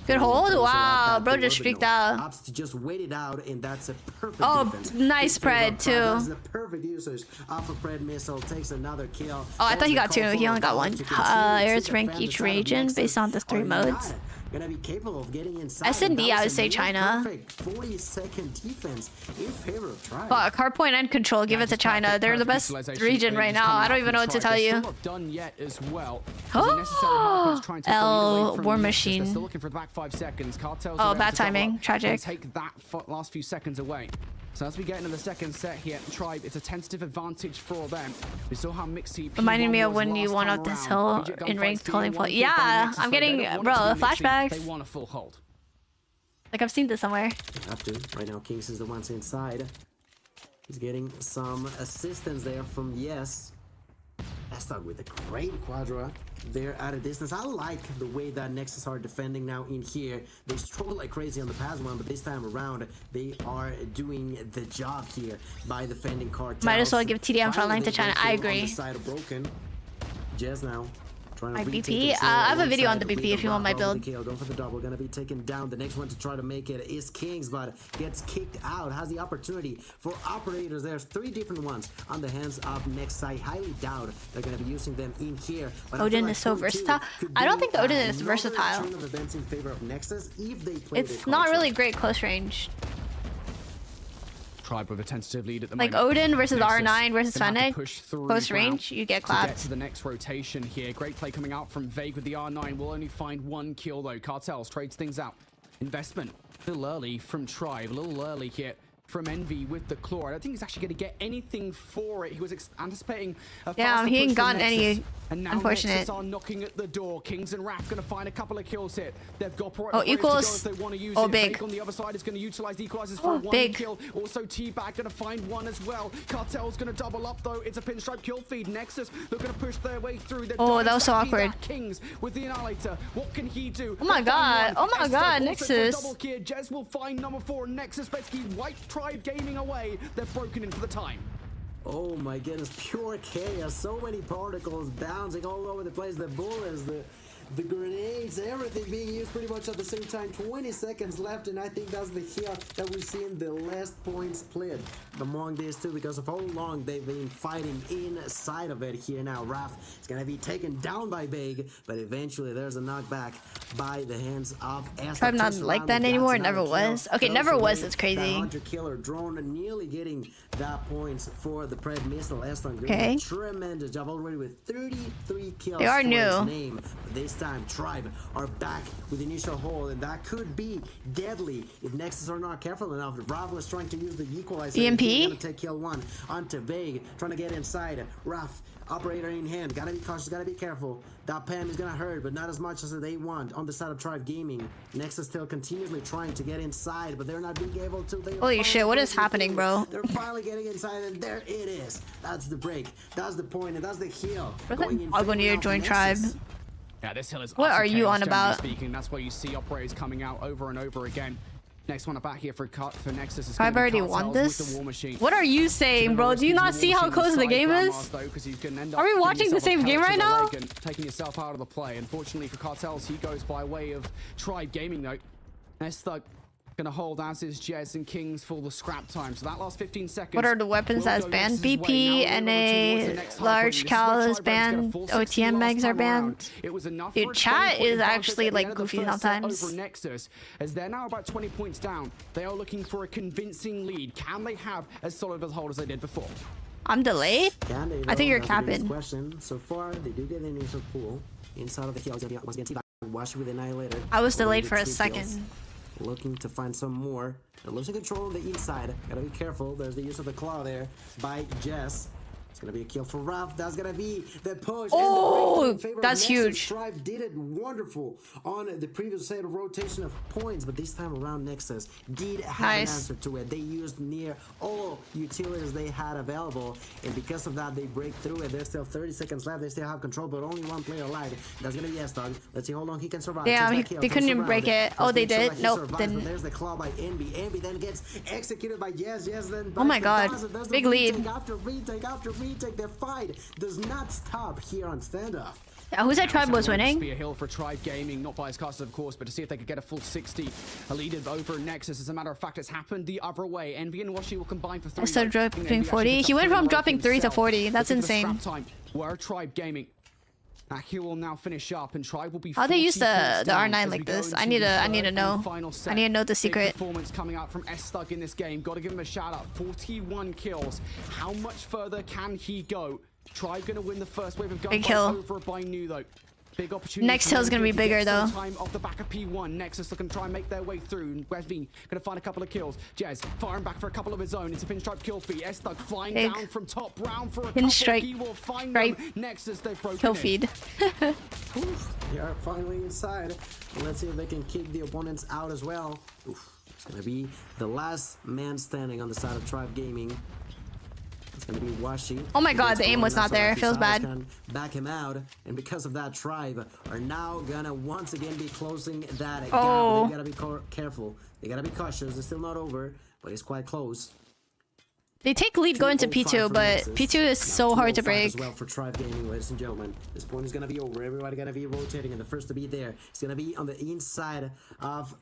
Good hold. Wow, bro just freaked out. Opts to just wait it out, and that's a perfect Oh, defense. nice In favor of spread, Tribe. too. That's the perfect usage. Alpha Pred missile takes another kill. Oh, I thought he got That's the two. call He for only got Ravalo one. to continue to Aerith's rank defend the each side of region Nexus. based on the 3 Are modes. not gonna be capable of getting inside. S&D, I would say That's a China. perfect 40-second defense in favor of Tribe. Fuck, hardpoint and control. Give it to China. They're the best region right now. I don't even know what to tell you. Still not done yet as well. Oh, L War They're Machine. still looking for the back 5 seconds. Cartels Oh, are able bad to double timing. up Tragic. and take that last few seconds away. So as we get into the second set here, Tribe, it's a tentative advantage for them. We saw how mixy Reminding me P1 of was when you last won time up this around. hill Legit in gunfights, ranked team calling one point. kill by Yeah, Nexus, I'm so getting, they don't want bro, it to be mixy. flashbacks. They want a full hold. Like I've seen this somewhere. Have to. Right now, Kings is the ones inside. He's getting some assistance there from Yes. S-Thug with a great quadra there at a distance. I like the way that Nexus are defending now in here. They struggled like crazy on the past one, but this time around, they are doing the job here by defending cartels. Might as well give TDM Finally, frontline to they China. get I kill on agree. the side of Broken. Jez now. Trying to My retake BP? control I have a video on alongside the BP if you want my Bravo with build. the KO. Going for the double, gonna be taken down. The next one to try to make it is Kings, but gets kicked out. Has the opportunity for operators. There's 3 different ones on the hands of Next. I highly doubt they're gonna be using them in here. But I Odin feel like is so 4-2 versatile. could I don't be think the Odin is another versatile. turn of events in favor of Nexus if they play It's their not cards really right. great close range. Tribe with a tentative lead at the Like moment. Odin versus Nexus R9 versus gonna have to Fennec. push through Close ground range, you get to get clapped. to the next rotation here. Great play coming out from Vague with the R9. Will only find 1 kill though. Cartels trades things out. Investment A little early from Tribe, a little early here from Envy with the claw. I don't think he's actually going to get anything for it. He was anticipating a faster he ain't push from gotten Nexus, any. and now Unfortunate. Nexus are knocking at the door. Kings and Raph going to find a couple of kills here. They've got equals. if they want to use Oh, it. big. Fake on the other side is going to utilize the equalizers for a one big. kill. Also T-Bag going to find one as well. Cartel's going to double up though. It's a pinstripe kill feed. Nexus looking to push their way through. Oh, that was so awkward. Kings with the Annihilator. What can he do? Oh my god. Oh my god, Nexus. Double kill. Jez will find number 4. Nexus basically wiped Tribe Gaming away. They're broken in for the time. Oh my goodness, pure chaos. So many particles bouncing all over the place. The bullets, the grenades, everything being used pretty much at the same time. 20 seconds left, and I think that's the kill that we've seen the last point split among these two because of how long they've been fighting inside of it here. Now Raph is gonna be taken down by Big, but eventually there's a knockback by the hands of Esther. I'm not like that anymore. Never was. Okay, never was. It's crazy. Hunter killer drone nearly getting that points for the Pred missile. Esther doing Okay. a tremendous job already with 33 kills. They are for new. his name. But this time Tribe are back with the initial hold, and that could be deadly if Nexus are not careful enough. Bravo is trying to use the equalizer. EMP? He's gonna take kill 1 onto Vague, trying to get inside. Rough operator in hand, gotta be cautious, gotta be careful. That Pam is gonna hurt, but not as much as they want on the side of Tribe Gaming. Nexus still continuously trying to get inside, but they're not being able to. Holy shit, what is happening, bro? They're finally getting inside, and there it is. That's the break, that's the point, and that's the heal. What's that Ogonier join Tribe? Yeah, this hill is What utter are you chaos, on generally about? Speaking. That's why you see operators coming out over and over again. Next one back here for Nexus is I've gonna be already won Cartels with this. the War Machine. What are you saying, bro? Do you not see how close the game is? Are we watching the same game right now? Taking yourself out of the play. Unfortunately for Cartels, he goes by way of Tribe Gaming though. Thug gonna hold as is Jez and Kings for the scrap time. So that last 15 seconds. What are the weapons will that's go banned? Nexus's way. BP Now and we're a towards the next high large point. This is cal where is Tribe Brand's got a banned. full 60 OTM last mags are time around. banned. It was enough Dude, for a chat 20-point is advantage actually at the like end of the goofy first set sometimes. over Nexus, as they're now about 20 points down. They are looking for a convincing lead. Can they have as solid of a hold as they did before? I'm delayed? Can they, I think you're though? That's the biggest capping. question. So far, they do get an initial pool inside of the kills. Once again, T-Bag washed with Annihilator. I was delayed Already for a 2 second. kills. Looking to find some more. They're losing control on the inside. Gotta be careful. There's the use of the claw there by Jess. It's gonna be a kill for Ralph. That's gonna be the push. Oh, and the breakthrough in favor of that's Nexus. huge. Tribe did it wonderful on the previous set of rotation of points, but this time around Nexus did have Nice. an answer to it. They used near all utilities they had available, and because of that, they break through it. There's still 30 seconds left. They still have control, but only one player alive. That's gonna be S-Dog. Let's see how long he can survive. Damn, Takes that kill, they turns couldn't even around. break it. Oh, Let's they make sure did? that he Nope, survives, but didn't. there's the claw by Envy. Envy then gets executed by Yes, then Oh my god. does the Big lead. retake after retake after retake. The fight does not stop here on standoff. Yeah, who said Tribe was Be winning? a hill for Tribe Gaming, not by his casters of course, but to see if they could get a full 60. A lead over Nexus. As a matter of fact, it's happened the other way. Envy and Washi will combine for 3. Instead of dropping Envy actually 40. picks He up went 3 from like dropping 3 to himself. 40. That's Looking for the insane. scrap time. Where Tribe Gaming. He will now finish up, and Tribe will be. How'd they use 40 points the down R9 as like we go this? into I need the to third know. and final set. I need to know the Big secret. performance coming out from S-Thug in this game. Got to give him a shout out. 41 kills. How much further can he go? Tribe gonna win the first wave of gunfights Big kill. over by New though. Big opportunity. Next for hill's gonna be Envy to bigger, get some though. Time off the back of P1. Nexus looking to try and make their way through. Wesveen gonna find a couple of kills. Jez firing back for a couple of his own. It's a pinstripe kill feed. S-Thug flying Big. down from top round for a Pinstripe. couple. He will find Stripe. them. Nexus, they've broken Kill in. feed. They are finally inside. And let's see if they can kick the opponents out as well. Oof. It's gonna be the last man standing on the side of Tribe Gaming. It's gonna be Washi. Oh my god, the aim was not there. It feels bad. Can back him out, and because of that, Tribe are now gonna once again be closing that gap. Oh. They gotta be careful. They gotta be cautious. It's still not over, but it's quite close. They take lead going to 205 P2, for but Nexus. P2 is Now so hard to 205 break. as well for Tribe Gaming, ladies and gentlemen. This point is gonna be over. Everybody gonna be rotating, and the first to be there is gonna be on the inside of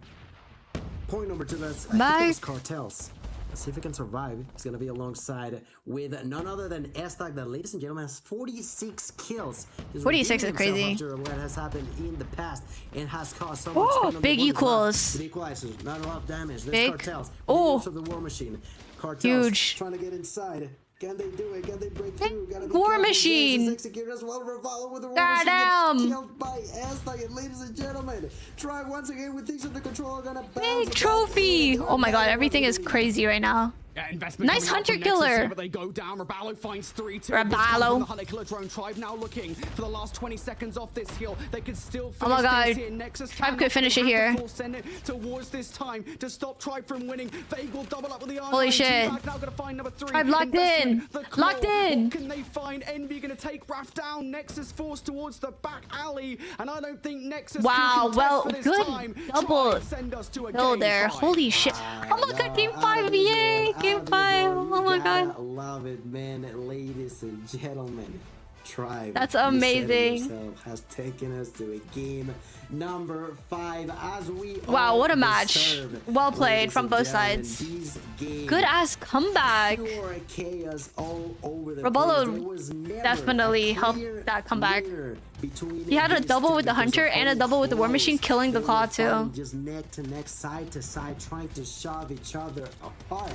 point number 2. That's Bye. Cartels. Let's see if he can survive. He's gonna be alongside with none other than S-Tag, that, ladies and gentlemen, has 46 kills. He's 46 is redeemed himself crazy. after what has happened in the past and has caused so Oh, much pain on the big opponent's equals. life. Big equalizers, not a lot of damage. There's Big. Cartels. Oh. Use of the War Machine. Cartels Huge. trying to get inside. Can they do it? Can they break through? Gotta be War careful. Machine. Yes, executed as well. Revolve with the War Goddamn. Machine gets killed by Aztec. Ladies and gentlemen, try once again with things under control. Are gonna bounce Big trophy. Oh my god, everything is crazy right now. Yeah, investment Nice coming out hunter from Nexus killer. here, but they go down. Raballo finds 3-2. Raballo. The hunter killer drone. Tribe now looking for the last 20 seconds off this hill. They could still Oh my finish god. this here. Nexus Tribe could finish it here. Send it towards this time to stop Tribe from winning. Vague will double up with the Holy shit. Now gonna find number 3. Tribe locked in. Locked in. What can they find? Envy gonna take Raph down. Nexus forced towards the back alley, and I don't think Nexus Wow, can contest well, for this good time. double Tribe send us to a kill game there. 5. Holy shit. Oh my god, game 5. Yay, game 5. Oh my god. Love it, man. Ladies and gentlemen, Tribe. That's you said it amazing. yourself, has taken us to a game number 5 as we Wow, all what a match. deserve. Well played Ladies from and both gentlemen, sides. these games, Good ass comeback. pure chaos all over the Raballo place. There was never definitely a helped clear that comeback. winner between He had a these double two with the because hunter and a of double with the War close. Machine, killing the They claw were too. fighting just neck to neck, side to side, trying to shove each other apart.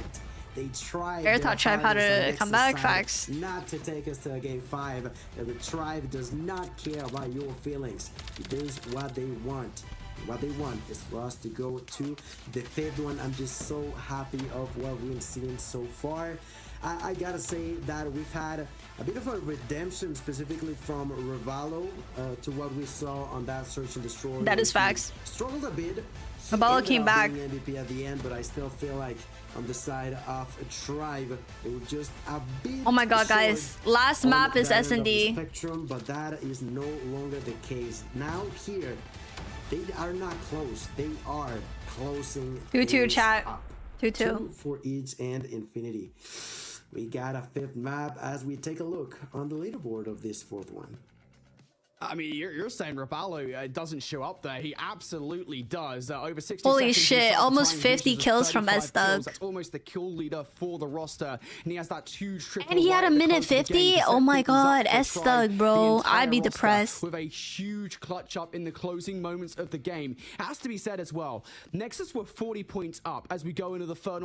They tried. Air their thought Tribe had hardest on a Nexus comeback, side facts. not to take us to a game 5. And the Tribe does not care about your feelings. It is what they want. What they want is for us to go to the 5th one. I'm just so happy of what we've seen so far. I gotta say that we've had a bit of a redemption, specifically from Ravallo, to what we saw on that Search and Destroy. That is He facts. struggled a bit. Ravallo Ended came up back. being MVP at the end, but I still feel like on the side of a Tribe, it was just a bit. Oh my god, short guys. Last on map is that end of the S&D. spectrum, but that is no longer the case. Now here, they are not close. They are closing 2-2 things chat. up. 2-2. 2 for each and Infinity. We got a 5th map as we take a look on the leaderboard of this 4th one. I mean, you're saying Raballo doesn't show up there. He absolutely does. Over 60 Holy seconds shit, inside the almost time, he 50 reaches kills from 35 S-Thug. kills. That's almost the kill leader for the roster. And he has that huge triple. And he had right a at the minute close of the 50? game to Oh set my things up god, for S-Thug, Tribe, bro. the entire I'd be roster, depressed. with a huge clutch up in the closing moments of the game. It has to be said as well, Nexus were 40 points up as we go into the third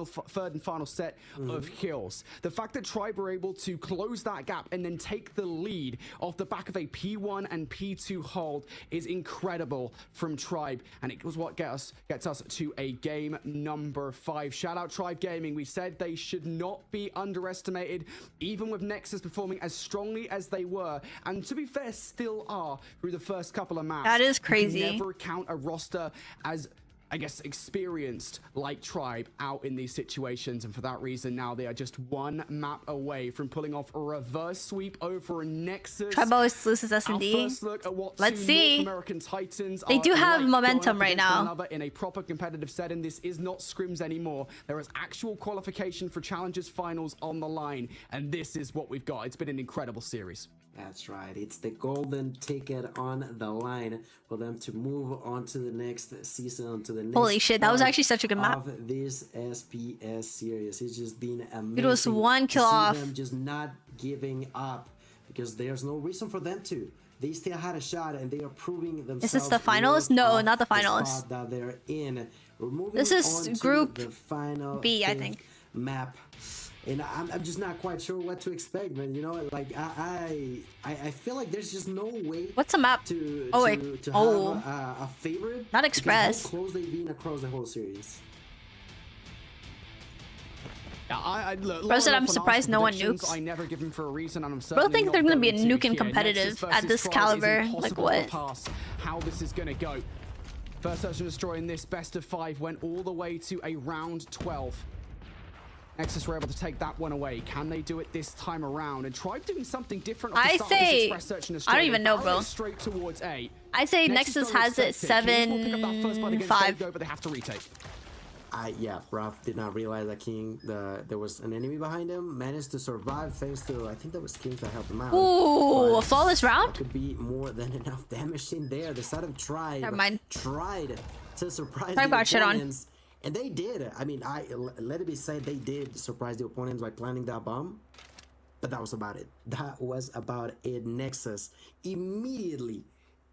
and final set of kills. The fact that Tribe were able to close that gap and then take the lead off the back of a P1 and P2 hold is incredible from Tribe, and it was what gets us to a game number 5. Shout out Tribe Gaming. We said they should not be underestimated, even with Nexus performing as strongly as they were, and to be fair, still are through the first couple of maps. That is You can crazy. never count a roster as, I guess, experienced like Tribe out in these situations, and for that reason now they are just one map away from pulling off a reverse sweep over a Nexus. Tribe always loses Our S&D. first look at what Let's two see. North American Titans They are do have like momentum going up right against one now. another in a proper competitive setting. This is not scrims anymore. There is actual qualification for Challengers Finals on the line, and this is what we've got. It's been an incredible series. That's right. It's the golden ticket on the line for them to move on to the next season, to the next. Holy shit, that was part actually such a good map. Of this SPS series, it's just been amazing. It was one to kill see off. them just not giving up, because there's no reason for them to. They still had a shot, and they are proving themselves. Is this the finals? worth No, of not the the finals. spot that they're in. We're moving This is on to Group the final B, I 5th think. map. And I'm just not quite sure what to expect, man. You know, like I feel like there's just no way. What's a map? To Oh, to, wait. to Oh. have a favorite. Not because Express. How close they've been across the whole series. Yeah, look, Bro said, long I'm enough on surprised Arsenal no one predictions. nukes. I never give them for a reason, and I'm Bro certainly think not they're gonna be going nuke to and here. competitive Nexus at versus this Tribe is caliber. Like, impossible what? to pass how this is going to go. First Search and Destroy in this best of 5 went all the way to a round 12. Nexus were able to take that one away. Can they do it this time around? And Tribe doing something different. Off the I start of this say- Express Search and Destroy. I don't even They know, barrel bro. it straight towards A. I say Nexus don't has it expect Kings will pick up that first blood against 7-5. Dago, but they have to retake. Yeah, Ralph did not realize that King, there was an enemy behind him. Managed to survive thanks to, I think that was King that helped him out. Ooh, But a flawless that round? could be more than enough damage in there. The side of Tribe Never mind. tried to surprise Tribe the got shit on. opponents. And they did. I mean, let it be said, they did surprise the opponents by planting that bomb. But that was about it. That was about it. Nexus immediately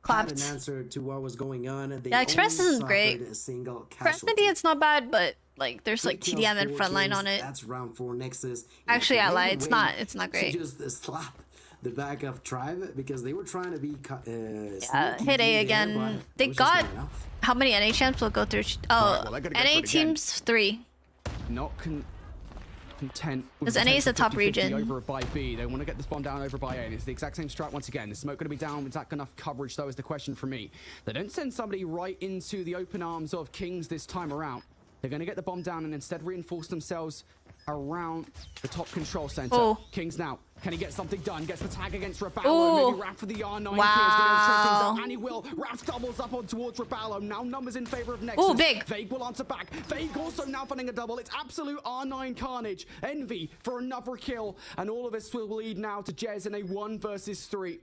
had Clapped. an answer to what was going on. They Yeah, Express only isn't great. suffered a single For casualty. S&D, it's not bad, but Like there's like TDM and frontline on it. That's round 4 Nexus. Actually, I lied. It's not great. Just slap the back of Tribe because they were trying to be hit A again. They got how many NA champs will go through? Oh, NA teams 3. Not content. Because NA is the top region. Over by B. They want to get this bomb down over by A. And it's the exact same strat once again. The smoke going to be down. Is that enough coverage, though, is the question for me. They don't send somebody right into the open arms of Kings this time around. They're going to get the bomb down and instead reinforce themselves around the top control center. Oh. Kings now. Can he get something done? Gets the tag against Raballo. Ooh. Maybe Raph for the R9. Wow. And he will. Raph doubles up on towards Raballo. Now numbers in favor of Nexus. Oh, big. Vague will answer back. Vague also now finding a double. It's absolute R9 carnage. Envy for another kill. And all of this will lead now to Jez in a 1 versus 3.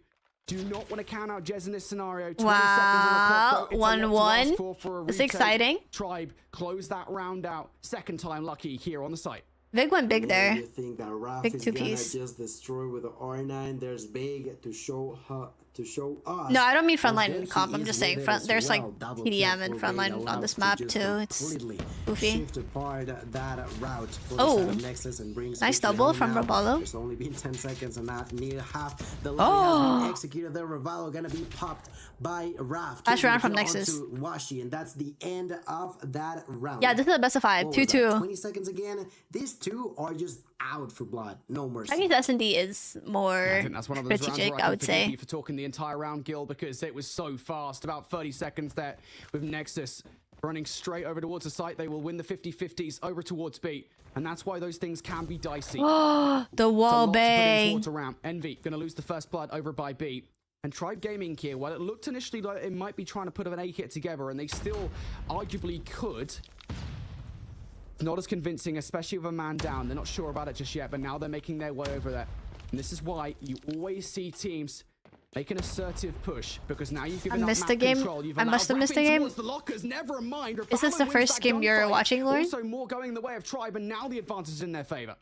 Do not want to count out Jez in this scenario. 20 wow. seconds on the clock, 1-1. It's exciting. Tribe close that round out. Second time lucky here on the site. Vig went big there. You think that Raph Big is 2-piece. gonna just destroy with the R9? There's big to show us. No, I don't mean And frontline then comp. he I'm is just saying with it front. as There's like well. Double TDM kill and for Vague frontline on allows this to map just too. It's completely goofy. shift apart that route for Oh. the side of Nexus and brings Nice victory double home from now. Raballo. There's only been 10 seconds and not near half the line has been executed there. Raballo gonna be popped by Raph. Last round from Kill Nexus. onto Washi, and that's the end of that round. Yeah, this is the best of 5. What was that, 2-2. 20 seconds again. These two are just out for blood. No mercy. I guess S&D is more I think that's one of those strategic, rounds I where would forgive say. you for talking the entire round, Gil, because it was so fast. About 30 seconds there with Nexus running straight over towards the site. They will win the 50-50s over towards B. And that's why those things can be dicey. The wall bang. Around. Envy going to lose the first blood over by B. And Tribe Gaming here, well, it looked initially like it might be trying to put an A kit together, and they still arguably could. It's not as convincing, especially with a man down. They're not sure about it just yet, but now they're making their way over there. And this is why you always see teams make an assertive push, because now you've given up missed map the game. control. You've I must have allowed missed the Rapid game. towards the lockers. Never mind. Is this the Raballo first wins that game you're gunfight. watching, Lauren? Also more going the way of Tribe, and now the advantage is in their favor.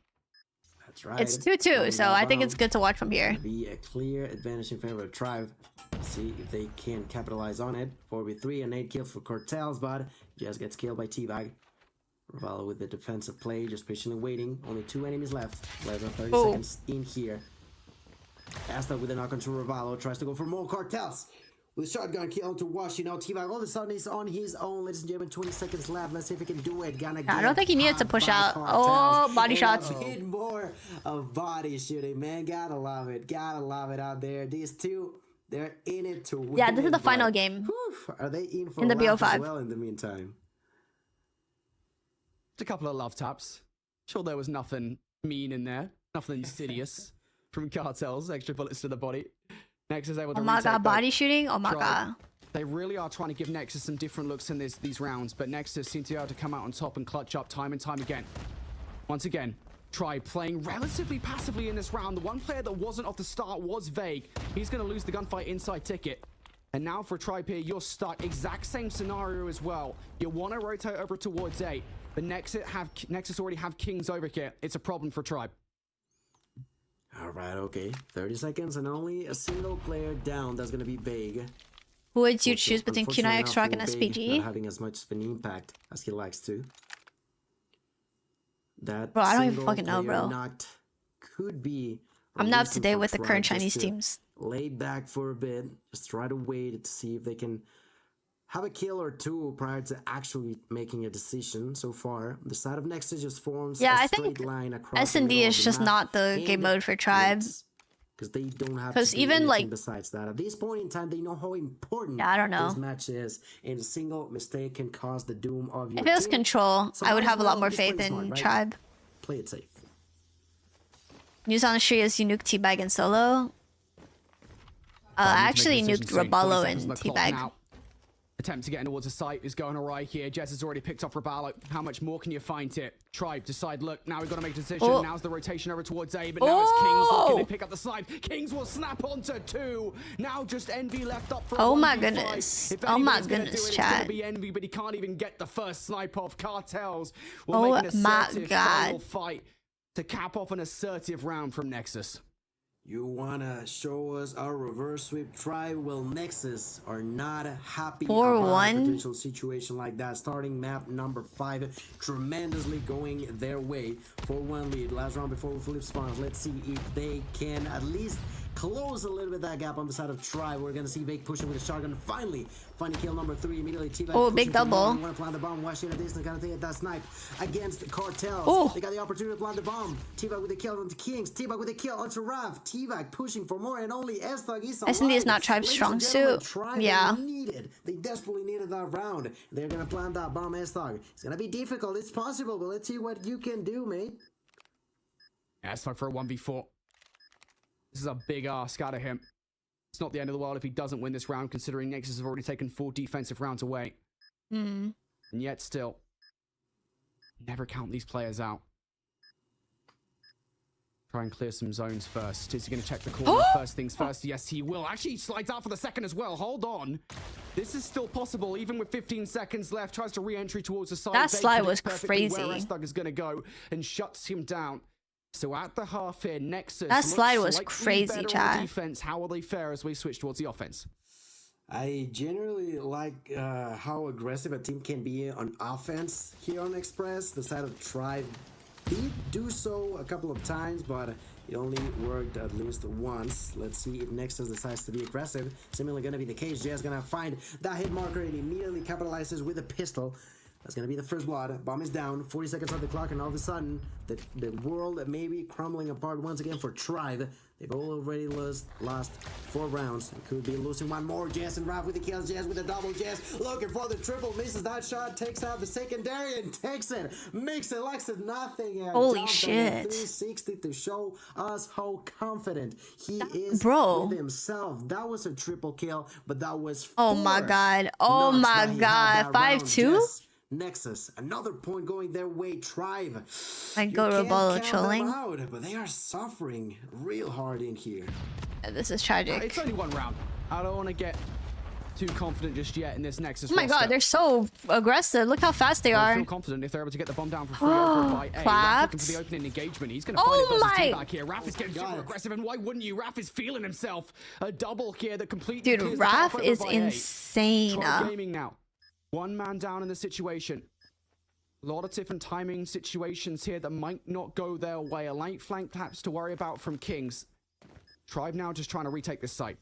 That's right. It's 2-2, so I think it's good to watch from here. Be a clear advantage in favor of Tribe. See if they can capitalize on it. 4v3 and 8 kills for Cartels, but just gets killed by T-Bag. Ravallo with the defensive play, just patiently waiting. Only 2 enemies left. Less than 30 seconds in here. Asta with a knock onto Ravallo, tries to go for more Cartels. With a shotgun kill to Washi. Now T-Bag all of a sudden is on his own. Ladies and gentlemen, 20 seconds left. Let's see if he can do it. I don't think he needed to push out. Oh, body shots. A bit more of body shooting, man. Gotta love it. Gotta love it out there. These two, they're in it to win. Yeah, this is the it, final but, game. whew, are they in for In the a laugh BO5. as well in the meantime? Just a couple of love taps. Sure, there was nothing mean in there. Nothing insidious from Cartels. Extra bullets to the body. Nexus able to Oh my retake god, both. body shooting? Oh my Tribe. god. They really are trying to give Nexus some different looks in these rounds, but Nexus seem to be able to come out on top and clutch up time and time again. Once again, Tribe playing relatively passively in this round. The one player that wasn't off the start was Vague. He's going to lose the gunfight inside ticket. And now for Tribe here, you're stuck. Exact same scenario as well. You want to rotate over towards A, but Nexus already have Kings over here. It's a problem for Tribe. All right, okay. 30 seconds and only a single player down. That's going to be Vague. Who would you Which choose is between unfortunately Kunai, not Extract, and for Vague, SPG? Not having as much of an impact as he likes to. That Bro, I don't even single fucking know, player bro. knocked could be. a I'm not up to reason date for with the Tribe current just Chinese to teams. Lay back for a bit. Just try to wait to see if they can have a kill or two prior to actually making a decision. So far, the side of Nexus just forms Yeah, a I straight think line across S&D is just not the game mode for Tribe. because they don't have 'Cause to do even, anything like- besides that. At this point in time, they know how important Yeah, I don't know. this match is, and a single mistake can cause the doom of your If it was team. control, So I would might as have a lot well more just play faith smart, in right? Tribe. Play it safe. News on the street is you nuked Teabag and Solo. I actually nuked Raballo and Teabag. Attempt to get in towards the site is going awry here. Jez has already picked up Raballo. How much more can you find here? Tribe decide, look, now we've got to make a decision. Oh. Now's the rotation over towards A, but now it's Kings. Look, can they pick up the side? Kings will snap onto 2. Now just Envy left up for a Oh my 1v5. goodness. If Oh my anybody's gonna do goodness, it, it's gonna chat. be Envy, but he can't even get the first snipe off. Cartels will Oh make an my assertive God. final fight to cap off an assertive round from Nexus. You wanna show us our reverse sweep try? Well, Nexus are not happy about a 4-1. potential situation like that. Starting map number 5, tremendously going their way. 4-1 lead. Last round before we flip spawns. Let's see if they can at least close a little bit that gap on the side of Try. We're gonna see Vake pushing with a shotgun. Finally, finding kill number 3 immediately. T-Bag Oh, big pushing for double. more. Want to plant the bomb? Watching at a distance, gonna take that snipe against the Cartels. Oh. They got the opportunity to plant the bomb. T-Bag with a kill onto Kings. T-Bag with a kill onto Rav. T-Bag pushing for more, and only S-Thug is alive. SND is not Tribe's Ladies strong and gentlemen, suit. Tribe Yeah. They desperately needed that round. They're gonna plant that bomb, S-Thug. It's gonna be difficult. It's possible, but let's see what you can do, mate. Yeah, it's time for a 1v4. This is a big ask out of him. It's not the end of the world if he doesn't win this round, considering Nexus have already taken 4 defensive rounds away. And yet still, never count these players out. Try and clear some zones first. Is he going to check the corner? First things first. Yes, he will. Actually, he slides out for the second as well. Hold on. This is still possible, even with 15 seconds left. Tries to re-entry towards the side. That They slide predict was perfectly crazy. where S-Thug is going to go and shuts him down. So at the half here, Nexus. That slide looks was slightly crazy, better on chat. defense. How will they fare as we switch towards the offense? I generally like how aggressive a team can be on offense here on Express. The side of Tribe did do so a couple of times, but it only worked at least once. Let's see if Nexus decides to be aggressive. Similarly gonna be the case. Jay's gonna find that hit marker and immediately capitalizes with a pistol. That's gonna be the first blood. Bomb is down, 40 seconds on the clock, and all of a sudden, the world may be crumbling apart once again for Tribe. They've already lost 4 rounds. They could be losing one more. Jess and Ralph with the kills. Jess with a double. Jess looking for the triple. Misses that shot. Takes out the secondary and takes it. Makes it like it's nothing. Holy Jumped shit. at 360 to show us how confident he is Bro. with himself. That was a triple kill, but that was Oh my 4 god. Oh knocks my that he had god. that round. 5-2? Jess, Nexus, another point going their way. Tribe. I You go can't Roballo count them trolling. out, but they are suffering real hard in here. This is tragic. It's only 1 round. I don't want to get too confident just yet in this Nexus Oh my roster. god, they're so aggressive. Look how fast they I are. feel confident if they're able to get the bomb down for free over by A. Raph looking Claps. for the opening engagement. He's going to find Oh it versus my- T-Back here. Raph is getting super aggressive, and why wouldn't you? Raph is feeling himself. A double here that completely Dude, clears the path Raph over is by A. insane. Try gaming now. 1 man down in the situation. A lot of different timing situations here that might not go their way. A late flank perhaps to worry about from Kings. Tribe now just trying to retake this site.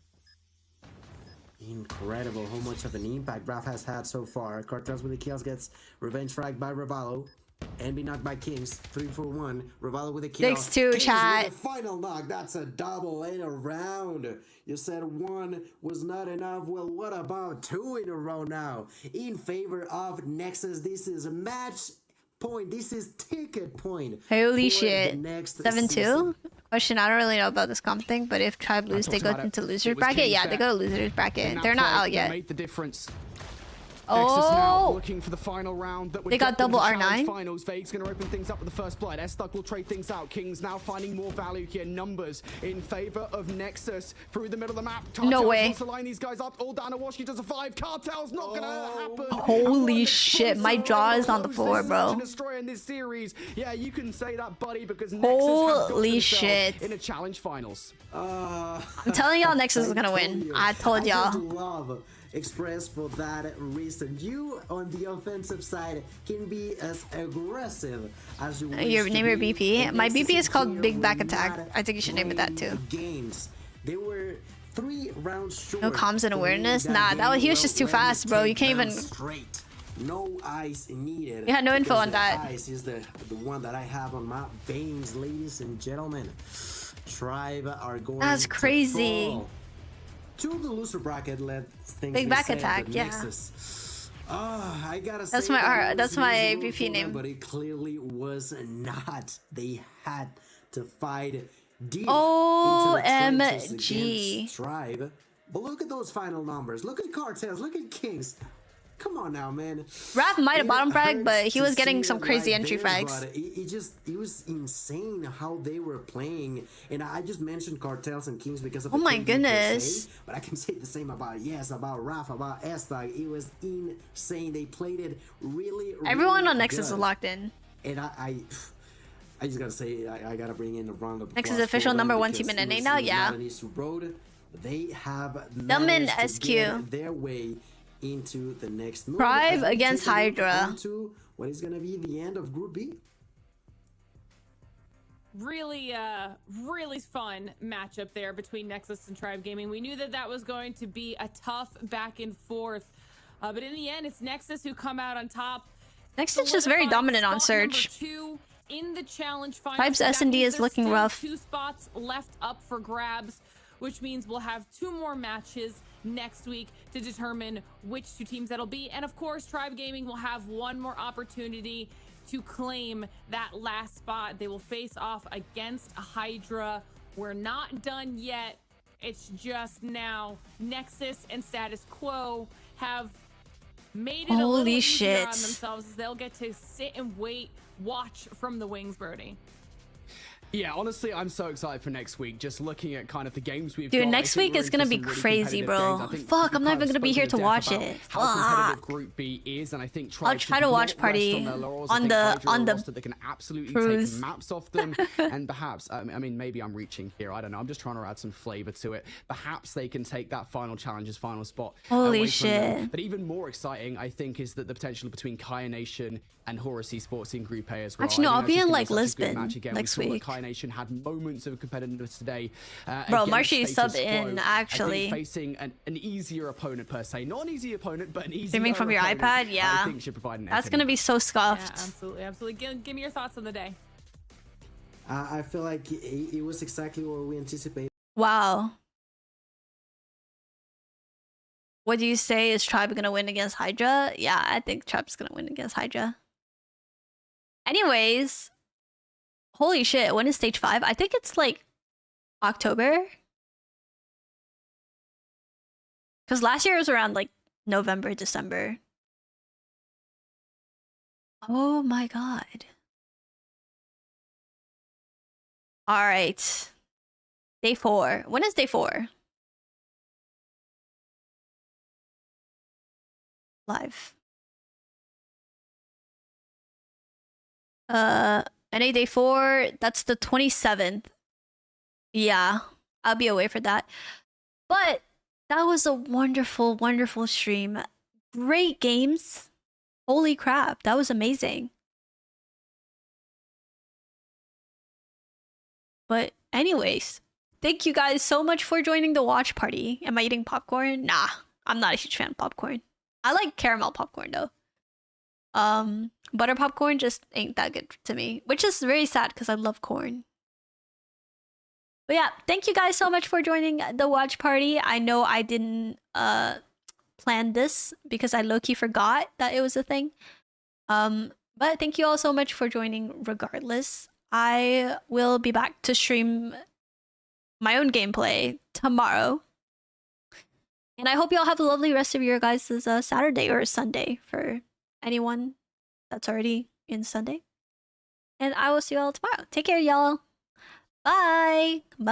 Incredible how much of an impact Raph has had so far. Cartels with the kills gets revenge fragged by Ravallo. And be knocked by Kings. 3-4-1. Ravallo with a kill. 6-2, Kings chat. with the final knock. That's a double in a round. You said 1 was not enough. Well, what about 2 in a row now? In favor of Nexus. This is a match point. This is ticket point. Holy for shit. the next 7-2? season. Question, I don't really know about this comp thing, but if Tribe lose, they talked go about it. into It losers was bracket? Kings Yeah, they there. go to losers In bracket. that They're not play out that yet. made the difference. Nexus now Oh! looking for the final round that would They got get them to double challenge R9. finals. Vague's going to open things up with the first blood. S-Thug will trade things out. Kings now finding more value here. Numbers in favor of Nexus through the middle of the map. Cartels way. wants to line these guys up. All down to Washington to survive. Cartels not going to happen. Holy And shit, what my an jaw is explosive on the way to floor, close this bro. Search and Destroy in this series. Yeah, you can say that, buddy, because Nexus have got Holy themselves shit. in a challenge finals. I'm telling y'all Nexus is gonna win. I told I just y'all. love Express for that reason. You on the offensive side can be as aggressive as you wish Your to name your be. BP? And My Nexus BP is called here Big Back were Attack. not I think you should name it that playing too. Games. They were 3 rounds short. No comms and from awareness? winning Nah, that was- he was game. just too Well, let me fast, bro. You take can't them even- straight. No ice needed. You had no info because on the that. Ice is the one that I have on my veins, ladies and gentlemen. Tribe are going. That's to crazy. fall to the loser bracket. Let things Big be back said, attack, but yeah. Nexus. I gotta That's say my that art- it was that's my usable BP for name. them, but it clearly was not. They had to fight deep into the trenches OMG. against Tribe. But look at those final numbers. Look at Cartels. Look at Kings. Come on now, man. Raph might have It bottom frag, hurts but he to was see getting it some crazy like entry this, frags. but it was insane how they were playing. And I just mentioned Cartels and Kings because of Oh the my KD per goodness. se, but I can say the same about about Raph, about S-Thug. It was insane. They played it really Everyone really on Nexus good. is locked in. And I just gotta say, I gotta bring in a round of applause. Nexus official for them number 1 team because in NA it was now, not yeah. an easy road. They have Dumbin managed to SQ. get their way into the next move. Tribe As we against take a look Hydra. onto what is gonna be the end of Group B. Really, really fun matchup there between Nexus and Tribe Gaming. We knew that that was going to be a tough back and forth, but in the end, it's Nexus who come out on top. Nexus just very dominant on Spot number Surge. 2 in the challenge final. Tribe's So that S&D means is looking there's rough. still 2 spots left up for grabs, which means we'll have 2 more matches next week to determine which 2 teams that'll be. And of course, Tribe Gaming will have 1 more opportunity to claim that last spot. They will face off against Hydra. We're not done yet. It's just now Nexus and Status Quo have made it a little Holy easier shit. on themselves as they'll get to sit and wait, watch from the wings, Brody. Yeah, honestly, I'm so excited for next week. Just looking at kind of the games we've Dude, got. next week is gonna be crazy, bro. Fuck, I'm not even gonna be here to watch it. How competitive Fuck. Group B is, and I think I'll try to watch party on the that they can absolutely cruise. take maps off them, and perhaps I mean maybe I'm reaching here. I don't know. I'm just trying to add some flavor to it. Perhaps they can take that final challenge's final spot. Holy away from them. shit. But even more exciting, I think, is that the potential between Kaya Nation and Horus Esports in Group A as well. Actually, no, I think I'll be that's in, just like, gonna be such a good Lisbon match again. next We saw that week. Kaya Nation had moments of competitiveness today. Bro, against Marshy Status subbed in, Quo. actually. I think facing an easier opponent per se, not an easy opponent, but an easier Streaming from your opponent, iPad? Yeah. I think should provide an That's edge. gonna be so Yeah, scuffed. absolutely, absolutely. Give me your thoughts on the day. I feel like it was exactly what we anticipated. Wow. What do you say? Is Tribe gonna win against Hydra? Yeah, I think Tribe's gonna win against Hydra. Anyways, holy shit, when is stage 5? I think it's like October. Because last year it was around like November, December. Oh my god. Alright. Day 4. When is day 4? Live. NA day 4, that's the 27th. Yeah, I'll be away for that. But that was a wonderful, wonderful stream. Great games. Holy crap, that was amazing. But anyways, thank you guys so much for joining the watch party. Am I eating popcorn? Nah, I'm not a huge fan of popcorn. I like caramel popcorn though. Butter popcorn just ain't that good to me, which is very sad because I love corn. But yeah, thank you guys so much for joining the watch party. I know I didn't plan this because I low-key forgot that it was a thing. But thank you all so much for joining regardless. I will be back to stream my own gameplay tomorrow. And I hope you all have a lovely rest of your guys' Saturday or Sunday for anyone that's already in Sunday. And I will see you all tomorrow. Take care, y'all. Bye. Bye.